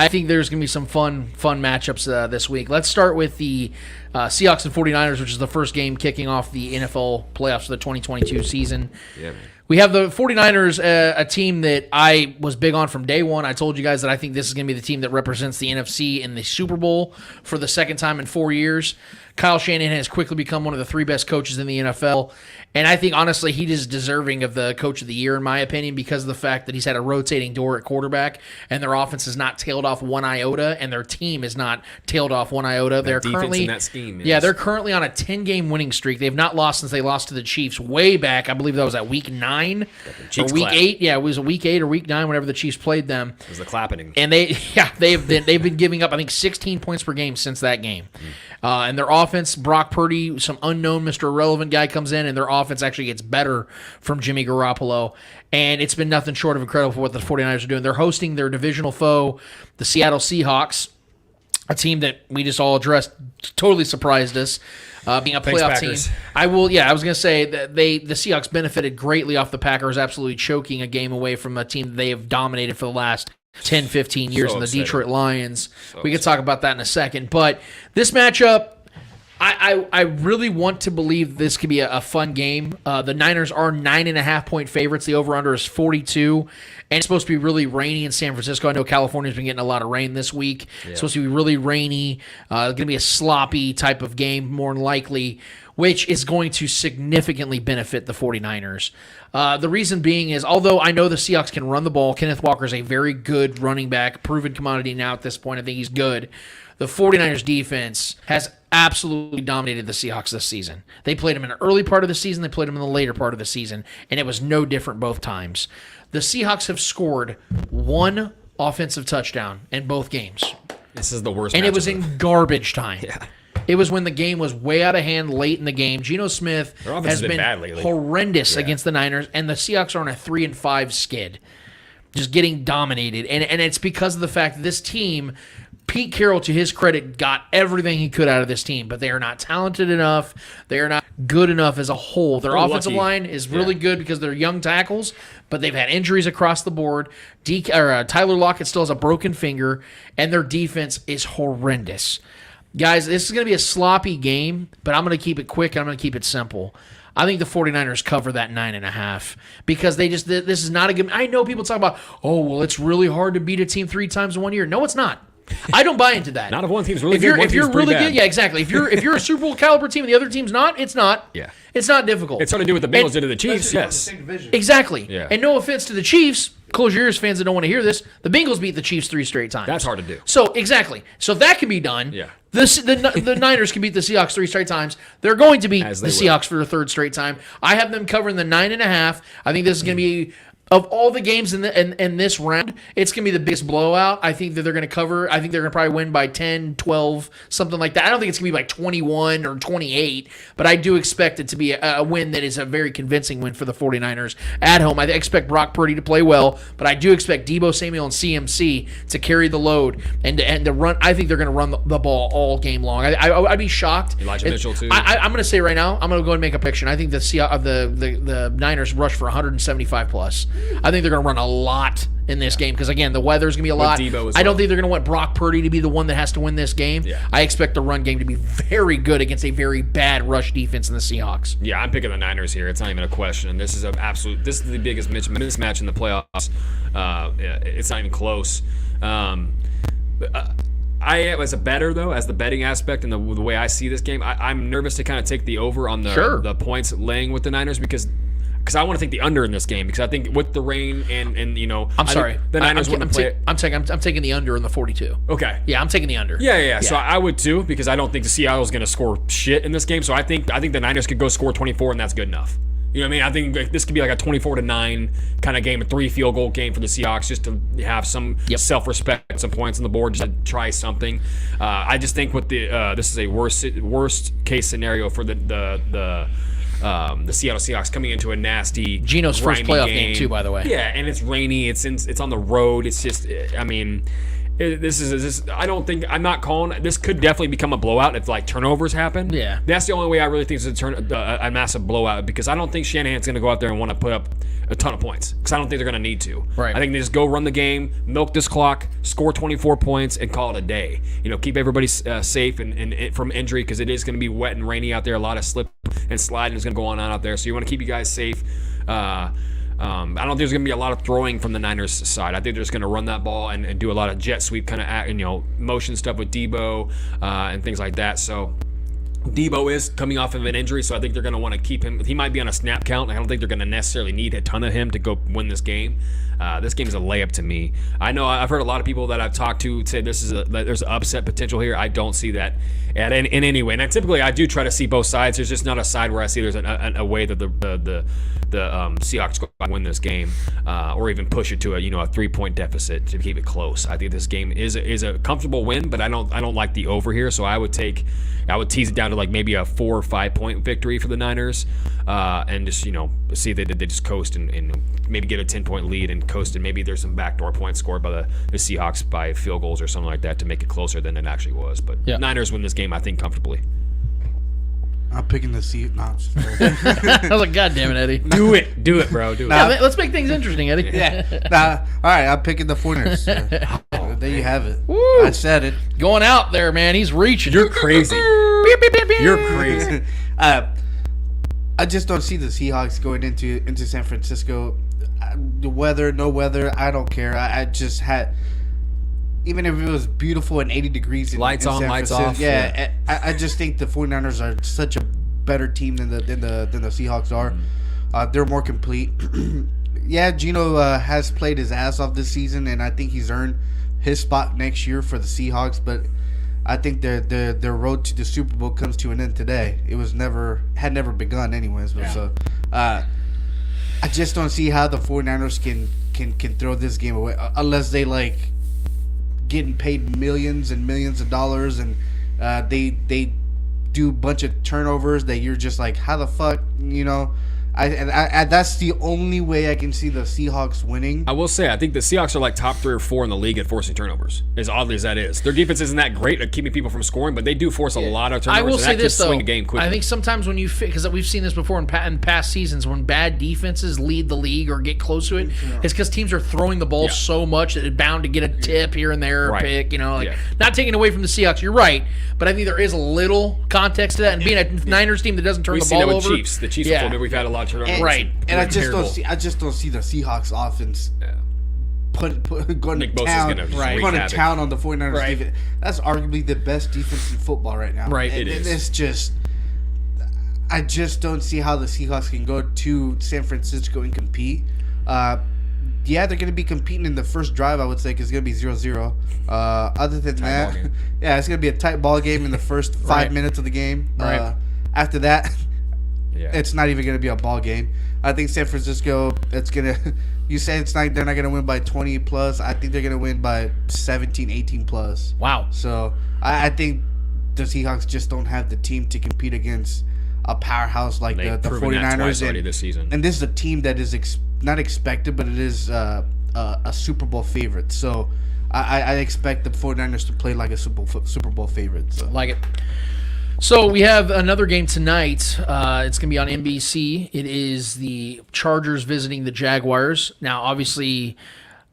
think there's going to be some fun matchups this week. Let's start with the Seahawks and 49ers, which is the first game kicking off the NFL playoffs for the 2022 season. Yeah, man. We have the 49ers, a team that I was big on from day one. I told you guys that I think this is going to be the team that represents the NFC in the Super Bowl for the second time in 4 years. Kyle Shanahan has quickly become one of the 3 best coaches in the NFL. And I think, honestly, he is deserving of the Coach of the Year, in my opinion, because of the fact that he's had a rotating door at quarterback, and their offense has not tailed off one iota, and their team is not tailed off one iota. They're currently in that scheme. Yeah, they're currently on a 10-game winning streak. They've not lost since they lost to the Chiefs way back. I believe that was at Week 9 or Week 8. Yeah, it was a Week 8 or Week 9 whenever the Chiefs played them. It was the clapping. And they've been giving up, I think, 16 points per game since that game. And their offense, Brock Purdy, some unknown Mr. Irrelevant guy comes in, and their offense actually gets better from Jimmy Garoppolo. And it's been nothing short of incredible for what the 49ers are doing. They're hosting their divisional foe, the Seattle Seahawks, a team that we just all addressed, totally surprised us. Being a playoff team. I was going to say that the Seahawks benefited greatly off the Packers absolutely choking a game away from a team they have dominated for the last 10, 15 years in the Detroit Lions. We could talk about that in a second. But this matchup, I really want to believe this could be a fun game. The Niners are 9.5-point favorites. The over-under is 42. And it's supposed to be really rainy in San Francisco. I know California's been getting a lot of rain this week. Yeah. It's supposed to be really rainy. Going to be a sloppy type of game, more than likely, which is going to significantly benefit the 49ers. The reason being is, although I know the Seahawks can run the ball, Kenneth Walker is a very good running back, proven commodity now at this point. I think he's good. The 49ers defense has absolutely dominated the Seahawks this season. They played them in the early part of the season. They played them in the later part of the season, and it was no different both times. The Seahawks have scored 1 offensive touchdown in both games. This is the worst. And it was in garbage time. Yeah. It was when the game was way out of hand late in the game. Geno Smith has been horrendous against the Niners, and the Seahawks are on a 3-5 skid, just getting dominated. And it's because of the fact that this team, Pete Carroll, to his credit, got everything he could out of this team, but they are not talented enough. They are not good enough as a whole. Their offensive line is really good because they're young tackles, but they've had injuries across the board. Tyler Lockett still has a broken finger, and their defense is horrendous. Guys, this is going to be a sloppy game, but I'm going to keep it quick and I'm going to keep it simple. I think the 49ers cover that 9.5 because this is not a good. I know people talk about, it's really hard to beat a team 3 times in 1 year. No, it's not. I don't buy into that. Not if one team's really good. If you're really good, yeah, exactly. If you're a Super Bowl caliber team and the other team's not, it's not. Yeah. It's not difficult. It's something to do with the Bengals did to the Chiefs. Yes. Exactly. Yeah. And no offense to the Chiefs, close your ears, fans that don't want to hear this. The Bengals beat the Chiefs 3 straight times. That's hard to do. So exactly. So if that can be done. Yeah. The Niners can beat the Seahawks 3 straight times. They're going to beat the Seahawks for the 3rd straight time. I have them covering the 9.5. I think this is going to be Of all the games in this round, it's going to be the biggest blowout. I think that they're going to cover. I think they're going to probably win by 10, 12, something like that. I don't think it's going to be like 21 or 28, but I do expect it to be a win that is a very convincing win for the 49ers at home. I expect Brock Purdy to play well, but I do expect Deebo Samuel and CMC to carry the load and to run. I think they're going to run the ball all game long. I'd be shocked. Elijah Mitchell, too. I'm going to say right now, I'm going to go ahead and make a prediction. I think the Niners rush for 175 plus. I think they're going to run a lot in this game because, again, the weather's going to be a lot. I don't think they're going to want Brock Purdy to be the one that has to win this game. Yeah. I expect the run game to be very good against a very bad rush defense in the Seahawks. Yeah, I'm picking the Niners here. It's not even a question. This is the biggest mismatch in the playoffs. It's not even close. I, as a bettor, though, as the betting aspect and the way I see this game, I'm nervous to kind of take the over on the points laying with the Niners because I want to take the under in this game because I think with the rain and the Niners wouldn't play it. I'm taking the under in the 42. Okay. Yeah, I'm taking the under. Yeah. So I would too because I don't think the Seattle's going to score shit in this game. So I think the Niners could go score 24 and that's good enough. You know what I mean? I think this could be like a 24-9 kind of game, a 3 field goal game for the Seahawks, just to have some self-respect, some points on the board, just to try something. I just think with this is a worst case scenario for the Seattle Seahawks coming into a nasty Geno's first playoff game too, by the way. Yeah, and it's rainy. It's on the road. It's just, I mean. I'm not calling. This could definitely become a blowout if like turnovers happen. Yeah, that's the only way I really think it's a massive blowout because I don't think Shanahan's going to go out there and want to put up a ton of points because I don't think they're going to need to. Right. I think they just go run the game, milk this clock, score 24 points, and call it a day. Keep everybody safe and from injury because it is going to be wet and rainy out there. A lot of slip and sliding is going to go on out there, so you want to keep you guys safe. I don't think there's going to be a lot of throwing from the Niners side. I think they're just going to run that ball and do a lot of jet sweep kind of motion stuff with Deebo and things like that. So Deebo is coming off of an injury, so I think they're going to want to keep him. He might be on a snap count. I don't think they're going to necessarily need a ton of him to go win this game. This game is a layup to me. I know I've heard a lot of people that I've talked to say there's an upset potential here. I don't see that in any way. And typically I do try to see both sides. There's just not a side where I see there's a way that the Seahawks go win this game or even push it to a 3-point deficit to keep it close. I think this game is a comfortable win, but I don't like the over here. So I would tease it down to like maybe a 4 or 5 point victory for the Niners and just see if they just coast and maybe get a 10-point lead and coast, and maybe there's some backdoor points scored by the Seahawks by field goals or something like that to make it closer than it actually was. But Niners win this game, I think, comfortably. I'm picking the Seahawks. I was like, God damn it, Eddie. Do it, bro. Do it. Yeah, let's make things interesting, Eddie. All right, I'm picking the 49ers. There you have it. Woo. I said it. Going out there, man. He's reaching. You're crazy. You're crazy. I just don't see the Seahawks going into San Francisco. The weather, no weather, I don't care. I just had, even if it was beautiful and 80 degrees. Lights on, lights off. Yeah, I just think the 49ers are such a better team than the Seahawks are. They're more complete. Yeah, Geno has played his ass off this season, and I think he's earned his spot next year for the Seahawks. But I think their road to the Super Bowl comes to an end today. It had never begun, anyways. But so I just don't see how the 49ers can throw this game away unless they like getting paid millions and millions of dollars and they do a bunch of turnovers that you're just like, how the fuck, I that's the only way I can see the Seahawks winning. I will say, I think the Seahawks are like top 3 or 4 in the league at forcing turnovers, as oddly as that is. Their defense isn't that great at keeping people from scoring, but they do force a lot of turnovers. I will say this, though. Swing a game quickly. I think sometimes when because we've seen this before in past seasons, when bad defenses lead the league or get close to it, it's because teams are throwing the ball so much that it's bound to get a tip here and there, or pick, not taking away from the Seahawks. You're right, but I think there is a little context to that. And being a Niners team that doesn't turn the ball over. We've seen that with Chiefs. The Chiefs before, we've had a lot of turnovers. Right. And I just don't see the Seahawks offense going to town on the 49ers defense. That's arguably the best defense in football right now. Right. And it's just, I just don't see how the Seahawks can go to San Francisco and compete. They're going to be competing in the first drive, I would say, because it's going to be 0-0. Other than that, it's going to be a tight ball game in the first 5 minutes of the game. After that, it's not even going to be a ball game. I think San Francisco, You said it's not. They're not gonna win by 20 plus. I think they're gonna win by 17, 18 plus. Wow. So I think the Seahawks just don't have the team to compete against a powerhouse like the proven that 49ers twice already this season. And this is a team that is not expected, but it is a Super Bowl favorite. So I expect the 49ers to play like a Super Bowl favorite. So. Like it. So we have another game tonight. It's going to be on NBC. It is the Chargers visiting the Jaguars. Now, obviously,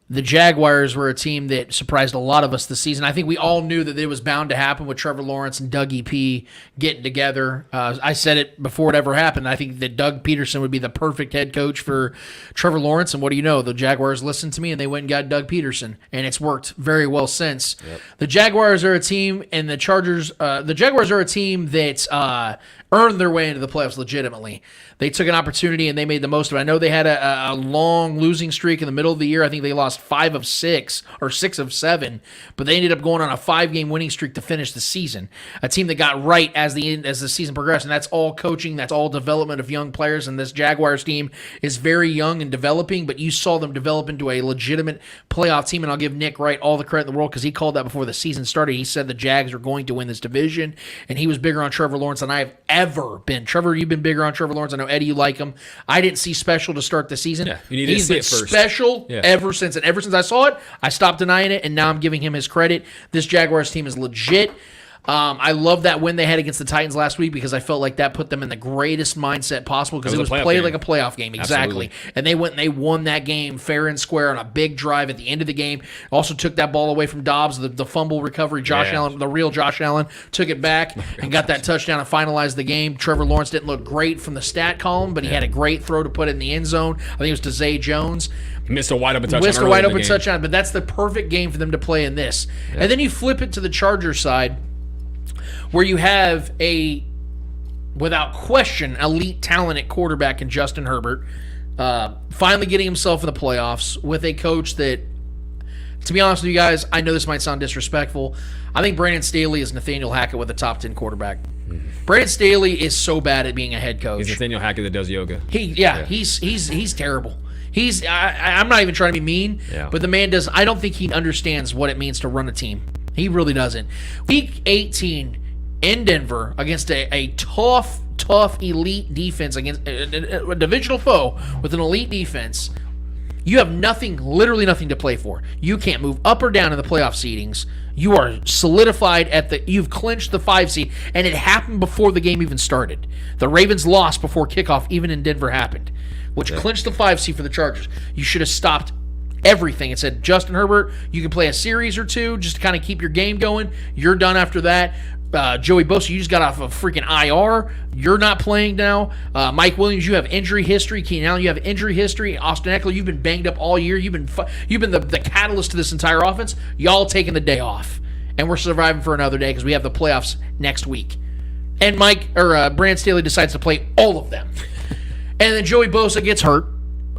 the Jaguars were a team that surprised a lot of us this season. I think we all knew that it was bound to happen with Trevor Lawrence and Dougie P getting together. I said it before it ever happened. I think that Doug Peterson would be the perfect head coach for Trevor Lawrence. And what do you know? The Jaguars listened to me, and they went and got Doug Peterson. And it's worked very well since. Yep. The Jaguars are a team, and the Jaguars are a team that earned their way into the playoffs legitimately. They took an opportunity and they made the most of it. I know they had a long losing streak in the middle of the year. I think they lost 5 of 6 or 6 of 7, but they ended up going on a 5-game winning streak to finish the season. A team that got right as the season progressed, and that's all coaching, that's all development of young players. And this Jaguars team is very young and developing, but you saw them develop into a legitimate playoff team. And I'll give Nick Wright all the credit in the world because he called that before the season started. He said the Jags are going to win this division, and he was bigger on Trevor Lawrence than I have ever been. Trevor, you've been bigger on Trevor Lawrence. I know, Eddie, you like him. I didn't see special to start the season. Yeah, you need He's to see been it first. special ever since. And ever since I saw it, I stopped denying it, and now I'm giving him his credit. This Jaguars team is legit. I love that win they had against the Titans last week because I felt like that put them in the greatest mindset possible because it was played like a playoff game. Exactly. Absolutely. And they went and they won that game fair and square on a big drive at the end of the game. Also took that ball away from Dobbs, the fumble recovery. Allen, the real Josh Allen, took it back and got that touchdown and finalized the game. Trevor Lawrence didn't look great from the stat column, but he had a great throw to put it in the end zone. I think it was to Zay Jones. Missed a wide open touchdown. Touchdown, but that's the perfect game for them to play in this. Yeah. And then you flip it to the Chargers side, where you have a, without question, elite talent at quarterback in Justin Herbert, finally getting himself in the playoffs with a coach that, to be honest with you guys, I know this might sound disrespectful. I think Brandon Staley is Nathaniel Hackett with a top 10 quarterback. Brandon Staley is so bad at being a head coach. He's Nathaniel Hackett that does yoga. He's terrible. I'm not even trying to be mean, but the man does. I don't think he understands what it means to run a team. He really doesn't. Week 18 in Denver against a tough elite defense against a divisional foe with an elite defense. You have literally nothing to play for. You can't move up or down in the playoff seedings. You are solidified you've clinched the 5 seed, and it happened before the game even started. The Ravens lost before kickoff even in Denver happened, which clinched the 5 seed for the Chargers. You should have stopped everything and said, Justin Herbert, you can play a series or two just to kind of keep your game going. You're done after that. Joey Bosa, you just got off of freaking IR. You're not playing now. Mike Williams, you have injury history. Keenan Allen, you have injury history. Austin Eckler, you've been banged up all year. You've been the catalyst to this entire offense. Y'all taking the day off, and we're surviving for another day because we have the playoffs next week. And Brandon Staley decides to play all of them, and then Joey Bosa gets hurt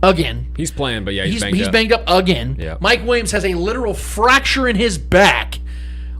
again. He's playing, but he's banged up again. Yeah. Mike Williams has a literal fracture in his back.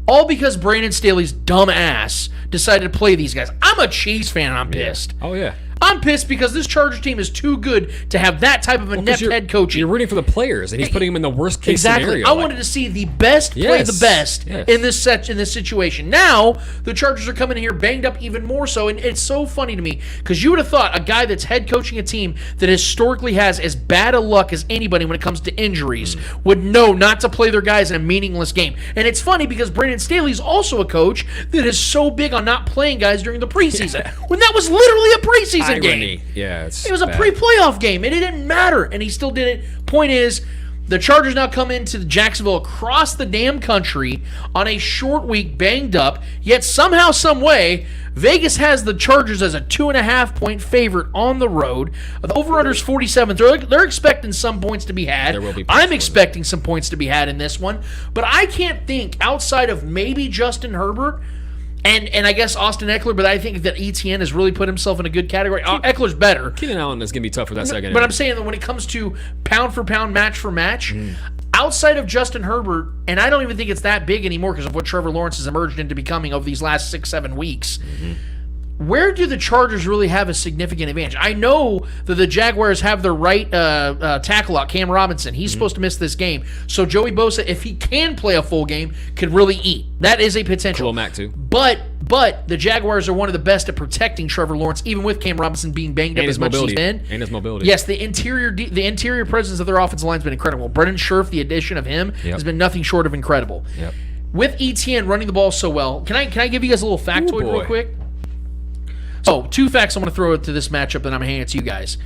All because Brandon Staley's dumb ass decided to play these guys. I'm a Chiefs fan and I'm pissed. Oh, yeah. I'm pissed because this Chargers team is too good to have that type of inept head coaching. You're rooting for the players, and he's putting them in the worst case scenario. I wanted to see the best play the best in this situation. Now the Chargers are coming in here banged up even more so, and it's so funny to me because you would have thought a guy that's head coaching a team that historically has as bad a luck as anybody when it comes to injuries would know not to play their guys in a meaningless game. And it's funny because Brandon Staley's also a coach that is so big on not playing guys during the preseason when that was literally a preseason game. Yeah, it was a pre-playoff game, and it didn't matter, and he still did it. Point is, the Chargers now come into Jacksonville across the damn country on a short week, banged up, yet somehow, some way, Vegas has the Chargers as a 2.5-point favorite on the road. The over-under's 47. They're expecting some points to be had. There will be I'm expecting some points to be had in this one, but I can't think outside of maybe Justin Herbert and I guess Austin Eckler, but I think that ETN has really put himself in a good category. Eckler's better. Keenan Allen is going to be tough for that second. But I'm saying that when it comes to pound for pound, match for match, outside of Justin Herbert, and I don't even think it's that big anymore because of what Trevor Lawrence has emerged into becoming over these last 6-7 weeks, where do the Chargers really have a significant advantage? I know that the Jaguars have their right tackle out, Cam Robinson. He's supposed to miss this game. So Joey Bosa, if he can play a full game, could really eat. That is a potential. Khalil Mack too. But the Jaguars are one of the best at protecting Trevor Lawrence, even with Cam Robinson being banged up as much as he's been. And his mobility. Yes, the interior presence of their offensive line has been incredible. Brendan Scherf, the addition of him, has been nothing short of incredible. Yep. With ETN running the ball so well, can I give you guys a little factoid real quick? So, 2 facts I'm going to throw to this matchup, and I'm going to hand it to you guys.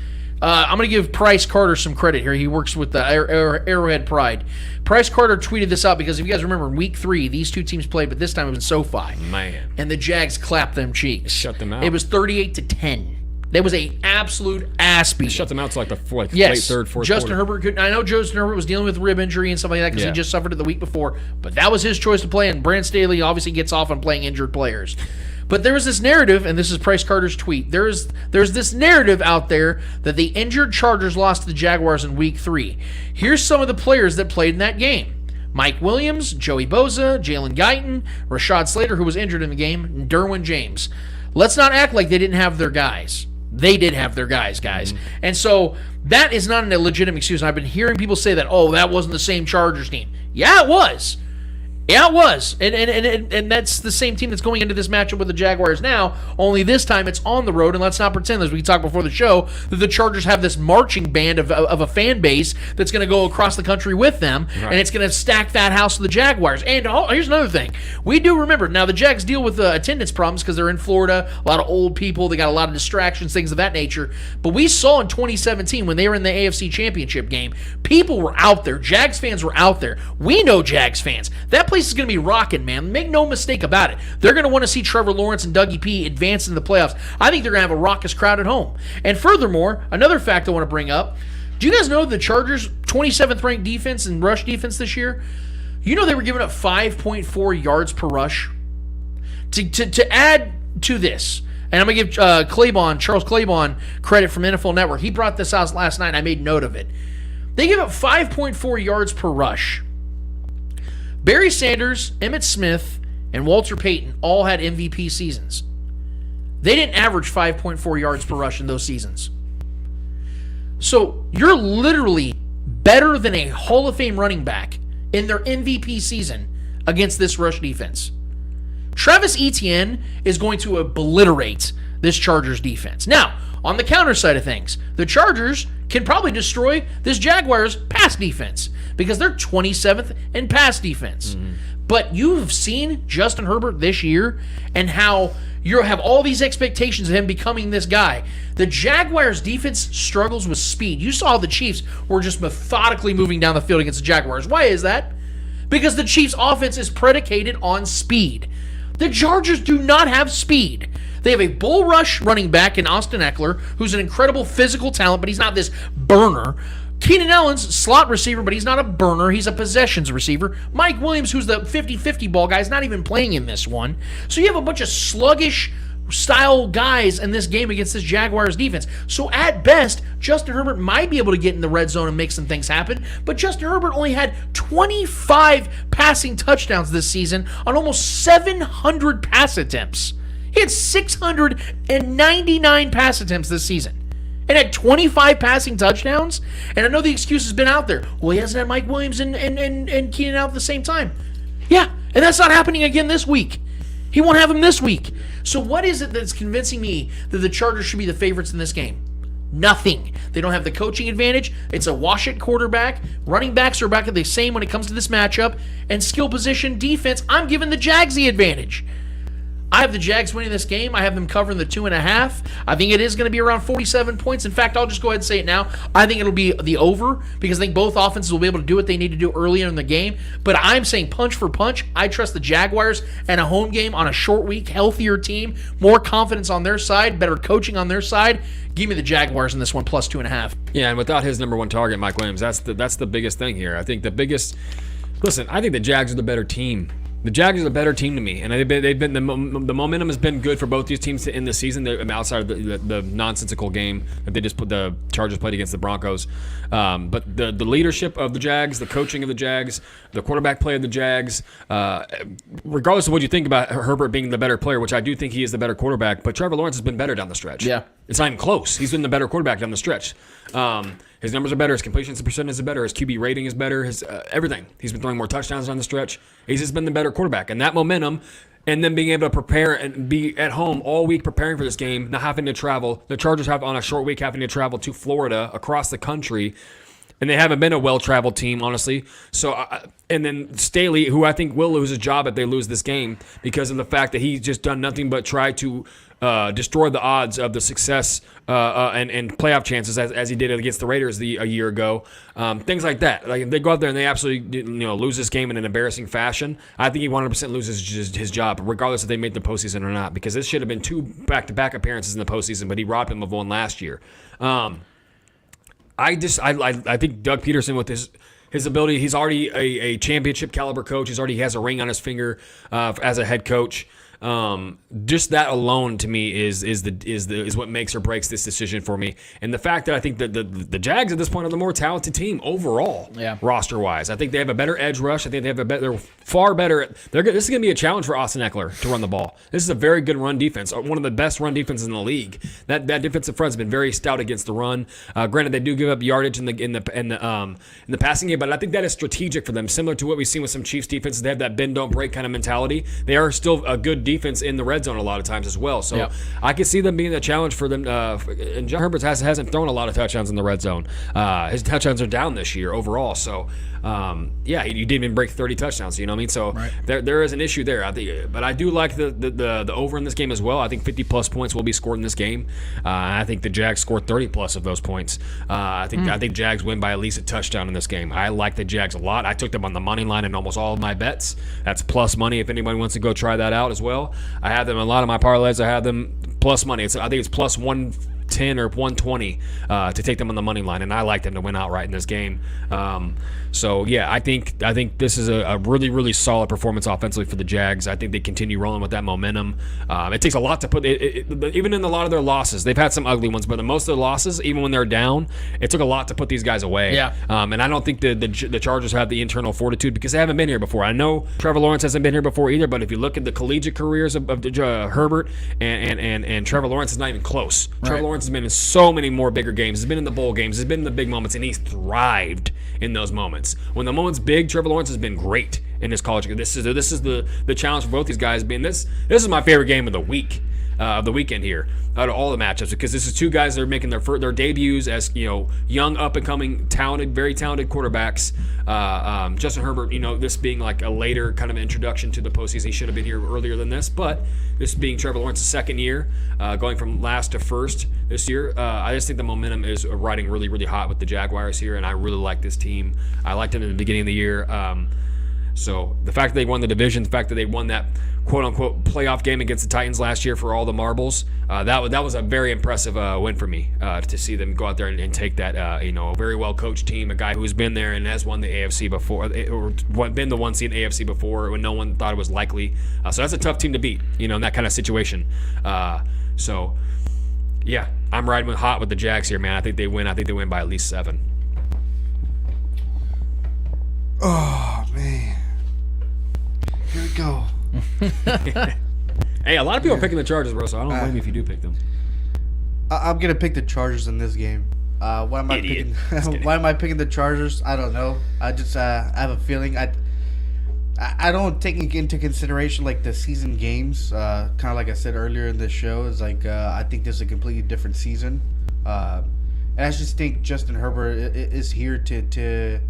I'm going to give Price Carter some credit here. He works with the Arrowhead Pride. Price Carter tweeted this out because if you guys remember, in Week 3, these two teams played, but this time it was in SoFi. Man. And the Jags clapped them cheeks. Shut them out. It was 38-10. That was a absolute ass beat. Shut them out to late third, fourth Justin quarter. Herbert could. I know Justin Herbert was dealing with rib injury and stuff like that because he just suffered it the week before. But that was his choice to play, and Brandon Staley obviously gets off on playing injured players. But there was this narrative, and this is Price Carter's tweet. There's this narrative out there that the injured Chargers lost to the Jaguars in Week 3. Here's some of the players that played in that game. Mike Williams, Joey Bosa, Jalen Guyton, Rashad Slater, who was injured in the game, and Derwin James. Let's not act like they didn't have their guys. They did have their guys. And so that is not a legitimate excuse. And I've been hearing people say that, that wasn't the same Chargers team. Yeah, it was. Yeah, it was. And that's the same team that's going into this matchup with the Jaguars now, only this time it's on the road, and let's not pretend, as we talked before the show, that the Chargers have this marching band of a fan base that's going to go across the country with them, and it's going to stack that house with the Jaguars. And here's another thing. We do remember, now the Jags deal with attendance problems because they're in Florida, a lot of old people, they got a lot of distractions, things of that nature, but we saw in 2017 when they were in the AFC Championship game, people were out there. Jags fans were out there. We know Jags fans. That place is going to be rocking, man. Make no mistake about it. They're going to want to see Trevor Lawrence and Dougie P advance in the playoffs. I think they're going to have a raucous crowd at home. And furthermore, another fact I want to bring up, do you guys know the Chargers' 27th ranked defense and rush defense this year? You know they were giving up 5.4 yards per rush? To add to this, and I'm going to give Charles Claiborne credit from NFL Network. He brought this out last night, and I made note of it. They give up 5.4 yards per rush. Barry Sanders, Emmitt Smith, and Walter Payton all had MVP seasons. They didn't average 5.4 yards per rush in those seasons. So you're literally better than a Hall of Fame running back in their MVP season against this rush defense. Travis Etienne is going to obliterate this Chargers defense. Now, on the counter side of things, the Chargers can probably destroy this Jaguars pass defense because they're 27th in pass defense. But you've seen Justin Herbert this year and how you have all these expectations of him becoming this guy. The Jaguars defense struggles with speed. You saw the Chiefs were just methodically moving down the field against the Jaguars. Why is that? Because the Chiefs offense is predicated on speed. The Chargers do not have speed. They have a bull rush running back in Austin Eckler, who's an incredible physical talent, but he's not this burner. Keenan Allen's slot receiver, but he's not a burner. He's a possessions receiver. Mike Williams, who's the 50-50 ball guy, is not even playing in this one. So you have a bunch of sluggish style guys in this game against this Jaguars defense. So at best, Justin Herbert might be able to get in the red zone and make some things happen, but Justin Herbert only had 25 passing touchdowns this season on almost 700 pass attempts. He had 699 pass attempts this season and had 25 passing touchdowns. And I know the excuse has been out there. Well, he hasn't had Mike Williams and Keenan out at the same time. Yeah, and that's not happening again this week. He won't have him this week. So what is it that's convincing me that the Chargers should be the favorites in this game? Nothing. They don't have the coaching advantage. It's a wash-it quarterback. Running backs are about the same when it comes to this matchup. And skill position defense, I'm giving the Jags the advantage. I have the Jags winning this game. I have them covering the 2.5. I think it is going to be around 47 points. In fact, I'll just go ahead and say it now. I think it'll be the over because I think both offenses will be able to do what they need to do earlier in the game. But I'm saying punch for punch. I trust the Jaguars and a home game on a short week, healthier team, more confidence on their side, better coaching on their side. Give me the Jaguars in this one, plus 2.5. Yeah, and without his number one target, Mike Williams, that's the biggest thing here. I think the biggest – listen, I think the Jags are the better team The Jags are the better team to me, and they've been the momentum has been good for both these teams in the season. Outside of the nonsensical game that they just put the Chargers played against the Broncos, but the leadership of the Jags, the coaching of the Jags, the quarterback play of the Jags, regardless of what you think about Herbert being the better player, which I do think he is the better quarterback, but Trevor Lawrence has been better down the stretch. Yeah, it's not even close. He's been the better quarterback down the stretch. His numbers are better. His completion percentage is better. His QB rating is better. His everything. He's been throwing more touchdowns down the stretch. He's just been the better quarterback. And that momentum, and then being able to prepare and be at home all week preparing for this game, not having to travel. The Chargers have on a short week having to travel to Florida across the country. And they haven't been a well-traveled team, honestly. So, and then Staley, who I think will lose his job if they lose this game because of the fact that he's just done nothing but try to destroy the odds of the success and playoff chances as he did against the Raiders a year ago. Things like that. Like if they go out there and they absolutely lose this game in an embarrassing fashion, I think he 100% loses his job, regardless if they made the postseason or not, because this should have been 2 back-to-back appearances in the postseason, but he robbed him of one last year. I think Doug Peterson with his ability, he's already a championship caliber coach. He has a ring on his finger as a head coach. Just that alone to me is what makes or breaks this decision for me. And the fact that I think that the Jags at this point are the more talented team overall, roster wise. I think they have a better edge rush. I think they have they're far better. This is going to be a challenge for Austin Eckler to run the ball. This is a very good run defense, one of the best run defenses in the league. That defensive front has been very stout against the run. Granted, they do give up yardage in the passing game, but I think that is strategic for them, similar to what we've seen with some Chiefs defenses. They have that bend don't break kind of mentality. They are still a good defense in the red zone a lot of times as well. So I could see them being a challenge for them. And John Herbert hasn't thrown a lot of touchdowns in the red zone. His touchdowns are down this year overall. So he didn't even break 30 touchdowns. You know what I mean? So there is an issue there. I think, but I do like the over in this game as well. I think 50 plus points will be scored in this game. I think the Jags scored 30 plus of those points. I think Jags win by at least a touchdown in this game. I like the Jags a lot. I took them on the money line in almost all of my bets. That's plus money if anybody wants to go try that out as well. I have them in a lot of my parlays. I have them plus money. I think it's plus 110 or 120 to take them on the money line, and I like them to win outright in this game. I think this is a really, really solid performance offensively for the Jags. I think they continue rolling with that momentum. It takes a lot to put even in a lot of their losses. They've had some ugly ones, but in most of the losses, even when they're down, it took a lot to put these guys away. And I don't think the Chargers have the internal fortitude because they haven't been here before. I know Trevor Lawrence hasn't been here before either, but if you look at the collegiate careers of Herbert and Trevor Lawrence, is not even close. Right. Trevor Lawrence has been in so many more bigger games. He's been in the bowl games. He's been in the big moments, and he's thrived in those moments. When the moment's big, Trevor Lawrence has been great in his college. This is the challenge for both these guys. Being this is my favorite game of the week, of the weekend here, out of all the matchups, because this is two guys that are making their debuts as young, up and coming, talented, very talented quarterbacks. Justin Herbert, this being like a later kind of introduction to the postseason. He should have been here earlier than this, but this being Trevor Lawrence's second year, going from last to first this year, I just think the momentum is riding really, really hot with the Jaguars here, and I really like this team. I liked them in the beginning of the year. So the fact that they won the division, the fact that they won that quote-unquote playoff game against the Titans last year for all the marbles, that was a very impressive win for me to see them go out there and take that, a very well-coached team, a guy who's been there and has won the AFC before, or been the one seed in the AFC before when no one thought it was likely. So that's a tough team to beat, in that kind of situation. I'm riding hot with the Jags here, man. I think they win. I think they win by at least 7. Oh, man. Here we go. Hey, a lot of people are picking the Chargers, bro, so I don't blame you if you do pick them. I'm going to pick the Chargers in this game. Why am I picking? Why am I picking the Chargers? I don't know. I just I have a feeling. I don't take into consideration like the season games. Kind of like I said earlier in this show, is like I think this is a completely different season. And I just think Justin Herbert is here to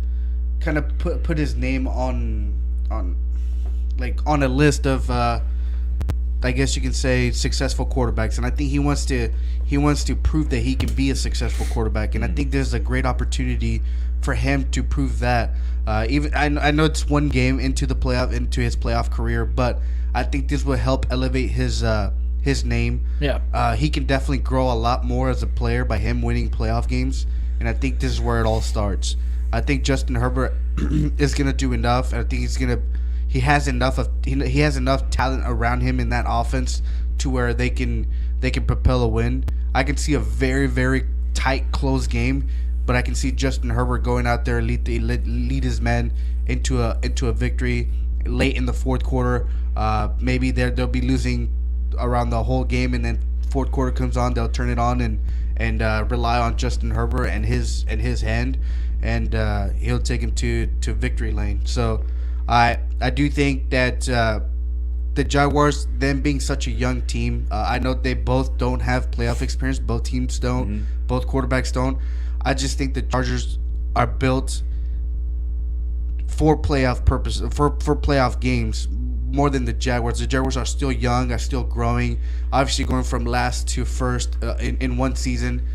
kind of put his name on a list of I guess you can say successful quarterbacks, and I think he wants to prove that he can be a successful quarterback, and I think there's a great opportunity for him to prove that. Even I know it's one game into his playoff career, but I think this will help elevate his name. Yeah. He can definitely grow a lot more as a player by him winning playoff games, and I think this is where it all starts. I think Justin Herbert is gonna do enough, and I think he has enough talent around him in that offense to where they can propel a win. I can see a very, very tight, close game, but I can see Justin Herbert going out there, lead his men into a victory late in the fourth quarter. Maybe they'll be losing around the whole game, and then fourth quarter comes on, they'll turn it on and rely on Justin Herbert and his hand, and he'll take him to victory lane. So I do think that the Jaguars, them being such a young team, I know they both don't have playoff experience. Both teams don't. Both quarterbacks don't. I just think the Chargers are built for playoff purpose, for playoff games more than the Jaguars. The Jaguars are still young, are still growing. Obviously, going from last to first in one season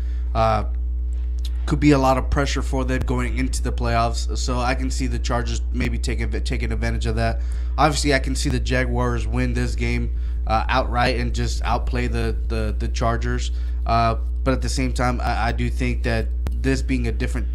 could be a lot of pressure for them going into the playoffs. So I can see the Chargers maybe taking advantage of that. Obviously, I can see the Jaguars win this game outright and just outplay the Chargers. But at the same time, I do think that this being a different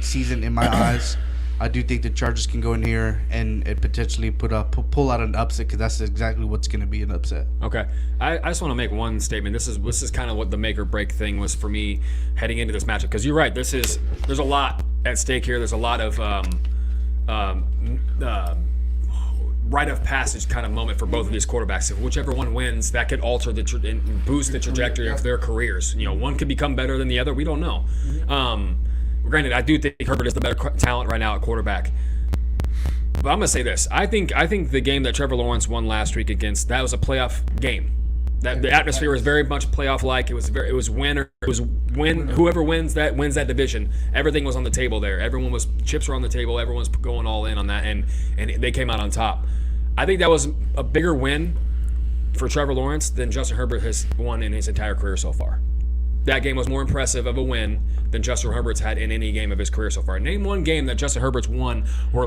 season in my eyes, I do think the Chargers can go in here and potentially pull out an upset, because that's exactly what's going to be an upset. Okay, I just want to make one statement. This is kind of what the make or break thing was for me heading into this matchup, because you're right. There's a lot at stake here. There's a lot of rite of passage kind of moment for both of these quarterbacks. If whichever one wins, that could alter and boost the trajectory of their careers. One could become better than the other. We don't know. Granted, I do think Herbert is the better talent right now at quarterback. But I'm gonna say this: I think the game that Trevor Lawrence won last week that was a playoff game. That the atmosphere was very much playoff-like. It was win whoever wins that division. Everything was on the table there. Chips were on the table. Everyone's going all in on that, and they came out on top. I think that was a bigger win for Trevor Lawrence than Justin Herbert has won in his entire career so far. That game was more impressive of a win than Justin Herbert's had in any game of his career so far. Name one game that Justin Herbert's won where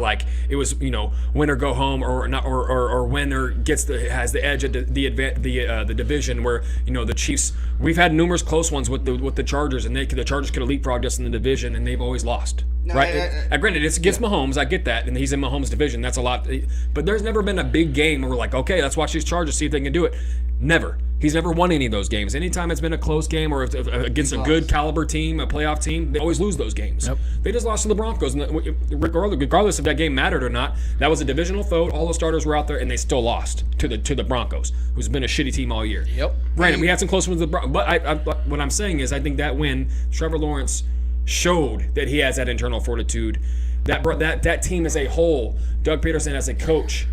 it was win or go home, or not, or win or has the edge of the division, where the Chiefs. We've had numerous close ones with the Chargers, and the Chargers could have leapfrogged us in the division, and they've always lost. Right? Granted, it's against Mahomes. I get that, and he's in Mahomes' division. That's a lot. But there's never been a big game where we're like, okay, let's watch these Chargers, see if they can do it. Never. He's never won any of those games. Anytime it's been a close game or against a good caliber team, a playoff team, they always lose those games. Yep. They just lost to the Broncos. And regardless if that game mattered or not, that was a divisional foe. All the starters were out there, and they still lost to the Broncos, who's been a shitty team all year. Yep. Granted, we had some close ones with the Broncos. But what I'm saying is I think that win, Trevor Lawrence showed that he has that internal fortitude. That team as a whole, Doug Peterson as a coach,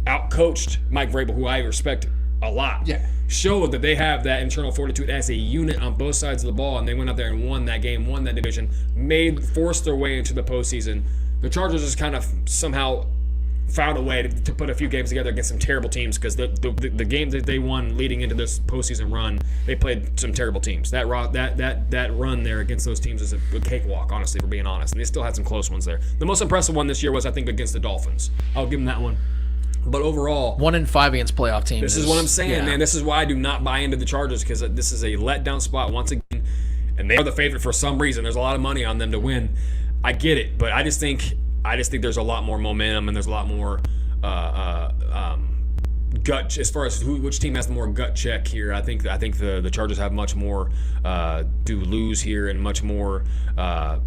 outcoached Mike Vrabel, who I respect a lot. Yeah. Showed that they have that internal fortitude as a unit on both sides of the ball, and they went out there and won that game, won that division, forced their way into the postseason. The Chargers just kind of somehow found a way to put a few games together against some terrible teams, because the games that they won leading into this postseason run, they played some terrible teams. That run there against those teams is a cakewalk, honestly, for being honest. And they still had some close ones there. The most impressive one this year was, I think, against the Dolphins. I'll give them that one. But overall, 1-5 against playoff teams. This is what I'm saying, man. This is why I do not buy into the Chargers, because this is a letdown spot once again, and they are the favorite for some reason. There's a lot of money on them to win. I get it, but I just think there's a lot more momentum, and there's a lot more gut as far as which team has the more gut check here. I think the Chargers have much more to lose here, and much more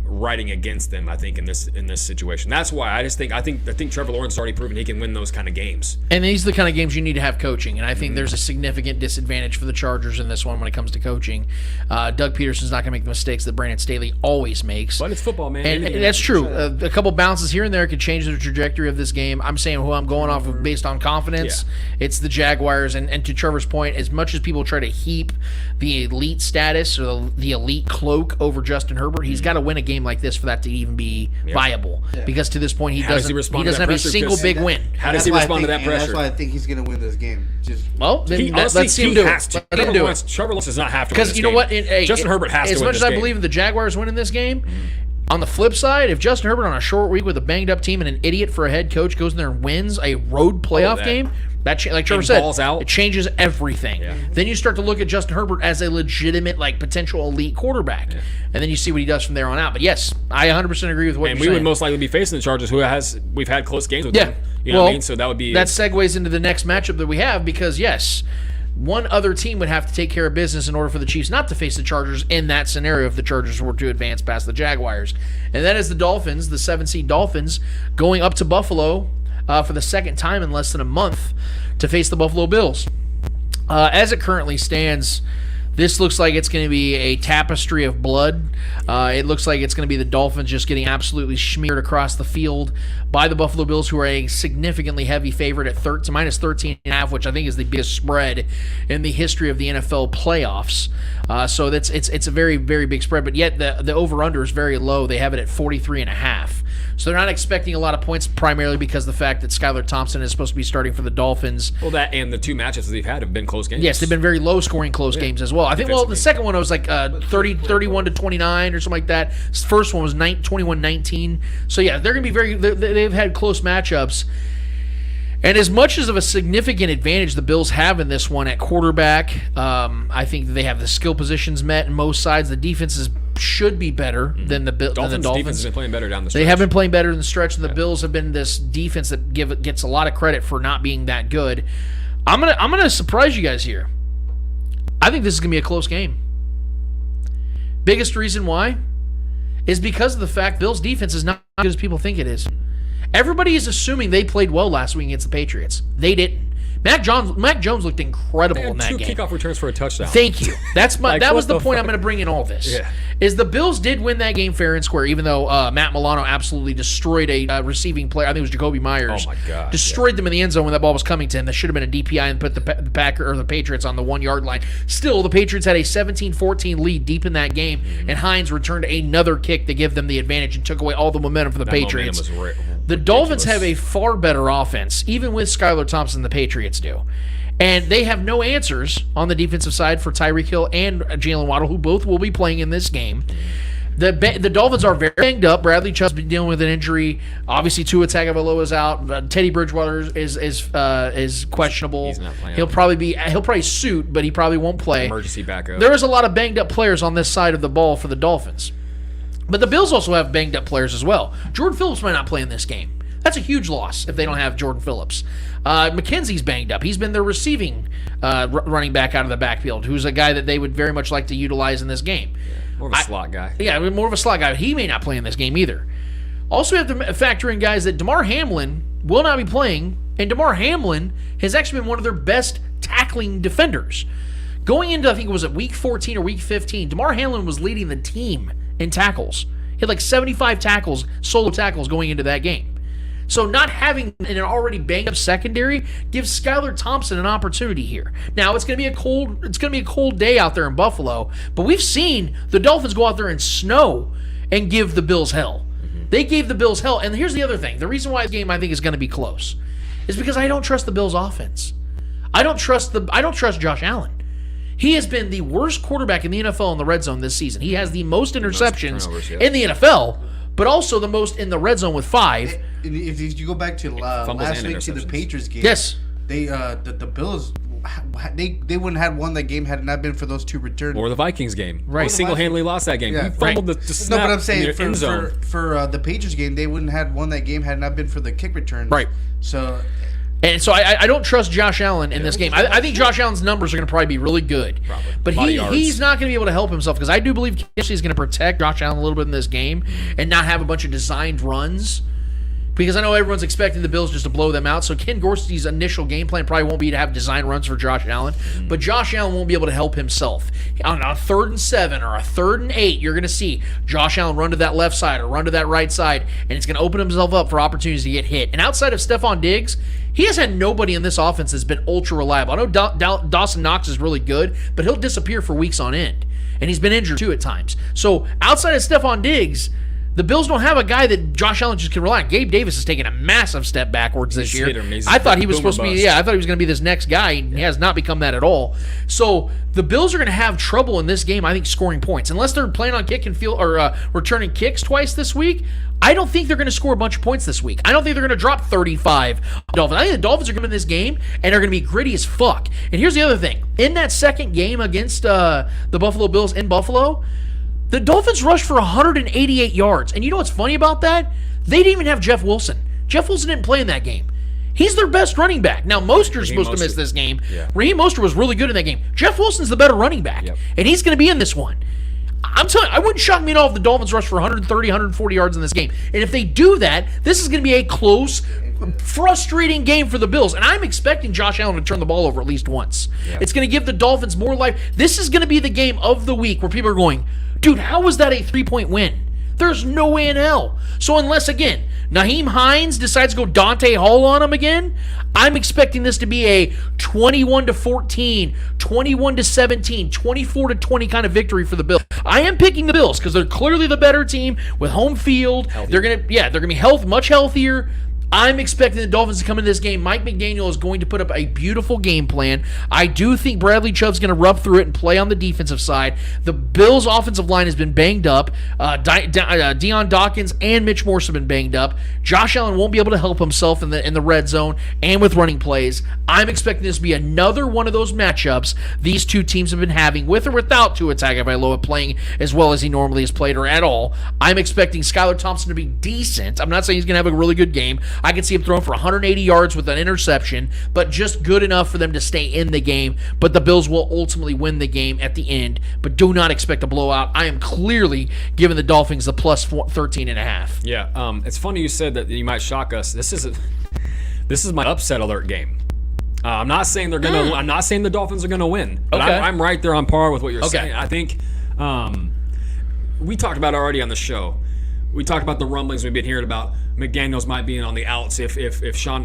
writing against them, I think, in this situation. That's why I think Trevor Lawrence has already proven he can win those kind of games. And these are the kind of games you need to have coaching. And I think there's a significant disadvantage for the Chargers in this one when it comes to coaching. Doug Peterson's not going to make the mistakes that Brandon Staley always makes. But it's football, man. And that's true. A couple bounces here and there could change the trajectory of this game. I'm saying who I'm going off of based on confidence. Yeah. It's the Jaguars. And to Trevor's point, as much as people try to heap the elite status or the elite cloak over Justin Herbert, he's got to win a game like this for that to even be viable. Yeah. Because to this point, he doesn't have a single big win. How does he respond to that pressure? That's why I think he's going to win this game. Let's see him do it. Trevor Lawrence does not have to win this game. Because you know what? Justin Herbert has to win this game. As much as I believe in the Jaguars winning this game, on the flip side, if Justin Herbert on a short week with a banged-up team and an idiot for a head coach goes in there and wins a road playoff game, that like Trevor said, it changes everything. Yeah. Then you start to look at Justin Herbert as a legitimate, potential elite quarterback. Yeah. And then you see what he does from there on out. But yes, I 100% agree with what you're saying. And we would most likely be facing the Chargers, we've had close games with them. You know what I mean? So that would be that segues into the next matchup that we have because yes, one other team would have to take care of business in order for the Chiefs not to face the Chargers in that scenario if the Chargers were to advance past the Jaguars, and that is the Dolphins, the 7-seed Dolphins, going up to Buffalo for the second time in less than a month to face the Buffalo Bills. As it currently stands, this looks like it's going to be a tapestry of blood. It looks like it's going to be the Dolphins just getting absolutely smeared across the field by the Buffalo Bills, who are a significantly heavy favorite at minus 13.5, which I think is the biggest spread in the history of the NFL playoffs. So it's a very, very big spread, but yet the over-under is very low. They have it at 43.5. So they're not expecting a lot of points, primarily because of the fact that Skylar Thompson is supposed to be starting for the Dolphins. Well, that and the two matchups that they've had have been close games. Yes, they've been very low-scoring close games as well. I think, the second one was like 31 to 29 or something like that. First one was 21-19. So yeah, they're going to be they've had close matchups. And as much as of a significant advantage the Bills have in this one at quarterback, I think that they have the skill positions met in most sides. The defenses should be better than the Dolphins. Defense has been playing better down the stretch. They have been playing better in the stretch, and the Bills have been this defense that gets a lot of credit for not being that good. I'm gonna surprise you guys here. I think this is gonna be a close game. Biggest reason why is because of the fact Bills' defense is not as good as people think it is. Everybody is assuming they played well last week against the Patriots. They didn't. Mac Jones looked incredible in that game. 2 kickoff returns for a touchdown. Thank you. That was the point I'm going to bring in all this. Yeah. Is the Bills did win that game fair and square, even though Matt Milano absolutely destroyed a receiving player. I think it was Jacoby Myers. Oh my God! Destroyed them in the end zone when that ball was coming to him. That should have been a DPI and put the Patriots on the 1 yard line. Still, the Patriots had a 17-14 lead deep in that game, and Hines returned another kick to give them the advantage and took away all the momentum for the Patriots. The Dolphins have a far better offense, even with Skylar Thompson, the Patriots do. And they have no answers on the defensive side for Tyreek Hill and Jalen Waddle, who both will be playing in this game. The Dolphins are very banged up. Bradley Chubb's been dealing with an injury. Obviously, Tua Tagovailoa is out. Teddy Bridgewater is questionable. He's not playing. He'll probably suit, but he probably won't play. Emergency backup. There is a lot of banged up players on this side of the ball for the Dolphins. But the Bills also have banged up players as well. Jordan Phillips might not play in this game. That's a huge loss if they don't have Jordan Phillips. McKenzie's banged up. He's been their receiving running back out of the backfield, who's a guy that they would very much like to utilize in this game. More of a slot guy. Yeah, more of a slot guy. He may not play in this game either. Also, we have to factor in guys that DeMar Hamlin will not be playing, and DeMar Hamlin has actually been one of their best tackling defenders. Going into, I think it was at week 14 or week 15, DeMar Hamlin was leading the team in tackles. He had like 75 tackles, solo tackles going into that game. So not having an already banged up secondary gives Skylar Thompson an opportunity here. Now it's going to be a cold day out there in Buffalo, but we've seen the Dolphins go out there in snow and give the Bills hell. They gave the Bills hell, and here's the other thing. The reason why this game I think is going to be close is because I don't trust the Bills' offense. I don't trust Josh Allen. He has been the worst quarterback in the NFL in the red zone this season. He has the most interceptions in the NFL, but also the most in the red zone with 5. If you go back to last week to the Patriots game, yes, the Bills they wouldn't have won that game had it not been for those 2 returns. Or the Vikings game. Right. They single-handedly lost that game. Yeah. He fumbled the snap. No, but I'm saying in the end zone. for the Patriots game, they wouldn't have won that game had it not been for the kick returns. Right. So. And so I don't trust Josh Allen in this game. I think Josh Allen's numbers are going to probably be really good. Probably. But he's not going to be able to help himself because I do believe Kelsey is going to protect Josh Allen a little bit in this game and not have a bunch of designed runs. Because I know everyone's expecting the Bills just to blow them out. So Ken Gorsty's initial game plan probably won't be to have design runs for Josh Allen. But Josh Allen won't be able to help himself. On a 3rd and 7 or a 3rd and 8, you're going to see Josh Allen run to that left side or run to that right side. And it's going to open himself up for opportunities to get hit. And outside of Stephon Diggs, he has had nobody in this offense that's been ultra reliable. I know Dawson Knox is really good, but he'll disappear for weeks on end. And he's been injured too at times. So outside of Stephon Diggs, the Bills don't have a guy that Josh Allen just can rely on. Gabe Davis has taken a massive step backwards this year. I thought he was supposed to be, I thought he was going to be this next guy, and he has not become that at all. So the Bills are going to have trouble in this game, I think, scoring points. Unless they're planning on kick and field or returning kicks twice this week, I don't think they're going to score a bunch of points this week. I don't think they're going to drop 35 Dolphins. I think the Dolphins are going to win this game, and they're going to be gritty as fuck. And here's the other thing. In that second game against the Buffalo Bills in Buffalo, the Dolphins rushed for 188 yards. And you know what's funny about that? They didn't even have Jeff Wilson. Jeff Wilson didn't play in that game. He's their best running back. Now, Mostert's supposed to miss this game. Raheem Mostert was really good in that game. Jeff Wilson's the better running back, and he's going to be in this one. I'm telling you, I wouldn't shock me at all if the Dolphins rush for 130, 140 yards in this game. And if they do that, this is going to be a close, frustrating game for the Bills. And I'm expecting Josh Allen to turn the ball over at least once. It's going to give the Dolphins more life. This is going to be the game of the week where people are going, dude, how was that a 3-point win? There's no way in hell. So unless, again, Nyheim Hines decides to go Dante Hall on him again, I'm expecting this to be a 21-14, 21-17, 24-20 kind of victory for the Bills. I am picking the Bills because they're clearly the better team with home field. They're gonna be much healthier. I'm expecting the Dolphins to come into this game. Mike McDaniel is going to put up a beautiful game plan. I do think Bradley Chubb's going to rub through it and play on the defensive side. The Bills' offensive line has been banged up. Deion Dawkins and Mitch Morse have been banged up. Josh Allen won't be able to help himself in the red zone and with running plays. I'm expecting this to be another one of those matchups these two teams have been having, with or without Tua Tagovailoa playing as well as he normally has played or at all. I'm expecting Skylar Thompson to be decent. I'm not saying he's going to have a really good game. I can see him throwing for 180 yards with an interception, but just good enough for them to stay in the game. But the Bills will ultimately win the game at the end, but do not expect a blowout. I am clearly giving the Dolphins the plus 13.5. Yeah, it's funny you said that you might shock us. This is my upset alert game. I'm not saying they're gonna. I'm not saying the Dolphins are gonna win. But Okay. I'm right there on par with what you're saying. I think we talked about it already on the show. We talked about the rumblings we've been hearing about McDaniels might be in on the outs if Sean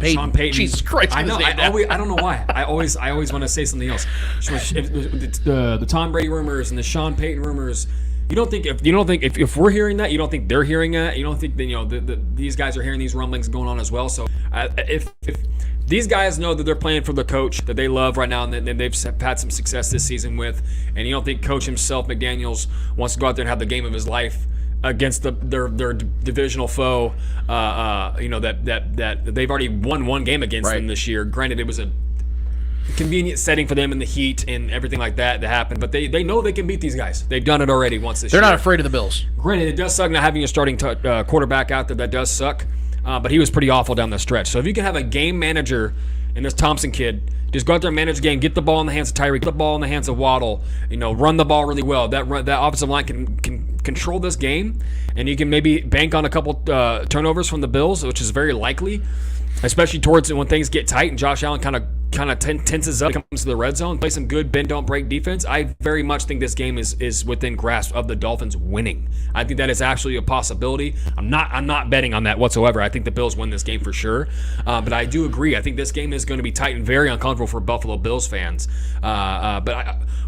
Payton. Jesus Christ! I know. I don't know why. I always want to say something else. If the Tom Brady rumors and the Sean Payton rumors. You don't think if we're hearing that, you don't think they're hearing that. You don't think that, these guys are hearing these rumblings going on as well. So if these guys know that they're playing for the coach that they love right now and that they've had some success this season with, and you don't think coach himself, McDaniels, wants to go out there and have the game of his life against their divisional foe, that they've already won one game against them this year. Granted, it was a convenient setting for them in the heat and everything like that happened, but they know they can beat these guys. They've done it already once this year. They're not afraid of the Bills. Granted, it does suck not having a starting quarterback out there. That does suck, but he was pretty awful down the stretch. So if you can have a game manager in this Thompson kid, just go out there and manage the game, get the ball in the hands of Tyreek, get the ball in the hands of Waddle, run the ball really well. That offensive line can control this game, and you can maybe bank on a couple turnovers from the Bills, which is very likely, especially towards when things get tight and Josh Allen kind of tenses up, comes to the red zone, play some good bend don't break defense. I very much think this game is within grasp of the Dolphins winning. I think that is actually a possibility. I'm not betting on that whatsoever. I think the Bills win this game for sure. But I do agree. I think this game is going to be tight and very uncomfortable for Buffalo Bills fans.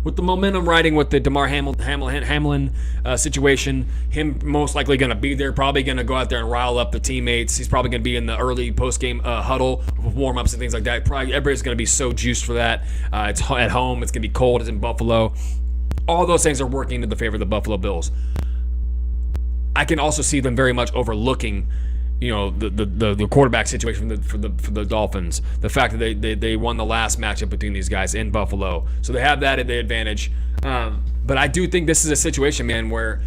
With the momentum riding with the Damar Hamlin situation, him most likely going to be there, probably going to go out there and rile up the teammates. He's probably going to be in the early post-game huddle, warm-ups and things like that. Probably everybody's going to be so juiced for that. It's at home. It's going to be cold. It's in Buffalo. All those things are working in the favor of the Buffalo Bills. I can also see them very much overlooking, the quarterback situation for the Dolphins. The fact that they won the last matchup between these guys in Buffalo, so they have that at the advantage. But I do think this is a situation, man, where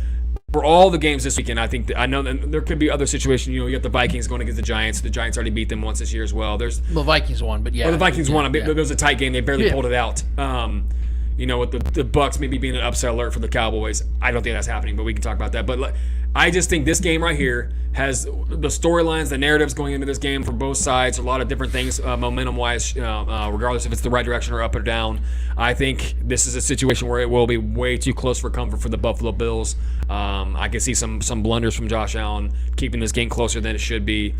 for all the games this weekend, I know that there could be other situations. You got the Vikings going against the Giants. The Giants already beat them once this year as well. The Vikings won, but yeah. Well, the Vikings won. There was a tight game. They barely pulled it out. With the Bucs maybe being an upset alert for the Cowboys. I don't think that's happening, but we can talk about that. But I just think this game right here has the storylines, the narratives going into this game from both sides, a lot of different things momentum-wise, regardless if it's the right direction or up or down. I think this is a situation where it will be way too close for comfort for the Buffalo Bills. I can see some blunders from Josh Allen keeping this game closer than it should be.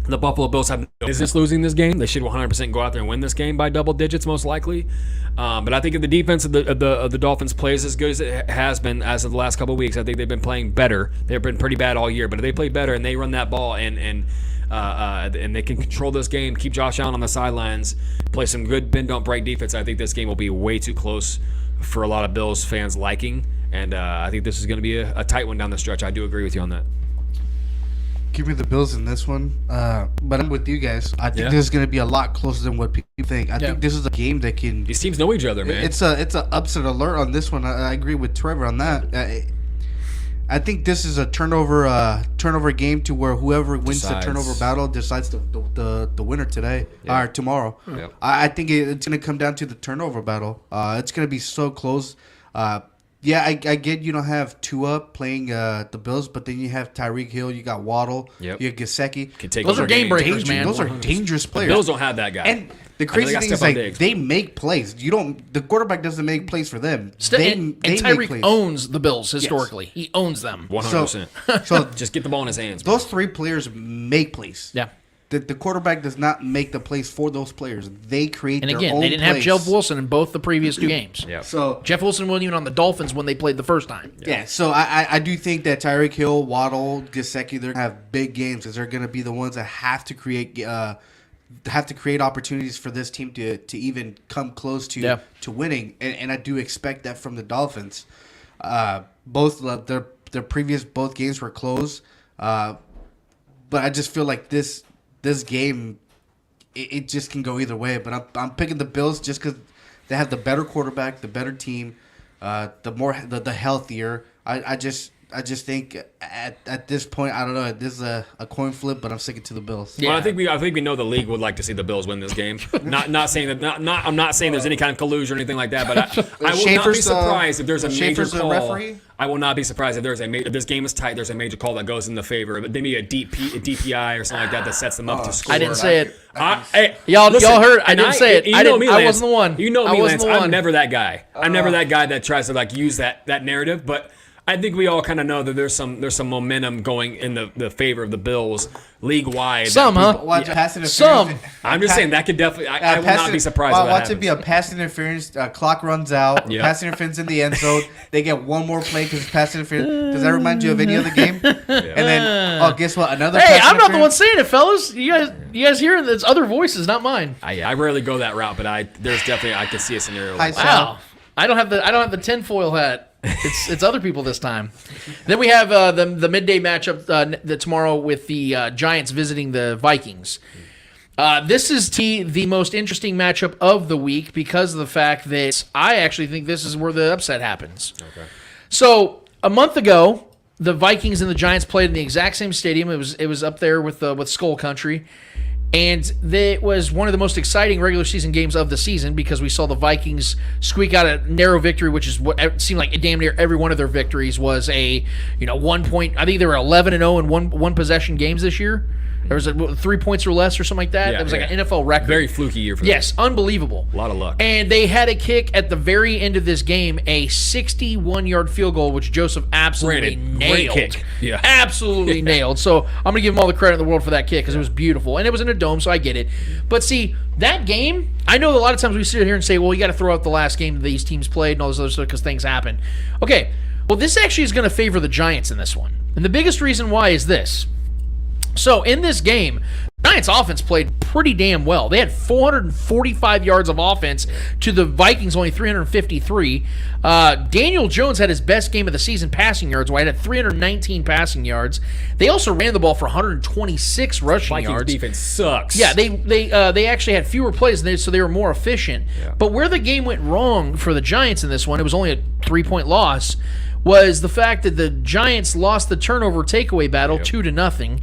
The Buffalo Bills have no business losing this game. They should 100% go out there and win this game by double digits, most likely. But I think if the defense of the Dolphins plays as good as it has been as of the last couple of weeks, I think they've been playing better. They've been pretty bad all year, but if they play better and they run that ball and they can control this game, keep Josh Allen on the sidelines, play some good bend don't break defense, I think this game will be way too close for a lot of Bills fans' liking. And I think this is going to be a tight one down the stretch. I do agree with you on that. Give me the Bills in this one, but I'm with you guys. I think this is going to be a lot closer than what people think. I think this is a game that can. These teams know each other, man. It's a upset alert on this one. I agree with Trevor on that. I think this is a turnover game to where whoever wins Decides. the turnover battle decides the winner today or tomorrow. Yep. I think it's going to come down to the turnover battle. It's going to be so close. I get you don't have Tua playing the Bills, but then you have Tyreek Hill, you got Waddle, Yep. you have Gesicki. Can take Those over are game games. breakers, man. Those are dangerous players. Bills don't have that guy. And the crazy got thing is, Stephon like, Diggs. they make plays. The quarterback doesn't make plays for them. And They make Tyreek plays. owns the Bills historically. He owns them. 100%. So Just get the ball in his hands. Bro. those three players make plays. Yeah. The quarterback does not make the plays for those players. They create And their again, own they didn't have plays. Jeff Wilson in both the previous two games. Yeah. So Jeff Wilson wasn't even on the Dolphins when they played the first time. yeah, so I do think that Tyreek Hill, Waddle, Gesicki, they're gonna have big games because they're gonna be the ones that have to create opportunities for this team to even come close to winning, and I do expect that from the Dolphins. Both their previous both games were close, but I just feel like this game it just can go either way. But I'm picking the Bills just because they have the better quarterback, the better team, the healthier. I just think at this point, I don't know. This is a coin flip, but I'm sticking to the Bills. Well, I think we know the league would like to see the Bills win this game. Not saying that. I'm not saying there's any kind of collusion or anything like that. But I will not be surprised if there's a major Schaefer's the call. referee? I will not be surprised if if this game is tight. There's a major call that goes in the favor. Maybe a DPI or something like that sets them up to score. I didn't say it. Hey, Y'all listen, heard. I and didn't say it. You I know didn't. me, I Lance. wasn't the one. You know I me, wasn't Lance. the one. I'm never that guy. I'm never that guy that tries to like use that narrative. But I think we all kind of know that there's some momentum going in the favor of the Bills league wide. Some, huh? Watch pass interference. Some. I'm just saying that could definitely. I will not be surprised. if that Watch it be a happens. pass interference. Clock runs out. Yep. Pass interference in the end zone. They get one more play because pass interference. Does that remind you of any other game? And then, guess what? Another. Hey, pass I'm not the one interference. saying it, fellas. You guys hearing it's other voices, not mine. I rarely go that route, but there's definitely I can see a scenario. Hi, Like Sal. that. Wow. I don't have the tinfoil hat. It's other people this time. Then we have the midday matchup tomorrow with the Giants visiting the Vikings. This is the most interesting matchup of the week because of the fact that I actually think this is where the upset happens. Okay. So a month ago, the Vikings and the Giants played in the exact same stadium. It was up there with Skull Country. And it was one of the most exciting regular season games of the season because we saw the Vikings squeak out a narrow victory, which is what it seemed like damn near every one of their victories was a 1 point. I think they were 11-0 in one possession games this year. There was 3 points or less or something like that. Yeah, It was like yeah. an NFL record. Very fluky year for them. Yes, unbelievable. A lot of luck. And they had a kick at the very end of this game, a 61-yard field goal, which Joseph absolutely Granted, nailed. great kick. Yeah. Absolutely nailed. So I'm going to give him all the credit in the world for that kick because it was beautiful. And it was in a dome, so I get it. But see, that game, I know a lot of times we sit here and say, well, you got to throw out the last game that these teams played and all this other stuff because things happen. Okay, well, this actually is going to favor the Giants in this one. And the biggest reason why is this. So in this game, Giants offense played pretty damn well. They had 445 yards of offense to the Vikings only 353. Daniel Jones had his best game of the season passing yards. White had 319 passing yards. They also ran the ball for 126 rushing Vikings yards. defense sucks. Yeah, they actually had fewer plays, so they were more efficient. Yeah. But where the game went wrong for the Giants in this one, it was only a 3-point loss, was the fact that the Giants lost the turnover takeaway battle 2-0,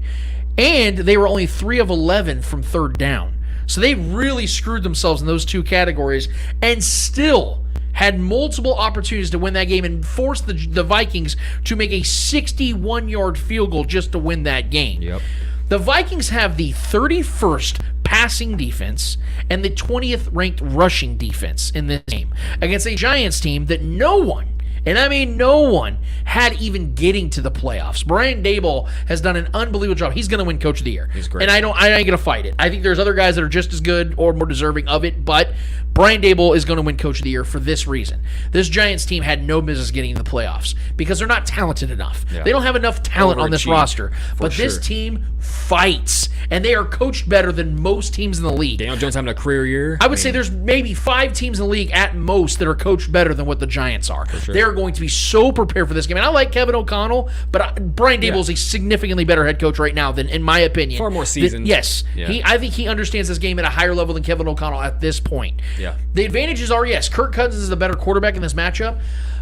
and they were only 3 of 11 from third down. So they really screwed themselves in those two categories and still had multiple opportunities to win that game and forced the Vikings to make a 61-yard field goal just to win that game. Yep. The Vikings have the 31st passing defense and the 20th ranked rushing defense in this game against a Giants team that no one, and I mean no one, had even getting to the playoffs. Brian Daboll has done an unbelievable job. He's going to win Coach of the Year. He's great. And I ain't going to fight it. I think there's other guys that are just as good or more deserving of it, but Brian Daboll is going to win Coach of the Year for this reason. This Giants team had no business getting in the playoffs because they're not talented enough. Yeah. They don't have enough talent on this Overachieved, roster. But this sure. team fights, and they are coached better than most teams in the league. Daniel Jones having a career year. I would say there's maybe 5 teams in the league at most that are coached better than what the Giants are. sure. They're going to be so prepared for this game. And I like Kevin O'Connell, but Brian Daboll is a significantly better head coach right now than, in my opinion. Far more seasoned. Yes. Yeah. I think he understands this game at a higher level than Kevin O'Connell at this point. Yeah. The advantages are, yes, Kirk Cousins is the better quarterback in this matchup.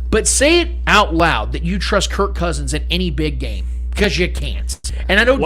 but say it out loud that you trust Kirk Cousins in any big game. Because you can't. And I know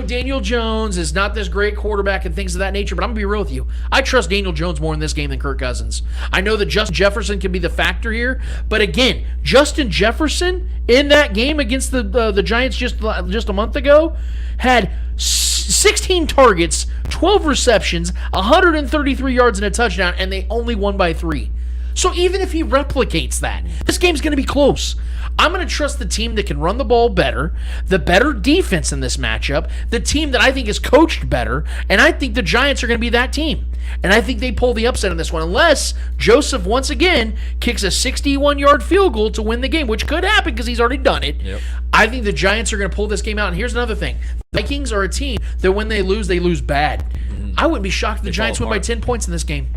Daniel Jones is not this great quarterback and things of that nature, but I'm going to be real with you. I trust Daniel Jones more in this game than Kirk Cousins. I know that Justin Jefferson can be the factor here, but again, Justin Jefferson in that game against the Giants just a month ago had 16 targets, 12 receptions, 133 yards and a touchdown, and they only won by 3. So even if he replicates that, this game's going to be close. I'm going to trust the team that can run the ball better, the better defense in this matchup, the team that I think is coached better, and I think the Giants are going to be that team. And I think they pull the upset in this one, unless Joseph once again kicks a 61-yard field goal to win the game, which could happen because he's already done it. Yep. I think the Giants are going to pull this game out. And here's another thing. The Vikings are a team that when they lose bad. Mm-hmm. I wouldn't be shocked if the Giants win by 10 points in this game.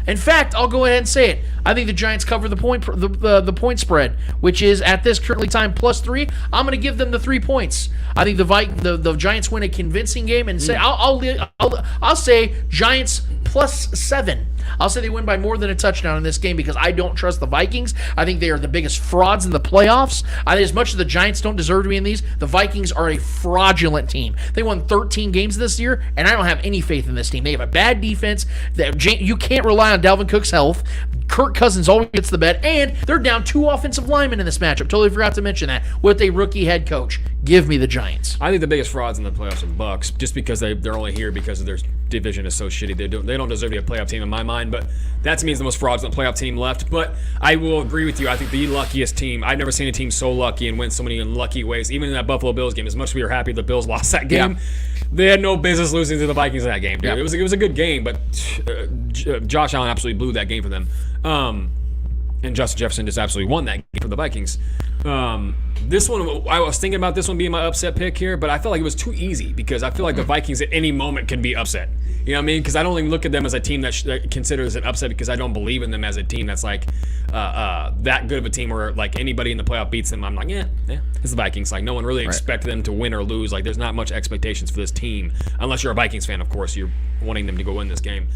In fact, I'll go ahead and say it. I think the Giants cover the point spread, which is at this currently time +3. I'm going to give them the 3 points. I think the Giants win a convincing game, and say I'll say Giants +7. I'll say they win by more than a touchdown in this game because I don't trust the Vikings. I think they are the biggest frauds in the playoffs. I think as much as the Giants don't deserve to be in these, the Vikings are a fraudulent team. They won 13 games this year, and I don't have any faith in this team. They have a bad defense. You can't rely on Dalvin Cook's health. Kirk Cousins always gets the bet, and they're down 2 offensive linemen in this matchup. Totally forgot to mention that with a rookie head coach. Give me the Giants. I think the biggest frauds in the playoffs are the Bucs, just because they're only here because of their division is so shitty. They don't deserve to be a playoff team in my mind, but that to me is the most fraudulent playoff team left. But I will agree with you. I think the luckiest team. I've never seen a team so lucky and win so many unlucky ways. Even in that Buffalo Bills game, as much as we were happy the Bills lost that game, they had no business losing to the Vikings in that game. Dude. Yeah. It was a good game, but Josh Allen absolutely blew that game for them. And Justin Jefferson just absolutely won that game for the Vikings. This one, I was thinking about this one being my upset pick here, but I felt like it was too easy because I feel like the Vikings at any moment can be upset. You know what I mean? Because I don't even look at them as a team that considers an upset because I don't believe in them as a team that's like that good of a team where like anybody in the playoff beats them. I'm like, yeah, it's the Vikings. Like no one really expected them to win or lose. Like there's not much expectations for this team unless you're a Vikings fan. Of course, you're wanting them to go win this game.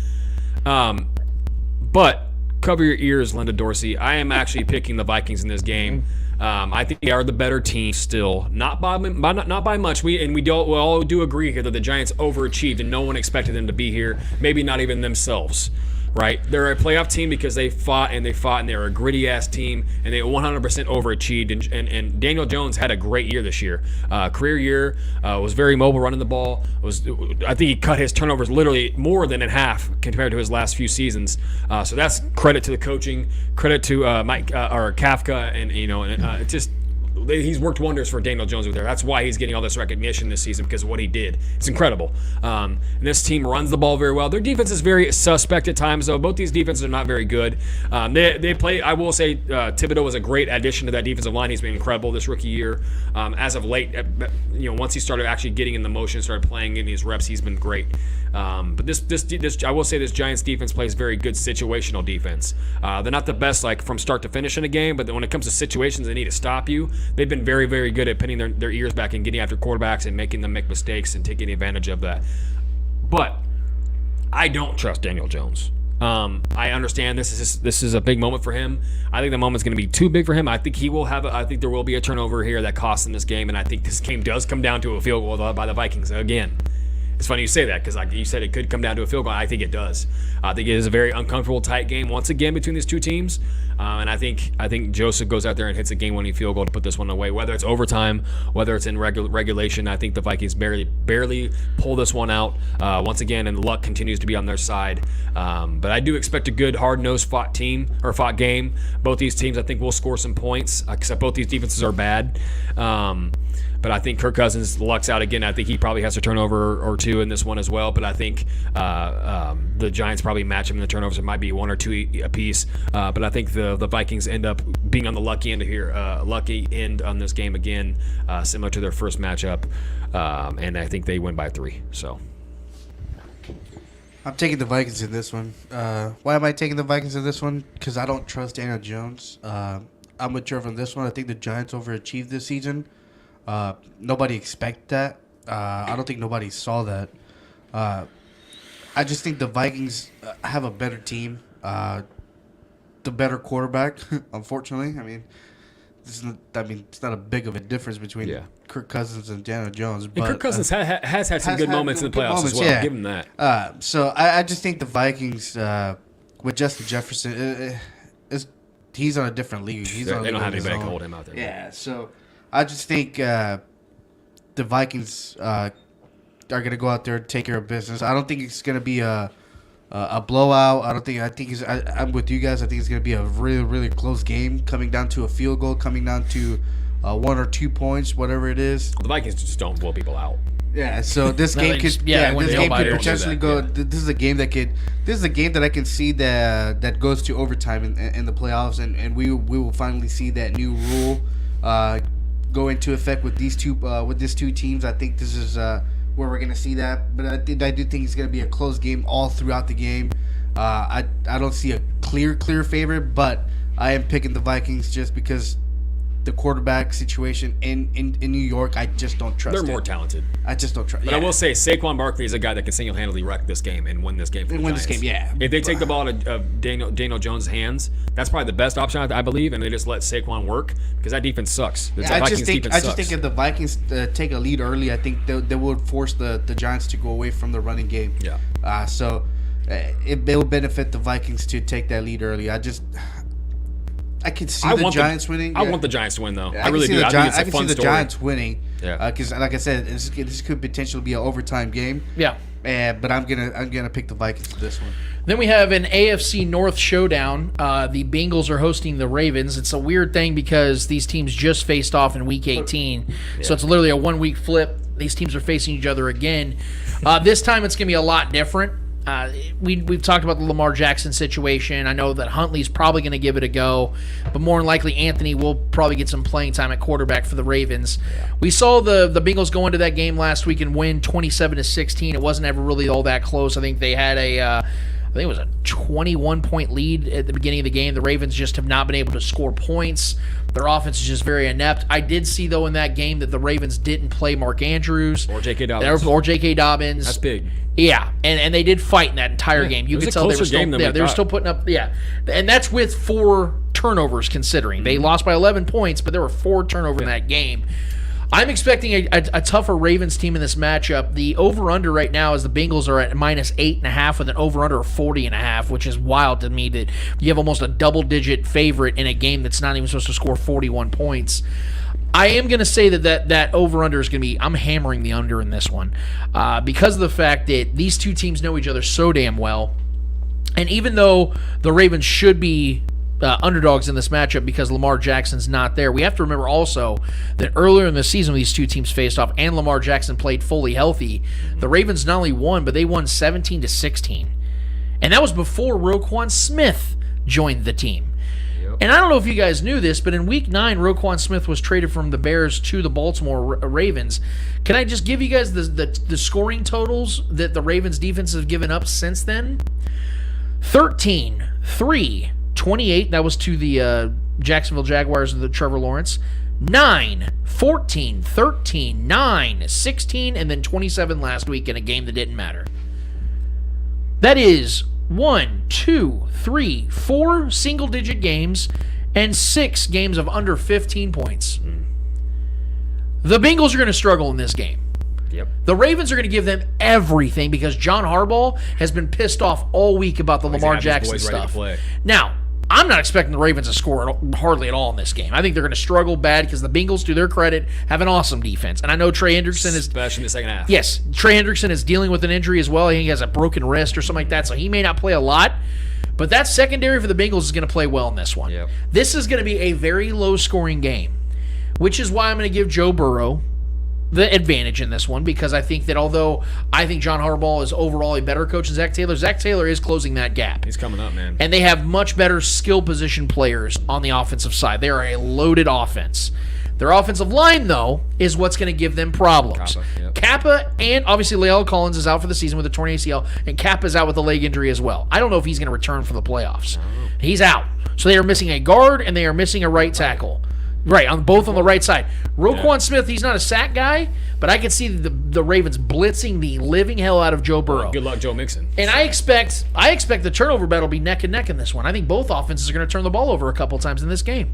But cover your ears, Linda Dorsey. I am actually picking the Vikings in this game. I think they are the better team still, not by much. We all do agree here that the Giants overachieved and no one expected them to be here. Maybe not even themselves. Right? They're a playoff team because they fought and they're a gritty ass team and they 100% overachieved. And Daniel Jones had a great year this year, career year. Was very mobile running the ball. I think he cut his turnovers literally more than in half compared to his last few seasons. So that's credit to the coaching, credit to Mike or Kafka, and it's just. He's worked wonders for Daniel Jones over there. That's why he's getting all this recognition this season because of what he did. It's incredible. And this team runs the ball very well. Their defense is very suspect at times, though. Both these defenses are not very good. They play. I will say Thibodeau was a great addition to that defensive line. He's been incredible this rookie year. As of late, once he started actually getting in the motion, started playing in these reps, he's been great. But this I will say this Giants defense plays very good situational defense. They're not the best like from start to finish in a game, but when it comes to situations they need to stop you, they've been very, very good at pinning their ears back and getting after quarterbacks and making them make mistakes and taking advantage of that. But I don't trust Daniel Jones. I understand this is a big moment for him. I think the moment's going to be too big for him. I think I think there will be a turnover here that costs him this game, and I think this game does come down to a field goal by the Vikings again. It's funny you say that because like you said, it could come down to a field goal. I think it does. I think it is a very uncomfortable, tight game once again between these two teams. And I think Joseph goes out there and hits a game-winning field goal to put this one away. Whether it's overtime, whether it's in regulation, I think the Vikings barely pull this one out once again, and luck continues to be on their side. But I do expect a good, hard-nosed fought game. Both these teams, I think, will score some points, except both these defenses are bad. But I think Kirk Cousins lucks out again. I think he probably has a turnover or two in this one as well. But I think the Giants probably match him in the turnovers. It might be 1 or 2 apiece. But I think the Vikings end up being on the lucky end on this game again, similar to their first matchup. And I think they win by 3. So I'm taking the Vikings in this one. Why am I taking the Vikings in this one? Because I don't trust Daniel Jones. I'm with Trevor on this one. I think the Giants overachieved this season. Nobody expected that. I don't think nobody saw that. I just think the Vikings have a better team. the better quarterback. Unfortunately, it's not a big of a difference between Kirk Cousins and Daniel Jones. But Kirk Cousins has had some good moments in the playoffs as well. Yeah. Give him that. So I just think the Vikings with Justin Jefferson, he's on a different league. They don't have anybody to hold him out there. Yeah, so I just think the Vikings are going to go out there and take care of business. I don't think it's going to be a blowout. I'm with you guys. I think it's going to be a really, really close game, coming down to a field goal, coming down to 1 or 2 points, whatever it is. The Vikings just don't blow people out. Yeah, so this game could potentially go. Yeah. This is a game that I can see that goes to overtime in the playoffs, and we will finally see that new rule go into effect with these two teams. I think this is where we're gonna see that, but I do think it's gonna be a close game all throughout the game. I don't see a clear favorite, but I am picking the Vikings just because the quarterback situation in New York, I just don't trust. They're more talented. I just don't trust. But I will say, Saquon Barkley is a guy that can single-handedly wreck this game and win this game for the Giants. If they take the ball out of Daniel Jones' hands, that's probably the best option, I believe, and they just let Saquon work because that defense sucks. I just think if the Vikings take a lead early, I think they would force the Giants to go away from the running game. Yeah. So it will benefit the Vikings to take that lead early. I can see the Giants winning. I want the Giants to win, though. Yeah, I really do. I think it's a fun story. I can see the Giants winning. Yeah. Because, like I said, this could potentially be an overtime game. Yeah. But I'm gonna pick the Vikings for this one. Then we have an AFC North showdown. The Bengals are hosting the Ravens. It's a weird thing because these teams just faced off in Week 18, so it's literally a 1-week flip. These teams are facing each other again. This time it's gonna be a lot different. We've talked about the Lamar Jackson situation. I know that Huntley's probably going to give it a go, but more than likely Anthony will probably get some playing time at quarterback for the Ravens. Yeah. We saw the Bengals go into that game last week and win 27-16. It wasn't ever really all that close. I think they had I think it was a 21-point lead at the beginning of the game. The Ravens just have not been able to score points. Their offense is just very inept. I did see, though, in that game that the Ravens didn't play Mark Andrews. Or J.K. Dobbins. Or J.K. Dobbins. That's big. Yeah, and they did fight in that entire game. You could tell they were still putting up. Yeah, and that's with 4 turnovers considering. They lost by 11 points, but there were 4 turnovers in that game. I'm expecting a tougher Ravens team in this matchup. The over-under right now is the Bengals are at -8.5 with an over-under of 40.5, which is wild to me that you have almost a double-digit favorite in a game that's not even supposed to score 41 points. I am going to say that over-under is going to be – I'm hammering the under in this one because of the fact that these two teams know each other so damn well. And even though the Ravens should be underdogs in this matchup because Lamar Jackson's not there, we have to remember also that earlier in the season when these two teams faced off and Lamar Jackson played fully healthy, the Ravens not only won, but they won 17-16. And that was before Roquan Smith joined the team. And I don't know if you guys knew this, but in Week 9, Roquan Smith was traded from the Bears to the Baltimore Ravens. Can I just give you guys the scoring totals that the Ravens defense have given up since then? 13, 3, 28. That was to the Jacksonville Jaguars of the Trevor Lawrence. 9, 14, 13, 9, 16, and then 27 last week in a game that didn't matter. That is 1, 2, 3, 4 single-digit games and 6 games of under 15 points. The Bengals are going to struggle in this game. Yep. The Ravens are going to give them everything because John Harbaugh has been pissed off all week about the Lamar Jackson stuff. Now, I'm not expecting the Ravens to score hardly at all in this game. I think they're going to struggle bad because the Bengals, to their credit, have an awesome defense. And I know Trey Hendrickson is... Especially in the second half. Yes. Trey Hendrickson is dealing with an injury as well. I think he has a broken wrist or something like that, so he may not play a lot. But that secondary for the Bengals is going to play well in this one. Yep. This is going to be a very low-scoring game, which is why I'm going to give Joe Burrow the advantage in this one, because I think that although I think John Harbaugh is overall a better coach than Zach Taylor is closing that gap. He's coming up, man. And they have much better skill position players on the offensive side. They are a loaded offense. Their offensive line, though, is what's going to give them problems. Kappa and obviously La'el Collins is out for the season with a torn ACL, and Kappa's out with a leg injury as well. I don't know if he's going to return for the playoffs. He's out. So they are missing a guard and they are missing a right tackle. Right, on both on the right side. Roquan Smith, he's not a sack guy, but I can see the Ravens blitzing the living hell out of Joe Burrow. Good luck, Joe Mixon. And I expect the turnover battle to be neck and neck in this one. I think both offenses are going to turn the ball over a couple times in this game.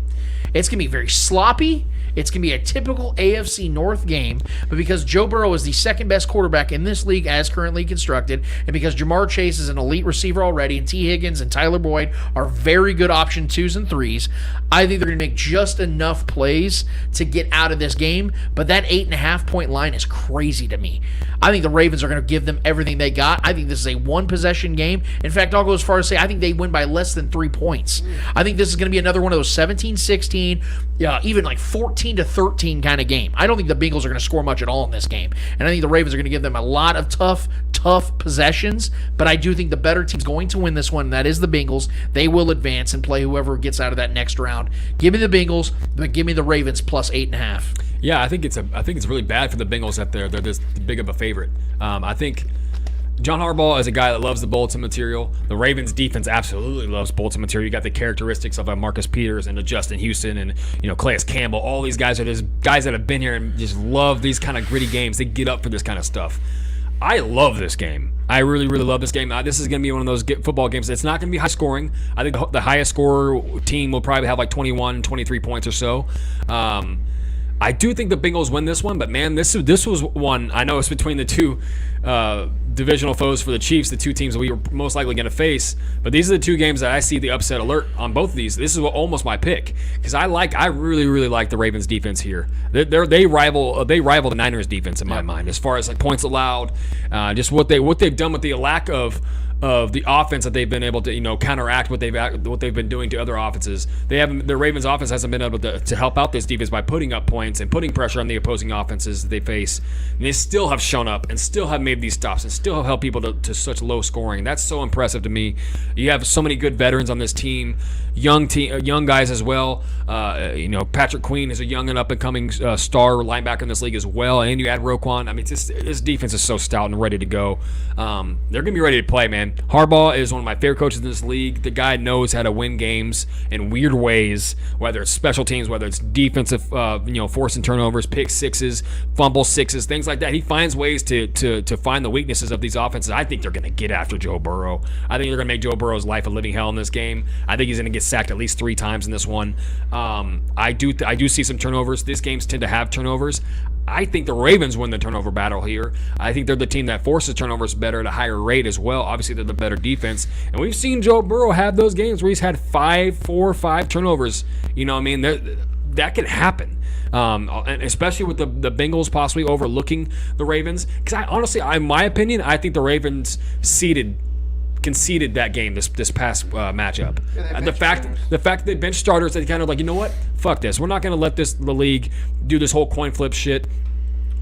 It's going to be very sloppy. It's going to be a typical AFC North game, but because Joe Burrow is the second best quarterback in this league as currently constructed, and because Jamar Chase is an elite receiver already, and T. Higgins and Tyler Boyd are very good option 2s and 3s, I think they're going to make just enough plays to get out of this game, but that 8.5-point line is crazy to me. I think the Ravens are going to give them everything they got. I think this is a one-possession game. In fact, I'll go as far as to say I think they win by less than 3 points. I think this is going to be another one of those 17-16, even like 14-13 kind of game. I don't think the Bengals are going to score much at all in this game, and I think the Ravens are going to give them a lot of tough possessions, but I do think the better team's going to win this one, and that is the Bengals. They will advance and play whoever gets out of that next round. Give me the Bengals, but give me the Ravens plus 8.5. Yeah, I think it's really bad for the Bengals that they're this big of a favorite. I think John Harbaugh is a guy that loves the bulletin material. The Ravens defense absolutely loves bulletin material. You got the characteristics of a Marcus Peters and a Justin Houston and Calais Campbell. All these guys are just guys that have been here and just love these kind of gritty games. They get up for this kind of stuff. I love this game. I really, really love this game. This is going to be one of those football games. It's not going to be high scoring. I think the highest scorer team will probably have like 21, 23 points or so. I do think the Bengals win this one, but man, this was one. I know it's between the two divisional foes for the Chiefs, the two teams that we were most likely going to face. But these are the two games that I see the upset alert on both of these. This is almost my pick because I really, really like the Ravens defense here. They rival the Niners defense in my mind as far as like points allowed, just what they've done with the lack of the offense that they've been able to counteract what they've been doing to other offenses. The Ravens offense hasn't been able to help out this defense by putting up points and putting pressure on the opposing offenses that they face. And they still have shown up and still have made these stops and still have held people to such low scoring. That's so impressive to me. You have so many good veterans on this team, young guys as well. Patrick Queen is a young and up and coming star linebacker in this league as well. And you add Roquan. I mean, this defense is so stout and ready to go. They're gonna be ready to play, man. Harbaugh is one of my favorite coaches in this league. The guy knows how to win games in weird ways, whether it's special teams, whether it's defensive, forcing turnovers, pick sixes, fumble sixes, things like that. He finds ways to find the weaknesses of these offenses. I think they're going to get after Joe Burrow. I think they're going to make Joe Burrow's life a living hell in this game. I think he's going to get sacked at least 3 times in this one. I do see some turnovers. These games tend to have turnovers. I think the Ravens win the turnover battle here. I think they're the team that forces turnovers better at a higher rate as well. Obviously, they're the better defense. And we've seen Joe Burrow have those games where he's had 4 or 5 turnovers. You know what I mean? That can happen. And especially with the Bengals possibly overlooking the Ravens. Because honestly, in my opinion, I think the Ravens conceded that game this past matchup. The fact that they bench starters, they kind of like, you know what? Fuck this. We're not going to let the league do this whole coin flip shit.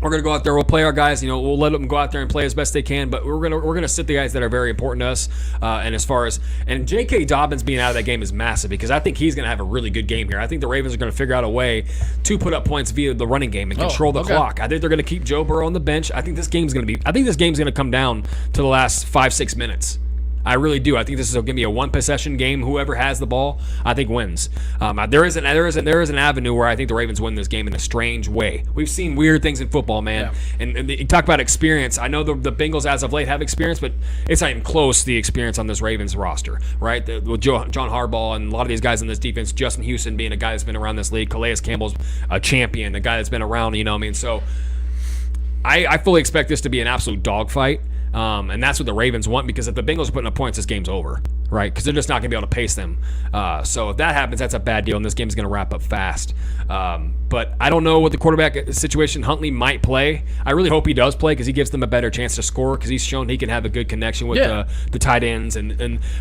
We're going to go out there. We'll play our guys. We'll let them go out there and play as best they can. But we're gonna sit the guys that are very important to us. And J.K. Dobbins being out of that game is massive because I think he's going to have a really good game here. I think the Ravens are going to figure out a way to put up points via the running game and control the clock. I think they're going to keep Joe Burrow on the bench. I think this game's going to come down to the last 5-6 minutes. I really do. I think this is going to be a one-possession game. Whoever has the ball, I think wins. There is an avenue where I think the Ravens win this game in a strange way. We've seen weird things in football, man. Yeah. And you talk about experience. I know the Bengals as of late have experience, but it's not even close to the experience on this Ravens roster, right? With John Harbaugh and a lot of these guys in this defense, Justin Houston being a guy that's been around this league, Calais Campbell's a champion, a guy that's been around, you know what I mean? So I fully expect this to be an absolute dogfight. And that's what the Ravens want because if the Bengals are putting up points, this game's over, right? Because they're just not going to be able to pace them. So if that happens, that's a bad deal, and this game's going to wrap up fast. But I don't know what the quarterback situation Huntley might play. I really hope he does play because he gives them a better chance to score because he's shown he can have a good connection with the tight ends.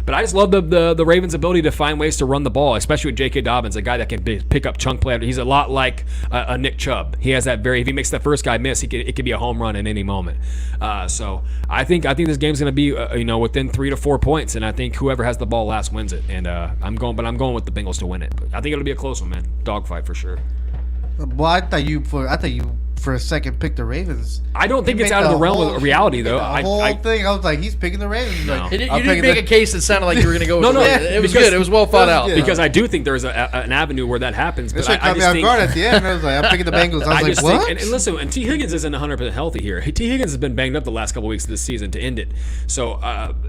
But I just love the Ravens' ability to find ways to run the ball, especially with J.K. Dobbins, a guy that can pick up chunk play. He's a lot like a Nick Chubb. He has that if he makes the first guy miss, it could be a home run at any moment. So I think this game's going to be within 3 to 4 points, and I think whoever has the ball last wins it. And I'm going with the Bengals to win it. But I think it'll be a close one, man. Dogfight for sure. Well, I thought you for a second picked the Ravens. I don't think He it's made out of the realm whole- of reality, though. The whole thing, I was like, he's picking the Ravens. No. Like, You I'm didn't picking make the- a case that sounded like you were going to go with No, the no, Ravens. It was because- good. It was well thought out. Yeah. Because I do think there's an avenue where that happens. This But shit I caught me just off think, guard at the end. I was like, I'm picking the Bengals. I was like, just what? think, and listen, and T. Higgins isn't 100% healthy here. T. Higgins has been banged up the last couple weeks of this season to end it. So,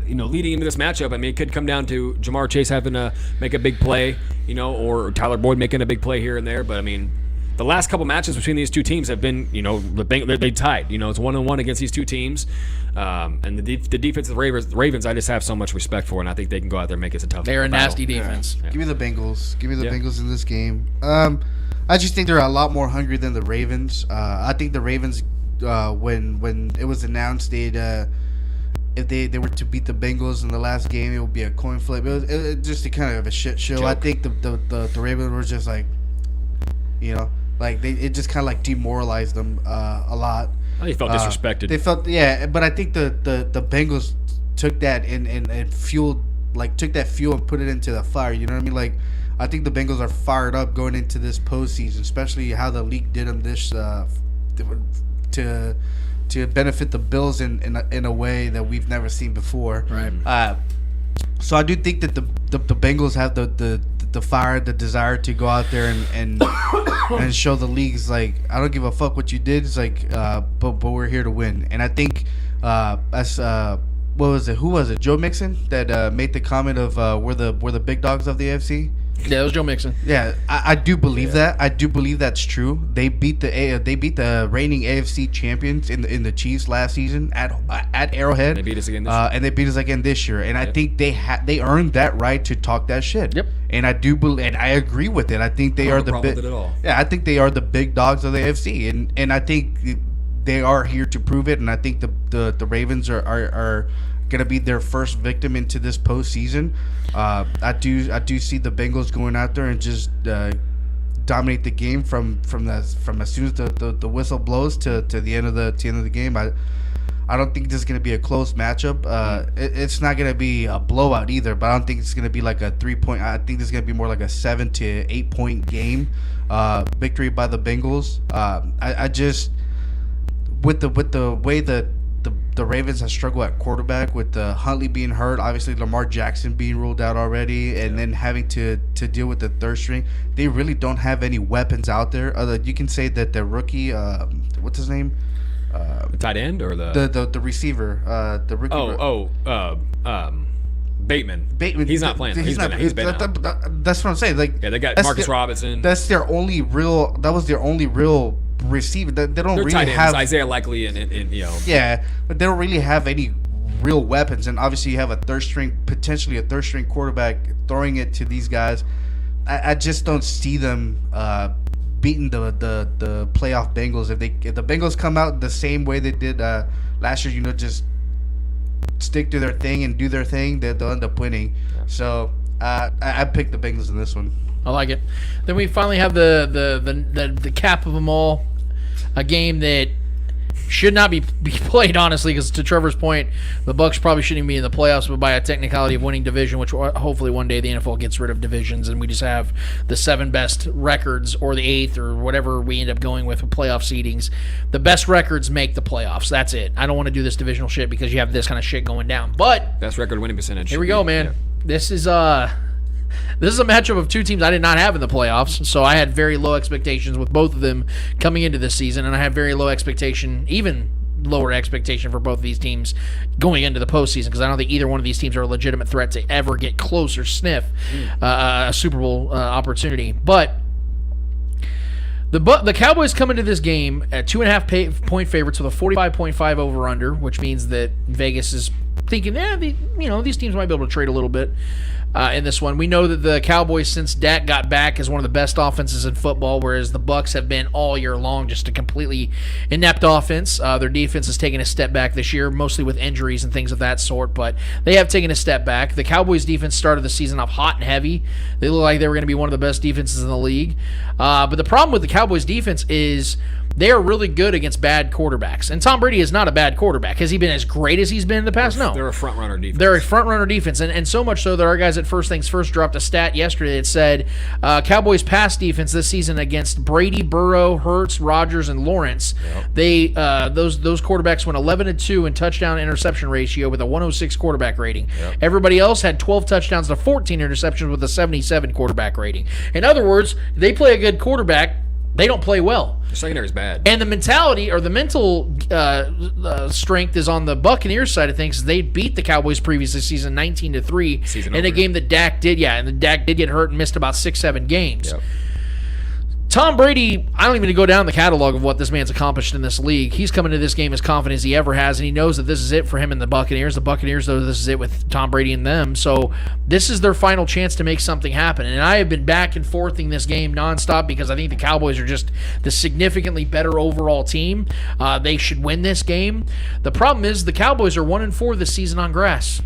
leading into this matchup, I mean, it could come down to Jamar Chase having to make a big play, or Tyler Boyd making a big play here and there. But I mean, the last couple matches between these two teams have been, they tied. It's 1-1 against these two teams. And the defense of the Ravens, I just have so much respect for, and I think they can go out there and make it a tough They're a battle. nasty defense. Give me the Bengals. Give me the Yeah. Bengals in this game. I just think they're a lot more hungry than the Ravens. I think the Ravens, when it was announced if they were to beat the Bengals in the last game, it would be a coin flip. It was just a kind of a shit show. I think the Ravens were just like, it just kind of like demoralized them a lot. They felt disrespected. They felt, but I think the Bengals took that and fueled, took that fuel and put it into the fire. You know what I mean? Like, I think the Bengals are fired up going into this postseason, especially how the league did them this to benefit the Bills in a way that we've never seen before. Right. So I do think that the Bengals have the fire, the desire to go out there and show the leagues, like, I don't give a fuck what you did. It's like, but we're here to win. And I think what was it? Who was it? Joe Mixon that made the comment of we're the big dogs of the AFC. Yeah, it was Joe Mixon. Yeah, I do believe that. I do believe that's true. They beat the reigning AFC champions in the Chiefs last season at Arrowhead. They beat us again this year. And they beat us again this year. And I think they earned that right to talk that shit. Yep. And I do believe, and I agree with it. I think they are the problem big. with it at all. Yeah, I think they are the big dogs of the AFC, and I think they are here to prove it. And I think the Ravens are gonna be their first victim into this postseason. I do see the Bengals going out there and just dominate the game from as soon as the whistle blows to the end of the game. I don't think this is gonna be a close matchup. It's not gonna be a blowout either, but I don't think it's gonna be like a 3-point. I think this is gonna be more like a 7 to 8 point game. Victory by the Bengals. I just with the way that the Ravens have struggled at quarterback with Huntley being hurt, obviously Lamar Jackson being ruled out already, and then having to deal with the third string. They really don't have any weapons out there. You can say that the rookie, what's his name? The tight end or the receiver, the rookie. Bateman. He's not playing. He's been out. That's what I'm saying. Like, Yeah, they got Marcus Robinson. That's their only real. That was their only real receiver. They don't They're really tight ends, have Isaiah Likely and Yeah, but they don't really have any real weapons, and obviously you have potentially a third string quarterback throwing it to these guys. I just don't see them beating the playoff Bengals. If the Bengals come out the same way they did last year, just stick to their thing and do their thing, they'll end up winning. So I picked the Bengals in this one. I like it. Then we finally have the cap of them all, a game that should not be played, honestly, because to Trevor's point, the Bucs probably shouldn't even be in the playoffs, but by a technicality of winning division, which hopefully one day the NFL gets rid of divisions and we just have the 7 best records or the 8th or whatever we end up going with playoff seedings. The best records make the playoffs. That's it. I don't want to do this divisional shit because you have this kind of shit going down. But best record winning percentage. here we go, man. Yeah. This is a matchup of two teams I did not have in the playoffs, so I had very low expectations with both of them coming into this season, and I have very low expectation, even lower expectation for both of these teams going into the postseason, because I don't think either one of these teams are a legitimate threat to ever get close or sniff a Super Bowl opportunity. But the Cowboys come into this game at 2.5 point favorites with a 45.5 over-under, which means that Vegas is thinking, these teams might be able to trade a little bit in this one. We know that the Cowboys, since Dak got back, is one of the best offenses in football, whereas the Bucs have been all year long just a completely inept offense. Their defense has taken a step back this year, mostly with injuries and things of that sort, but they have taken a step back. The Cowboys' defense started the season off hot and heavy. They look like they were going to be one of the best defenses in the league. But the problem with the Cowboys' defense is They are really good against bad quarterbacks. And Tom Brady is not a bad quarterback. Has he been as great as he's been in the past? No. They're a front-runner defense. They're a front-runner defense. And so much so that our guys at First Things First dropped a stat yesterday that said Cowboys pass defense this season against Brady, Burrow, Hurts, Rodgers, and Lawrence. They those quarterbacks went 11-2 in touchdown interception ratio with a 106 quarterback rating. Everybody else had 12 touchdowns to 14 interceptions with a 77 quarterback rating. In other words, they play a good quarterback. They don't play well. The secondary is bad. And the mentality or the mental strength is on the Buccaneers side of things. They beat the Cowboys previous this season 19-3 in a game that Dak did. Yeah, and Dak did get hurt and missed about 6-7 games. Tom Brady, I don't even go down the catalog of what this man's accomplished in this league. He's coming to this game as confident as he ever has, and he knows that this is it for him and the Buccaneers. The Buccaneers know this is it with Tom Brady and them. So this is their final chance to make something happen. And I have been back and forthing this game nonstop because I think the Cowboys are just the significantly better overall team. They should win this game. The problem is the Cowboys are 1-4 this season on grass.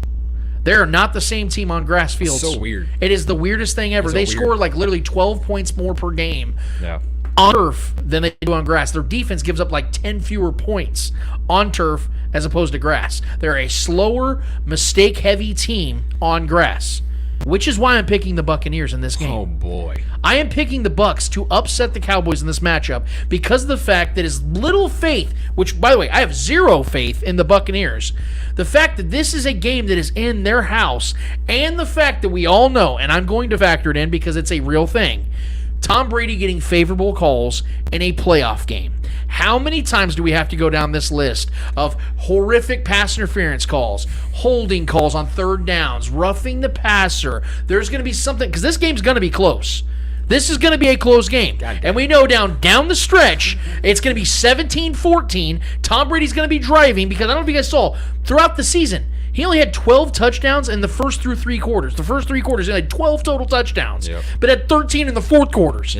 They're not the same team on grass fields. So weird. It is the weirdest thing ever. They score like literally 12 points more per game on turf than they do on grass. Their defense gives up like 10 fewer points on turf as opposed to grass. They're a slower, mistake-heavy team on grass, which is why I'm picking the Buccaneers in this game. Oh, boy. I am picking the Bucs to upset the Cowboys in this matchup because of the fact that is little faith, which, by the way, I have zero faith in the Buccaneers. The fact that this is a game that is in their house, and the fact that we all know, and I'm going to factor it in because it's a real thing, Tom Brady getting favorable calls in a playoff game. How many times do we have to go down this list of horrific pass interference calls, holding calls on third downs, roughing the passer? There's going to be something, because this game's going to be close. This is going to be a close game. And we know down the stretch, it's going to be 17-14. Tom Brady's going to be driving because I don't know if you guys saw, throughout the season, he only had 12 touchdowns in the first through three quarters. The first three quarters, he had 12 total touchdowns, but had 13 in the fourth quarters.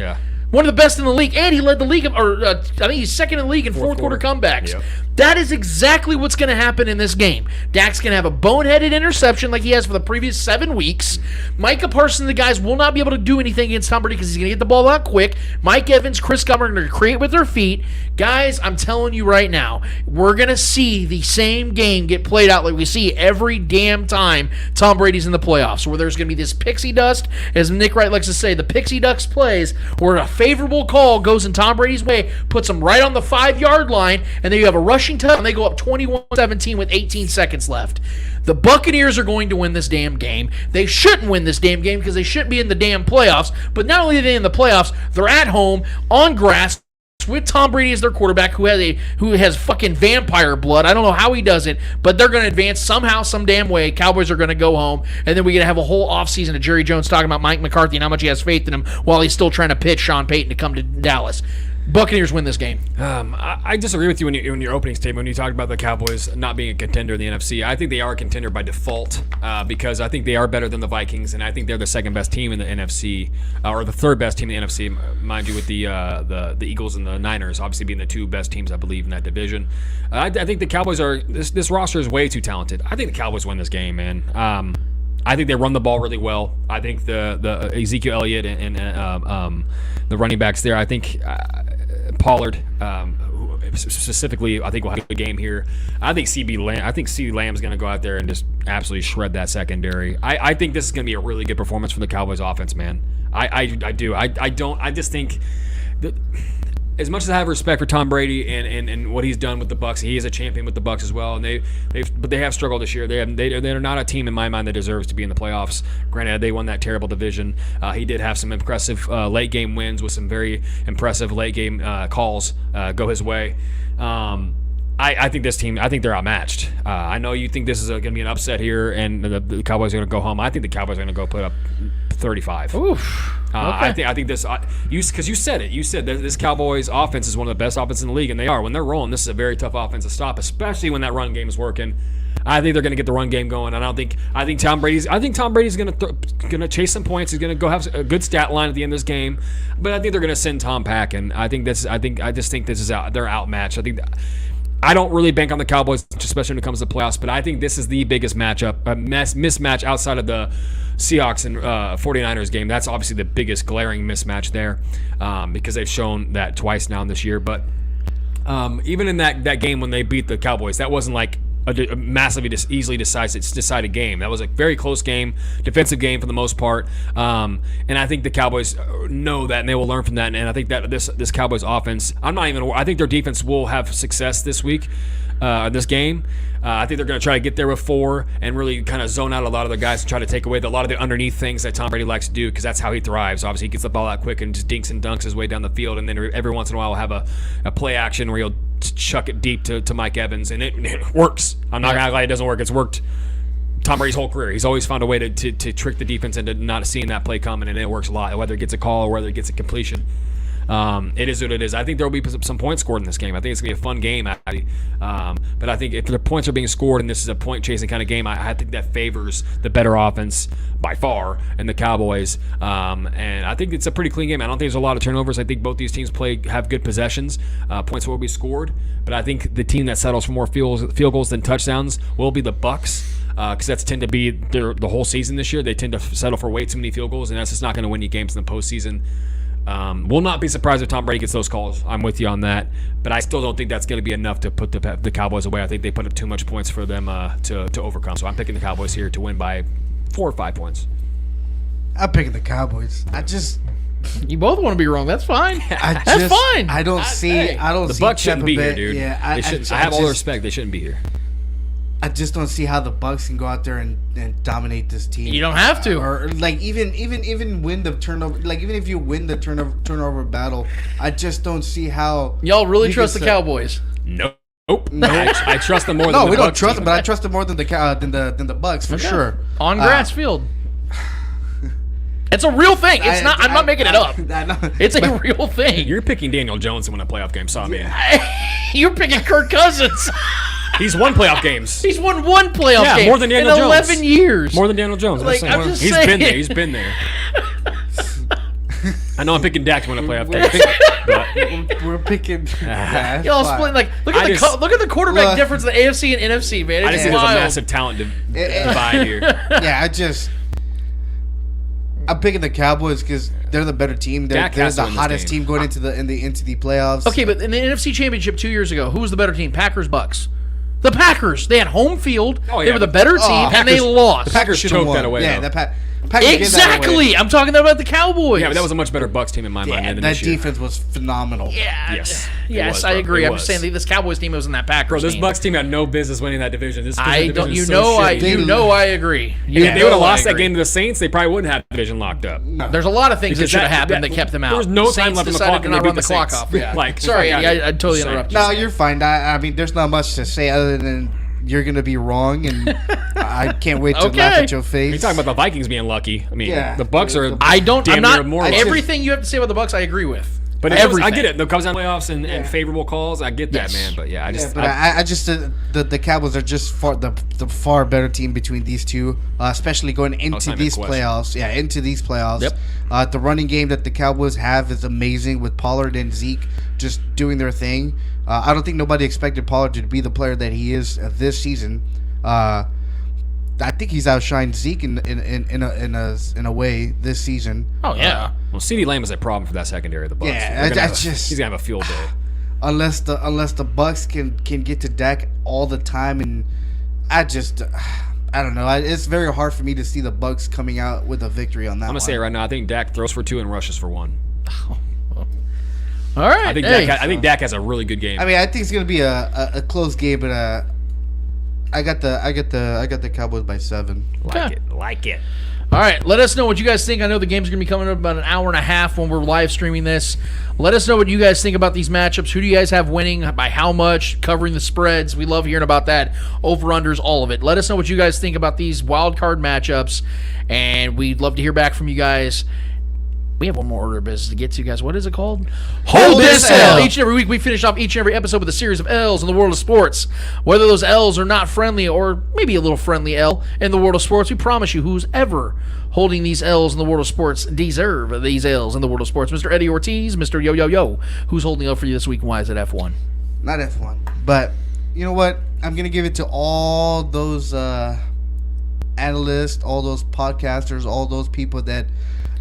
One of the best in the league, and he led the league, I think he's second in the league in fourth quarter comebacks. That is exactly what's going to happen in this game. Dak's going to have a boneheaded interception like he has for the previous 7 weeks. Micah Parsons, the guys, will not be able to do anything against Tom Brady because he's going to get the ball out quick. Mike Evans, Chris Godwin are going to create with their feet. Guys, I'm telling you right now, we're going to see the same game get played out like we see every damn time Tom Brady's in the playoffs, where there's going to be this pixie dust, as Nick Wright likes to say, the pixie dust plays, where a favorable call goes in Tom Brady's way, puts him right on the 5-yard line, and then you have a rushing touchdown, and they go up 21-17 with 18 seconds left. The Buccaneers are going to win this damn game. They shouldn't win this damn game because they shouldn't be in the damn playoffs, but not only are they in the playoffs, they're at home on grass with Tom Brady as their quarterback who has fucking vampire blood. I don't know how he does it, but they're going to advance somehow, some damn way. Cowboys are going to go home, and then we're going to have a whole offseason of Jerry Jones talking about Mike McCarthy and how much he has faith in him while he's still trying to pitch Sean Payton to come to Dallas. Buccaneers win this game. I disagree with you in your opening statement when you talked about the Cowboys not being a contender in the NFC. I think they are a contender by default because I think they are better than the Vikings, and I think they're the second best team in the NFC, or the third best team in the NFC, mind you, with the Eagles and the Niners obviously being the two best teams, I believe, in that division. I think the Cowboys are this roster is way too talented. I think the Cowboys win this game, man. I think they run the ball really well. I think the Ezekiel Elliott and the running backs there. I think Pollard, specifically, I think will have a good game here. I think CeeDee Lamb's going to go out there and just absolutely shred that secondary. I think this is going to be a really good performance for the Cowboys offense, man. I do. I just think that as much as I have respect for Tom Brady and what he's done with the Bucs, he is a champion with the Bucs as well, and they have struggled this year. They're not a team in my mind that deserves to be in the playoffs. Granted, they won that terrible division. He did have some impressive late game wins with some very impressive late game calls go his way. I think this team, I think they're outmatched. I know you think this is going to be an upset here, and the Cowboys are going to go home. I think the Cowboys are going to go put up 35. Oof. Okay. I think this, because you said it. You said that this Cowboys offense is one of the best offenses in the league, and they are. When they're rolling, this is a very tough offense to stop, especially when that run game is working. I think they're going to get the run game going. I think Tom Brady's going to chase some points. He's going to go have a good stat line at the end of this game. But I think they're going to send Tom packing. I just think this is they're outmatched. I don't really bank on the Cowboys, especially when it comes to playoffs, but I think this is the biggest mismatch outside of the Seahawks and 49ers game. That's obviously the biggest glaring mismatch there because they've shown that twice now this year. But Even in that game when they beat the Cowboys, that wasn't like a massively easily decided game. That was a very close game, defensive game for the most part. And I think the Cowboys know that, and they will learn from that. And I think that this Cowboys offense, I think their defense will have success this week, this game. I think they're going to try to get there with 4 and really kind of zone out a lot of the guys to try to take away a lot of the underneath things that Tom Brady likes to do, because that's how he thrives. Obviously, he gets the ball out quick and just dinks and dunks his way down the field, and then every once in a while he'll have a play action where he'll chuck it deep to Mike Evans, and it works. I'm not going to act like it doesn't work. It's worked Tom Brady's whole career. He's always found a way to trick the defense into not seeing that play coming, and it works a lot, whether it gets a call or whether it gets a completion. It is what it is. I think there will be some points scored in this game. I think it's going to be a fun game, actually. But I think if the points are being scored and this is a point-chasing kind of game, I think that favors the better offense by far and the Cowboys. And I think it's a pretty clean game. I don't think there's a lot of turnovers. I think both these teams have good possessions. Points will be scored. But I think the team that settles for more field goals than touchdowns will be the Bucs. Because that's tend to be the whole season this year. They tend to settle for way too many field goals, and that's just not going to win you games in the postseason. Will not be surprised if Tom Brady gets those calls. I'm with you on that, but I still don't think that's going to be enough to put the Cowboys away. I think they put up too much points for them to overcome. So I'm picking the Cowboys here to win by 4 or 5 points. I'm picking the Cowboys. You both want to be wrong. That's fine. That's fine. I don't see. The Bucs shouldn't be here, dude. Yeah, I have all the respect. They shouldn't be here. I just don't see how the Bucs can go out there and dominate this team. You don't have to, or like even win the turnover. Like even if you win the turnover battle, I just don't see how. Y'all really trust the Cowboys? Nope. No, I trust them more. No, than we the don't Bucs trust team. them, but I trust them more than the Bucs for sure. On grass field. It's a real thing. It's not. I'm not making it up. It's a real thing. You're picking Daniel Jones to win a playoff game, so I mean, you're picking Kirk Cousins. He's won playoff games. He's won one playoff game more than Daniel in Jones. 11 years. More than Daniel Jones. Like, I'm just He's saying. been there. He's been there. I know I'm picking Dak to win a playoff game. We're picking. Y'all split like look at the quarterback difference in the AFC and NFC, man. I just think there's a massive talent divide here. Yeah, I'm picking the Cowboys because they're the better team. They're the hottest team going into the playoffs. Okay, but in the NFC Championship 2 years ago, who was the better team? Packers, Bucks. The Packers. They had home field. They were the better team, and they lost. The Packers choked that away. Yeah, though. Exactly. I'm talking about the Cowboys. Yeah, but that was a much better Bucs team in my mind. That defense was phenomenal. Yeah. Yes, I agree. I'm just saying this Cowboys team was in that Packers Bro, this team. Bucs team had no business winning that division. This I division don't. is You so know, shitty. I agree. If they would have lost that game to the Saints, they probably wouldn't have the division locked up. No. There's a lot of things that should have happened that kept them out. There was no time Saints left on the decided clock to and they not beat run the clock Saints. off. Yeah. Like, sorry, I totally interrupted you. No, you're fine. I mean, there's not much to say other than you're gonna be wrong, and I can't wait to laugh at your face. You're talking about the Vikings being lucky. I mean, the Bucs are. Everything you have to say about the Bucs, I agree with. But I get it. It comes down to playoffs and favorable calls. I get that, man. But yeah, I just the Cowboys are just the far better team between these two, especially going into these playoffs. Yeah, into these playoffs. Yep. The running game that the Cowboys have is amazing with Pollard and Zeke just doing their thing. I don't think nobody expected Pollard to be the player that he is this season. I think he's outshined Zeke in a way this season. Oh yeah. Well, CeeDee Lamb is a problem for that secondary of the Bucs. Yeah, he's gonna have a field day. Unless the Bucs can get to Dak all the time, and I don't know. It's very hard for me to see the Bucs coming out with a victory on that. I'm gonna say it right now. I think Dak throws for 2 and rushes for 1. All right. I think Dak has a really good game. I mean, I think it's gonna be a close game, but I got the Cowboys by 7. Like it. All right, let us know what you guys think. I know the game's going to be coming up about an hour and a half when we're live streaming this. Let us know what you guys think about these matchups. Who do you guys have winning? By how much? Covering the spreads. We love hearing about that. Over-unders, all of it. Let us know what you guys think about these wild card matchups, and we'd love to hear back from you guys. We have one more order of business to get to, guys. What is it called? Hold this L. Each and every week, we finish off each and every episode with a series of L's in the world of sports. Whether those L's are not friendly or maybe a little friendly L in the world of sports, we promise you who's ever holding these L's in the world of sports deserve these L's in the world of sports. Mr. Eddie Ortiz, Mr. Yo. Who's holding up for you this week, and why is it F1? Not F1. But you know what? I'm going to give it to all those analysts, all those podcasters, all those people that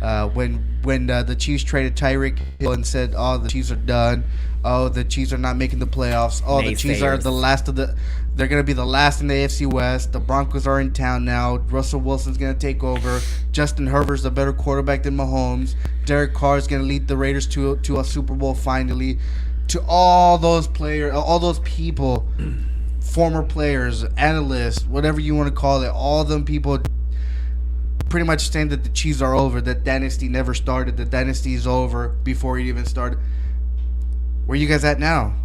When the Chiefs traded Tyreek Hill and said, "Oh, the Chiefs are done. Oh, the Chiefs are not making the playoffs. Oh, the Chiefs are the last of the. They're gonna be the last in the AFC West. The Broncos are in town now. Russell Wilson's gonna take over. Justin Herbert's a better quarterback than Mahomes. Derek Carr's gonna lead the Raiders to a Super Bowl finally." To all those players, all those people, former players, analysts, whatever you want to call it, all them people pretty much saying that the Chiefs are over, that dynasty never started, the dynasty is over before it even started. Where you guys at now?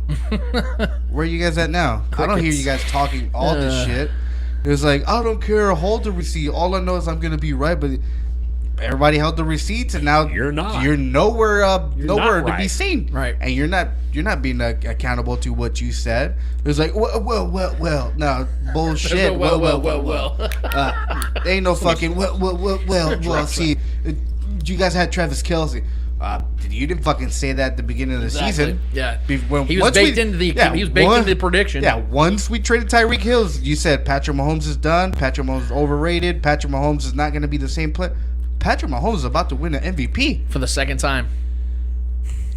Where you guys at now? I don't hear you guys talking all this shit. It was like, I don't care, hold the receipt. All I know is I'm gonna be right, but everybody held the receipts, and now you're not. You're nowhere to be seen. Right. And you're not being accountable to what you said. It was like, well. No, bullshit. Well. Ain't no fucking well. See, you guys had Travis Kelce. You didn't fucking say that at the beginning of the season. Yeah. He was baked into the prediction. Yeah. Once we traded Tyreek Hill, you said Patrick Mahomes is done. Patrick Mahomes is overrated. Patrick Mahomes is not going to be the same player. Patrick Mahomes is about to win an MVP for the second time.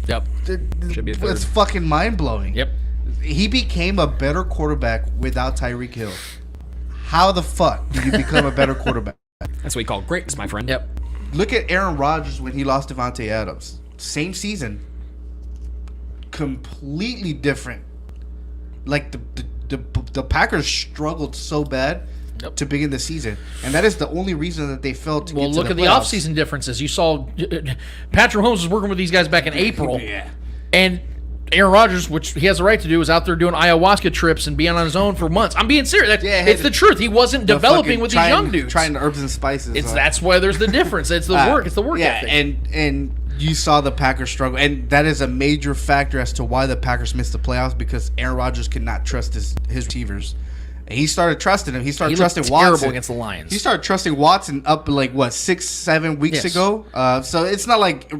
Yep. Should be a third. It's fucking mind blowing. Yep. He became a better quarterback without Tyreek Hill. How the fuck did you become a better quarterback? That's what we call greatness, my friend. Yep. Look at Aaron Rodgers when he lost Devontae Adams. Same season. Completely different. Like the Packers struggled so bad to begin the season, and that is the only reason that they failed to get to the playoffs. Well, look at the offseason differences. You saw Patrick Mahomes was working with these guys back in April, and Aaron Rodgers, which he has the right to do, was out there doing ayahuasca trips and being on his own for months. I'm being serious. It's the truth. He wasn't developing with these young dudes. Trying the herbs and spices. That's why there's the difference. It's the work. It's the work ethic. And you saw the Packers struggle, and that is a major factor as to why the Packers missed the playoffs, because Aaron Rodgers could not trust his receivers. And he started trusting him. He started trusting Watson. Terrible against the Lions. He started trusting Watson up 6-7 weeks ago. So it's not like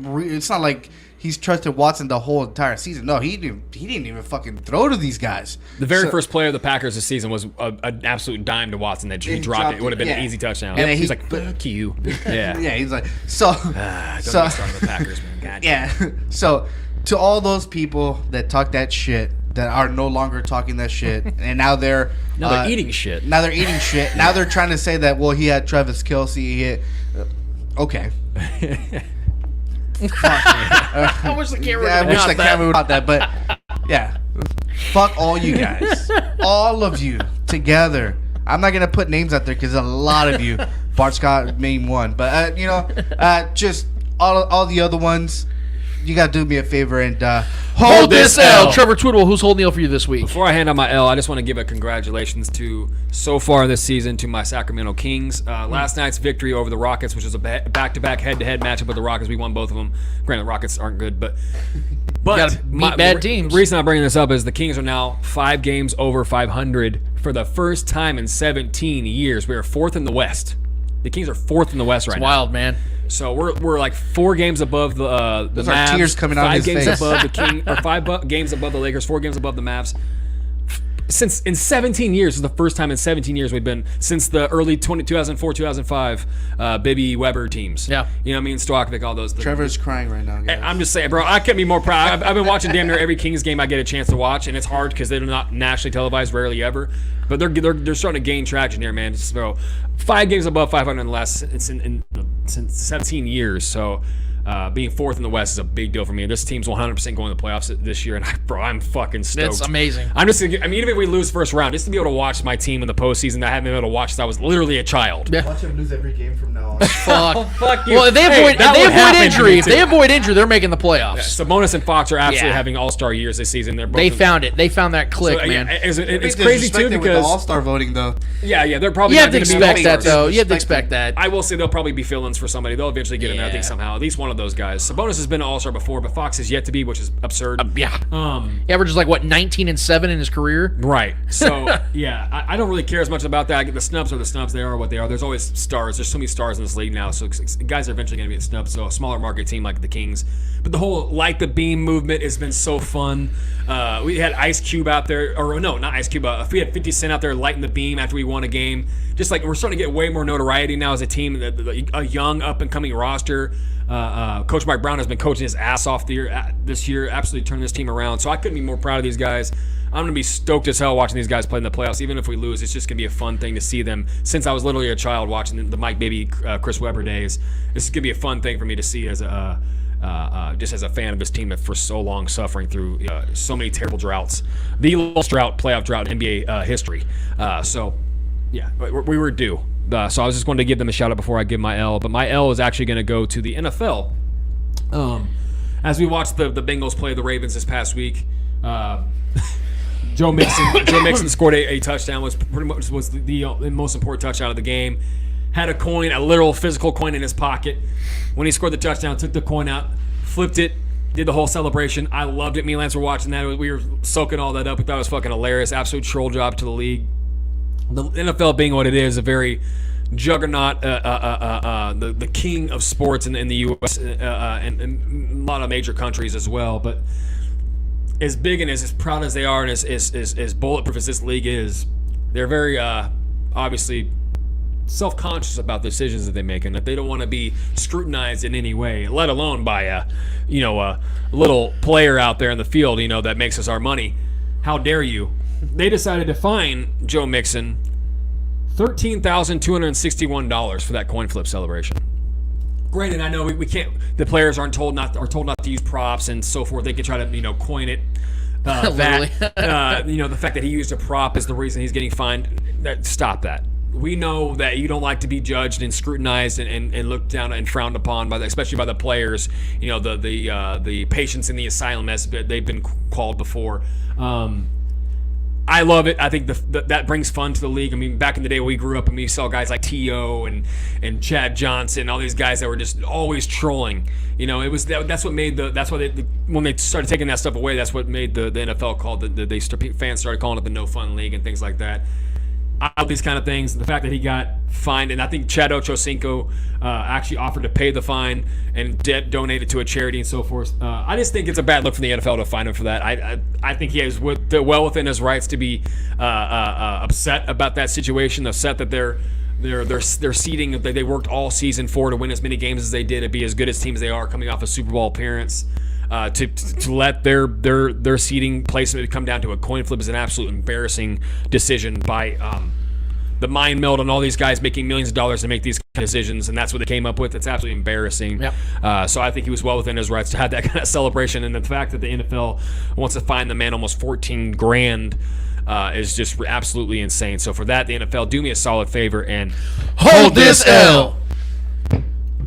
he's trusted Watson the whole entire season. No, he didn't even fucking throw to these guys. The very first play of the Packers this season was an absolute dime to Watson that he dropped it. It would have been an easy touchdown. And he's like, fuck you. Yeah. Yeah, he's like, don't get started with the Packers, man. God. Yeah. So to all those people that talk that shit, that are no longer talking that shit, and now they're eating shit. Now they're eating shit. Now they're trying to say that, well, he had Travis Kelce. Okay. I wish the camera would not that, but yeah. Fuck all you guys. All of you together. I'm not going to put names out there because a lot of you, Bart Scott being one, but just all the other ones, you got to do me a favor and hold this L. Trevor Twiddle, who's holding the L for you this week? Before I hand out my L, I just want to give a congratulations to, so far this season, to my Sacramento Kings. Last night's victory over the Rockets, which was a back-to-back head-to-head matchup with the Rockets. We won both of them. Granted, the Rockets aren't good, but beat bad teams. The reason I'm bringing this up is the Kings are now 5 games over 500 for the first time in 17 years. We are 4th in the West. The Kings are 4th in the West right now. Wild, man. So we're like 4 games above the Mavs, tears coming out of his 5 games face. above the King, or 5 games above the Lakers, 4 games above the Mavs. Since in 17 years, this is the first time in 17 years we've been since the early 2004, 2005 Bibby Weber teams. Yeah, you know what I mean, Stojakovic, all those. Trevor's crying right now, guys. I'm just saying, bro. I couldn't be more proud. I've been watching damn near every Kings game I get a chance to watch, and it's hard because they're not nationally televised, rarely ever. But they're starting to gain traction here, man. So 5 games above 500 in the last since 17 years. So being 4th in the West is a big deal for me. This team's 100% going to the playoffs this year, and I'm fucking stoked. That's amazing. Even if we lose first round, just to be able to watch my team in the postseason that I haven't been able to watch since I was literally a child. Yeah. Watch them lose every game from now on. Fuck you. Well, if they avoid injury, they're making the playoffs. Yeah, Sabonis and Fox are absolutely having all-star years this season. They found it. They found that click, man. It's crazy too because with the all-star voting though. Yeah, they're probably. You have to expect that though. You have to expect that. I will say they'll probably be fill-ins for somebody. They'll eventually get in there. I think somehow at least one of those guys. Sabonis has been an all-star before, but Fox has yet to be, which is absurd. He averages 19 and 7 in his career. Right. So I don't really care as much about that. The snubs are the snubs. They are what they are. There's always stars. There's so many stars in this league now. So guys are eventually going to be snubbed. So a smaller market team like the Kings. But the whole light the beam movement has been so fun. We had Ice Cube out there, or no, not Ice Cube. We had 50 Cent out there lighting the beam after we won a game. Just like we're starting to get way more notoriety now as a team, a young up and coming roster. Coach Mike Brown has been coaching his ass off this year, absolutely turning this team around. So I couldn't be more proud of these guys. I'm going to be stoked as hell watching these guys play in the playoffs. Even if we lose, it's just going to be a fun thing to see them. Since I was literally a child watching the Mike Bibby, Chris Webber days, this is going to be a fun thing for me to see as just as a fan of this team that for so long suffering through so many terrible droughts. The lowest playoff drought in NBA history. We were due. So I was just going to give them a shout out before I give my L. But my L is actually going to go to the NFL. As we watched the Bengals play the Ravens this past week, Joe Mixon scored a touchdown. Was the most important touchdown of the game. Had a coin, a literal physical coin in his pocket. When he scored the touchdown, took the coin out, flipped it, did the whole celebration. I loved it. Me and Lance were watching that. We were soaking all that up. We thought it was fucking hilarious. Absolute troll job to the league. The NFL being what it is, a very juggernaut, the king of sports in the U.S. And a lot of major countries as well. But as big and as proud as they are and as bulletproof as this league is, they're very obviously self-conscious about the decisions that they make and that they don't want to be scrutinized in any way, let alone by a little player out there in the field, that makes us our money. How dare you? They decided to fine Joe Mixon $13,261 for that coin flip celebration. Granted, I know we can't. The players are told not to use props and so forth. They could try to coin it. The fact that he used a prop is the reason he's getting fined. Stop that. We know that you don't like to be judged and scrutinized and looked down and frowned upon especially by the players. The patients in the asylum, as they've been called before. I love it. I think that brings fun to the league. I mean, back in the day we grew up and we saw guys like T.O. and Chad Johnson, all these guys that were just always trolling. That's what made when they started taking that stuff away, that's what made the NFL called fans started calling it the no fun league and things like that. I love these kind of things. The fact that he got fined, and I think Chad Ochocinco actually offered to pay the fine and donate it to a charity and so forth. I just think it's a bad look for the NFL to fine him for that. I think he is well within his rights to be upset about that situation, upset that their seeding that they worked all season for to win as many games as they did, to be as good as teams they are coming off a Super Bowl appearance. To let their seating placement come down to a coin flip is an absolute embarrassing decision by the mind meld on all these guys making millions of dollars to make these decisions, and that's what they came up with. It's absolutely embarrassing. Yep. So I think he was well within his rights to have that kind of celebration, and the fact that the NFL wants to fine the man almost $14,000 is just absolutely insane. So for that, the NFL, do me a solid favor and hold this L.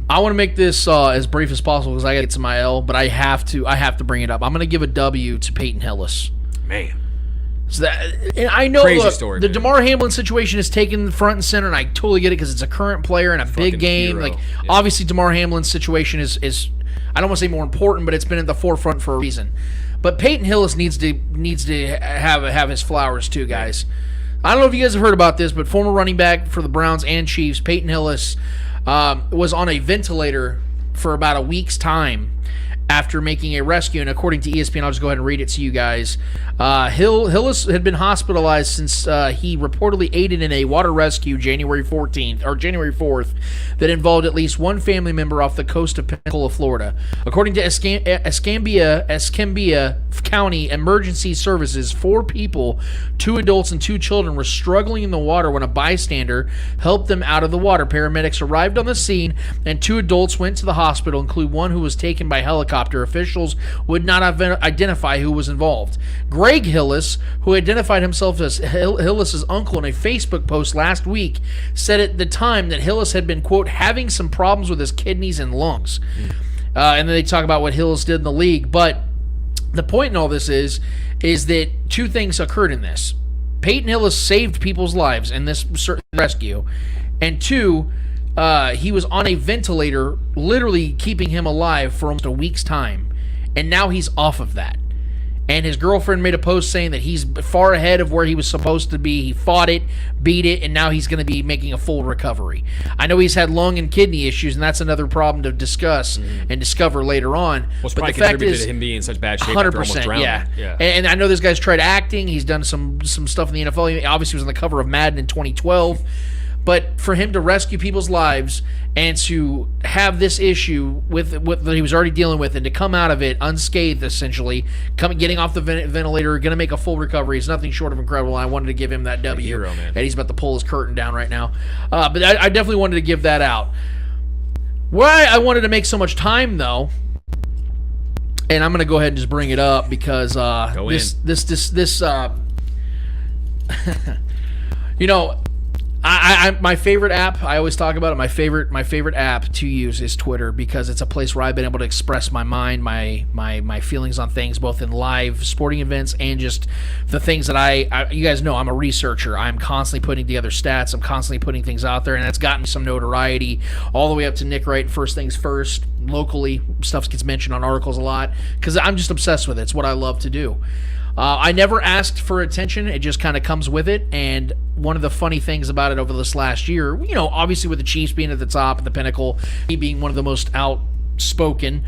I want to make this as brief as possible because I got to get to my L, but I have to bring it up. I'm going to give a W to Peyton Hillis. Man. So and I know story, the DeMar Hamlin situation is taken front and center, and I totally get it because it's a current player in a big game. Hero. Obviously, DeMar Hamlin's situation is I don't want to say more important, but it's been at the forefront for a reason. But Peyton Hillis needs to have his flowers too, guys. I don't know if you guys have heard about this, but former running back for the Browns and Chiefs, Peyton Hillis, was on a ventilator for about a week's time after making a rescue, and according to ESPN, I'll just go ahead and read it to you guys. Hillis had been hospitalized since he reportedly aided in a water rescue January 4th that involved at least one family member off the coast of Pensacola, Florida. According to Escambia County Emergency Services, 4 people, 2 adults and 2 children, were struggling in the water when a bystander helped them out of the water. Paramedics arrived on the scene, and 2 adults went to the hospital, including one who was taken by helicopter. Officials would not identify who was involved. Greg Hillis, who identified himself as Hillis's uncle in a Facebook post last week, said at the time that Hillis had been, quote, having some problems with his kidneys and lungs. And then they talk about what Hillis did in the league. But the point in all this is that 2 things occurred in this. Peyton Hillis saved people's lives in this rescue. And 2, he was on a ventilator, literally keeping him alive for almost a week's time. And now he's off of that. And his girlfriend made a post saying that he's far ahead of where he was supposed to be. He fought it, beat it, and now he's going to be making a full recovery. I know he's had lung and kidney issues, and that's another problem to discuss and discover later on. Well, it's but probably the fact contributed is, to him being in such bad shape after almost 100%, drowning. yeah. And I know this guy's tried acting. He's done some stuff in the NFL. He obviously was on the cover of Madden in 2012. But for him to rescue people's lives and to have this issue with that he was already dealing with, and to come out of it unscathed, essentially, getting off the ventilator, going to make a full recovery, is nothing short of incredible. I wanted to give him that W. Hero, man. And he's about to pull his curtain down right now. But I definitely wanted to give that out. Why I wanted to make so much time, though, and I'm going to go ahead and just bring it up because this you know, I my favorite app, I always talk about it, my favorite app to use is Twitter, because it's a place where I've been able to express my mind, my feelings on things, both in live sporting events and just the things that I you guys know I'm a researcher. I'm constantly putting together stats. I'm constantly putting things out there, and that's gotten me some notoriety all the way up to Nick Wright, First Things First. Locally, stuff gets mentioned on articles a lot because I'm just obsessed with it. It's what I love to do. I never asked for attention. It just kind of comes with it. And one of the funny things about it over this last year, you know, obviously with the Chiefs being at the top, at the pinnacle, he being one of the most outspoken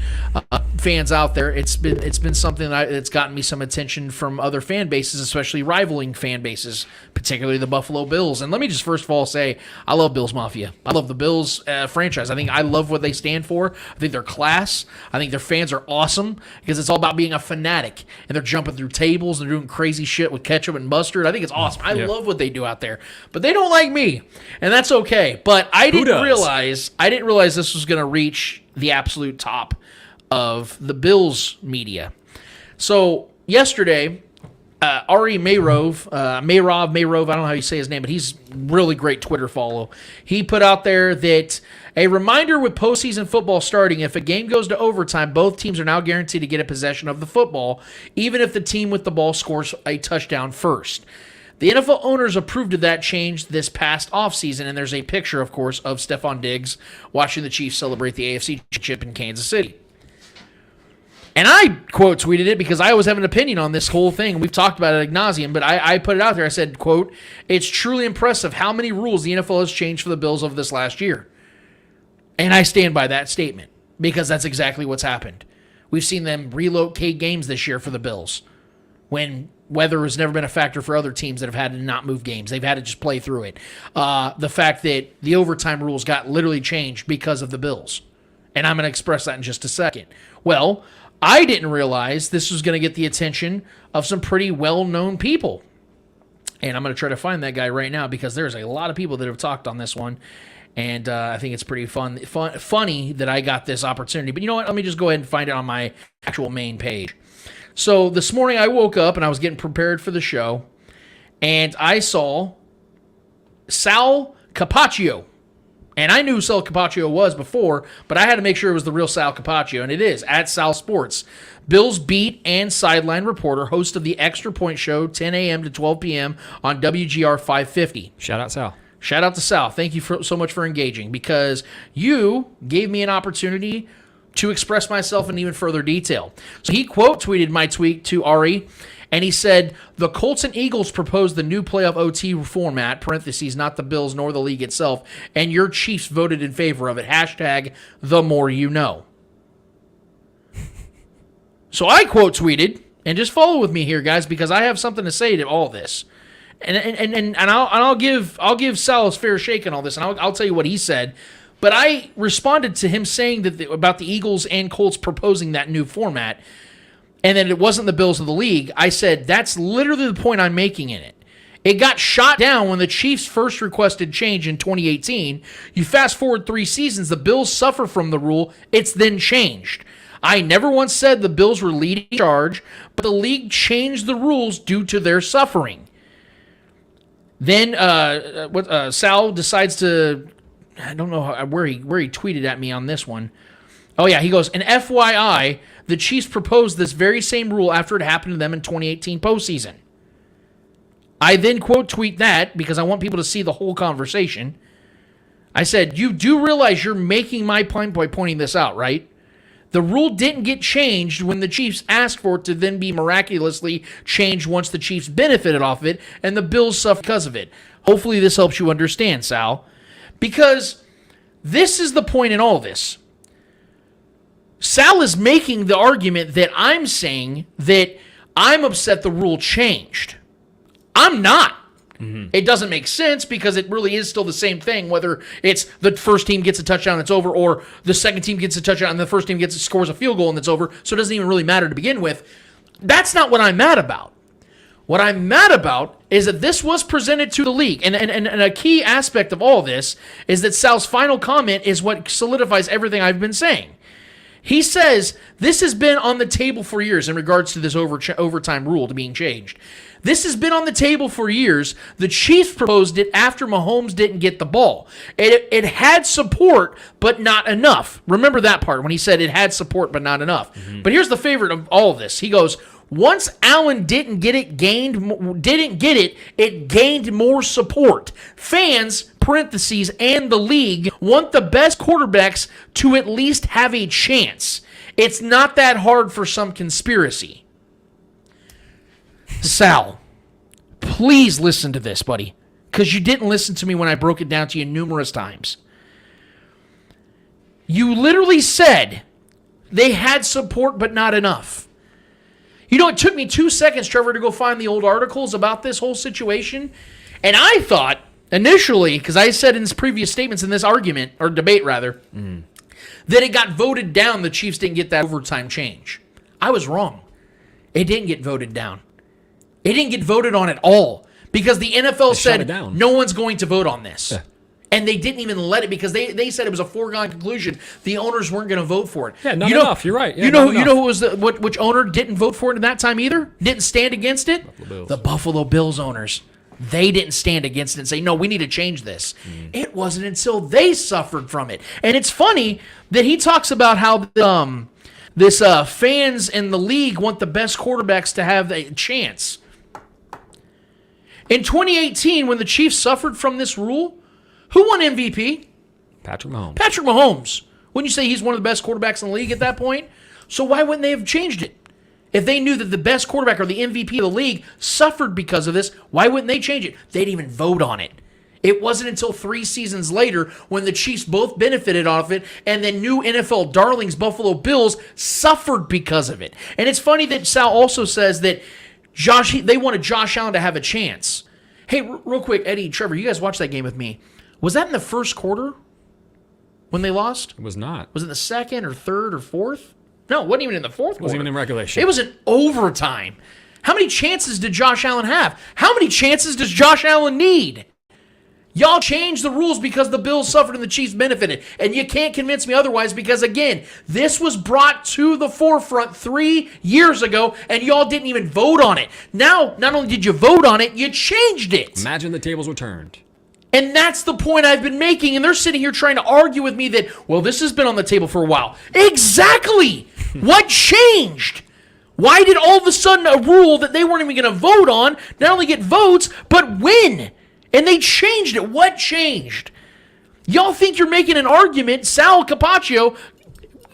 fans out there, it's been something that's gotten me some attention from other fan bases, especially rivaling fan bases, particularly the Buffalo Bills. And let me just first of all say, I love Bills Mafia. I love the Bills franchise. I love what they stand for. I think they're class. I think their fans are awesome because it's all about being a fanatic, and they're jumping through tables and they're doing crazy shit with ketchup and mustard. I think it's awesome. I love what they do out there, but they don't like me, and that's okay. But I didn't realize this was going to reach the absolute top of the Bills media. So yesterday, Ari Mayrov, I don't know how you say his name, but he's really great Twitter follow. He put out there that a reminder with postseason football starting, if a game goes to overtime, both teams are now guaranteed to get a possession of the football, even if the team with the ball scores a touchdown first. The NFL owners approved of that change this past offseason, and there's a picture, of course, of Stephon Diggs watching the Chiefs celebrate the AFC Championship in Kansas City. And I quote tweeted it because I always have an opinion on this whole thing. We've talked about it ad nauseum, but I put it out there. I said, quote, "It's truly impressive how many rules the NFL has changed for the Bills over this last year." And I stand by that statement because that's exactly what's happened. We've seen them relocate games this year for the Bills when weather has never been a factor for other teams that have had to not move games. They've had to just play through it. The fact that the overtime rules got literally changed because of the Bills. And I'm going to express that in just a second. Well, I didn't realize this was going to get the attention of some pretty well-known people. And I'm going to try to find that guy right now because there's a lot of people that have talked on this one. And I think it's pretty funny that I got this opportunity. But you know what? Let me just go ahead and find it on my actual main page. So this morning I woke up and I was getting prepared for the show, and I saw Sal Capaccio. And I knew Sal Capaccio was before, but I had to make sure it was the real Sal Capaccio, and it is, at Sal Sports. Bills beat and sideline reporter, host of the Extra Point Show, 10 a.m. to 12 p.m. on WGR 550. Shout out Sal. Shout out to Sal. Thank you so much for engaging, because you gave me an opportunity to express myself in even further detail. So he quote tweeted my tweet to Ari, and he said, "The Colts and Eagles proposed the new playoff OT format, parentheses, not the Bills nor the league itself, and your Chiefs voted in favor of it. Hashtag the more you know." So I quote tweeted, and just follow with me here, guys, because I have something to say to all this. And I'll give Sal his fair shake on all this, and I'll tell you what he said. But I responded to him saying that about the Eagles and Colts proposing that new format, and that it wasn't the Bills of the league. I said, that's literally the point I'm making in it. It got shot down when the Chiefs first requested change in 2018. You fast forward 3 seasons, the Bills suffer from the rule. It's then changed. I never once said the Bills were leading charge, but the league changed the rules due to their suffering. Then Sal decides to... I don't know where he tweeted at me on this one. Oh, yeah, he goes, "And FYI, the Chiefs proposed this very same rule after it happened to them in 2018 postseason." I then quote tweet that because I want people to see the whole conversation. I said, you do realize you're making my point by pointing this out, right? The rule didn't get changed when the Chiefs asked for it to then be miraculously changed once the Chiefs benefited off of it, and the Bills suffered because of it. Hopefully this helps you understand, Sal. Because this is the point in all this. Sal is making the argument that I'm saying that I'm upset the rule changed. I'm not. It doesn't make sense because it really is still the same thing, whether it's the first team gets a touchdown and it's over, or the second team gets a touchdown and the first team scores a field goal and it's over, so it doesn't even really matter to begin with. That's not what I'm mad about. What I'm mad about is that this was presented to the league. And a key aspect of all this is that Sal's final comment is what solidifies everything I've been saying. He says this has been on the table for years in regards to this overtime rule to being changed. This has been on the table for years. The Chiefs proposed it after Mahomes didn't get the ball. It had support, but not enough. Remember that part when he said it had support, but not enough. But here's the favorite of all of this. He goes, once Allen didn't get it, it gained more support. Fans, parentheses, and the league want the best quarterbacks to at least have a chance. It's not that hard for some conspiracy. Sal, please listen to this, buddy, because you didn't listen to me when I broke it down to you numerous times. You literally said they had support, but not enough. You know, it took me 2 seconds, Trevor, to go find the old articles about this whole situation, and I thought initially, because I said in his previous statements in this argument, or debate rather, that it got voted down, the Chiefs didn't get that overtime change. I was wrong. It didn't get voted down. It didn't get voted on at all because the NFL said no one's going to vote on this. Yeah. And they didn't even let it because they said it was a foregone conclusion. The owners weren't going to vote for it. Yeah, not enough. You're right. Yeah, you know who was which owner didn't vote for it in that time either? Didn't stand against it? The Buffalo Bills owners. They didn't stand against it and say, no, we need to change this. It wasn't until they suffered from it. And it's funny that he talks about how this fans in the league want the best quarterbacks to have a chance. In 2018, when the Chiefs suffered from this rule, who won MVP? Patrick Mahomes. Patrick Mahomes. Wouldn't you say he's one of the best quarterbacks in the league at that point? So why wouldn't they have changed it? If they knew that the best quarterback or the MVP of the league suffered because of this, why wouldn't they change it? They didn't even vote on it. It wasn't until 3 seasons later when the Chiefs both benefited off it and the new NFL darlings, Buffalo Bills, suffered because of it. And it's funny that Sal also says that they wanted Josh Allen to have a chance. Hey, real quick, Eddie, Trevor, you guys watched that game with me. Was that in the first quarter when they lost? It was not. Was it the second or third or fourth? No, it wasn't even in the fourth quarter. It wasn't even in regulation. It was in overtime. How many chances did Josh Allen have? How many chances does Josh Allen need? Y'all changed the rules because the Bills suffered and the Chiefs benefited. And you can't convince me otherwise because, again, this was brought to the forefront 3 years ago and y'all didn't even vote on it. Now, not only did you vote on it, you changed it. Imagine the tables were turned. And that's the point I've been making. And they're sitting here trying to argue with me that, well, this has been on the table for a while. Exactly. What changed? Why did all of a sudden a rule that they weren't even going to vote on not only get votes, but win? And they changed it. What changed? Y'all think you're making an argument. Sal Capaccio,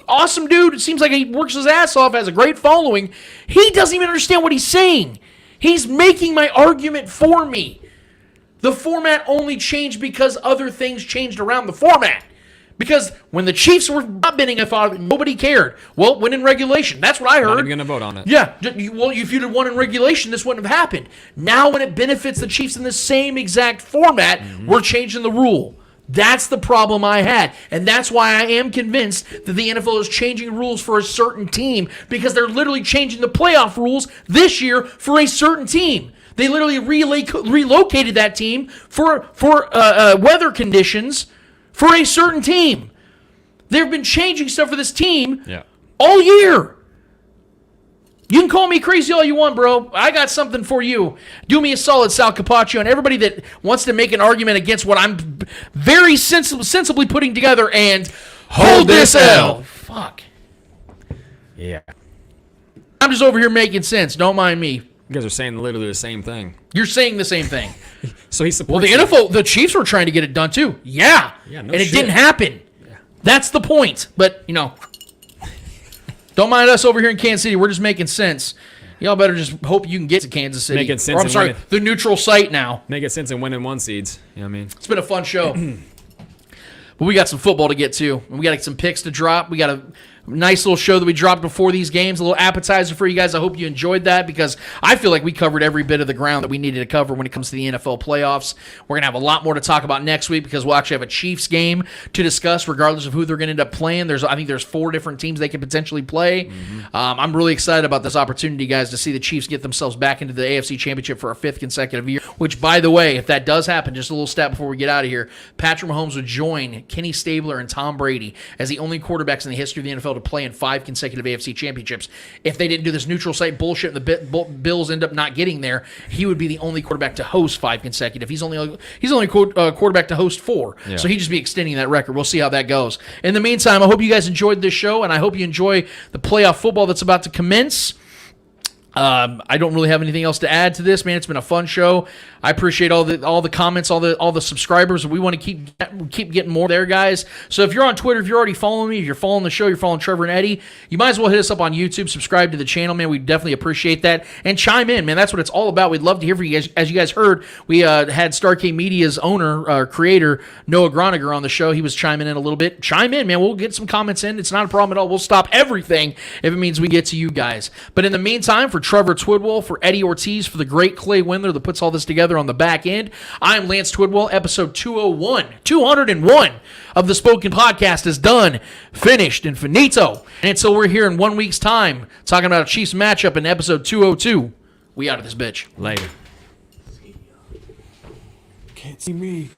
awesome dude. It seems like he works his ass off, has a great following. He doesn't even understand what he's saying. He's making my argument for me. The format only changed because other things changed around the format. Because when the Chiefs were not bidding, I thought nobody cared. Well, win in regulation. That's what I heard. Not even going to vote on it. Yeah. Well, if you'd have won in regulation, this wouldn't have happened. Now when it benefits the Chiefs in the same exact format, we're changing the rule. That's the problem I had. And that's why I am convinced that the NFL is changing rules for a certain team because they're literally changing the playoff rules this year for a certain team. They literally relocated that team for weather conditions for a certain team. They've been changing stuff for this team all year. You can call me crazy all you want, bro. I got something for you. Do me a solid, Sal Capaccio, and everybody that wants to make an argument against what I'm very sensibly putting together and hold this L. Fuck. Yeah. I'm just over here making sense. Don't mind me. You guys are saying literally the same thing. You're saying the same thing. So he supports. Well, the NFL, the Chiefs were trying to get it done too. Yeah, no and it shit. didn't happen. Yeah. That's the point. But don't mind us over here in Kansas City. We're just making sense. Y'all better just hope you can get to Kansas City. Making sense. Or, I'm sorry, the neutral site now. Make it sense and winning 1 seeds. You know what I mean? It's been a fun show. But we got some football to get to. And we got some picks to drop. We got a nice little show that we dropped before these games, a little appetizer for you guys. I hope you enjoyed that because I feel like we covered every bit of the ground that we needed to cover when it comes to the NFL playoffs. We're going to have a lot more to talk about next week because we'll actually have a Chiefs game to discuss regardless of who they're going to end up playing. I think there's 4 different teams they could potentially play. Mm-hmm. I'm really excited about this opportunity, guys, to see the Chiefs get themselves back into the AFC Championship for a 5th consecutive year, which, by the way, if that does happen, just a little stat before we get out of here, Patrick Mahomes would join Kenny Stabler and Tom Brady as the only quarterbacks in the history of the NFL to play in 5 consecutive AFC championships. If they didn't do this neutral site bullshit and the Bills end up not getting there, he would be the only quarterback to host 5 consecutive. He's only quarterback to host 4. Yeah. So he'd just be extending that record. We'll see how that goes. In the meantime, I hope you guys enjoyed this show, and I hope you enjoy the playoff football that's about to commence. I don't really have anything else to add to this, man. It's been a fun show. I appreciate all the comments, all the subscribers. We want to keep getting more there, guys. So if you're on Twitter, if you're already following me, if you're following the show, you're following Trevor and Eddie, you might as well hit us up on YouTube, subscribe to the channel, man. We definitely appreciate that. And chime in, man. That's what it's all about. We'd love to hear from you guys. As you guys heard, we had Star K Media's owner, creator, Noah Groniger on the show. He was chiming in a little bit. Chime in, man. We'll get some comments in. It's not a problem at all. We'll stop everything if it means we get to you guys. But in the meantime, for Trevor Twidwell, for Eddie Ortiz, for the great Clay Windler that puts all this together on the back end, I'm Lance Twidwell. Episode 201 of the Spoken Podcast is done, finished, and finito. And until we're here in 1 week's time talking about a Chiefs matchup in episode 202, we out of this bitch. Later. Can't see me.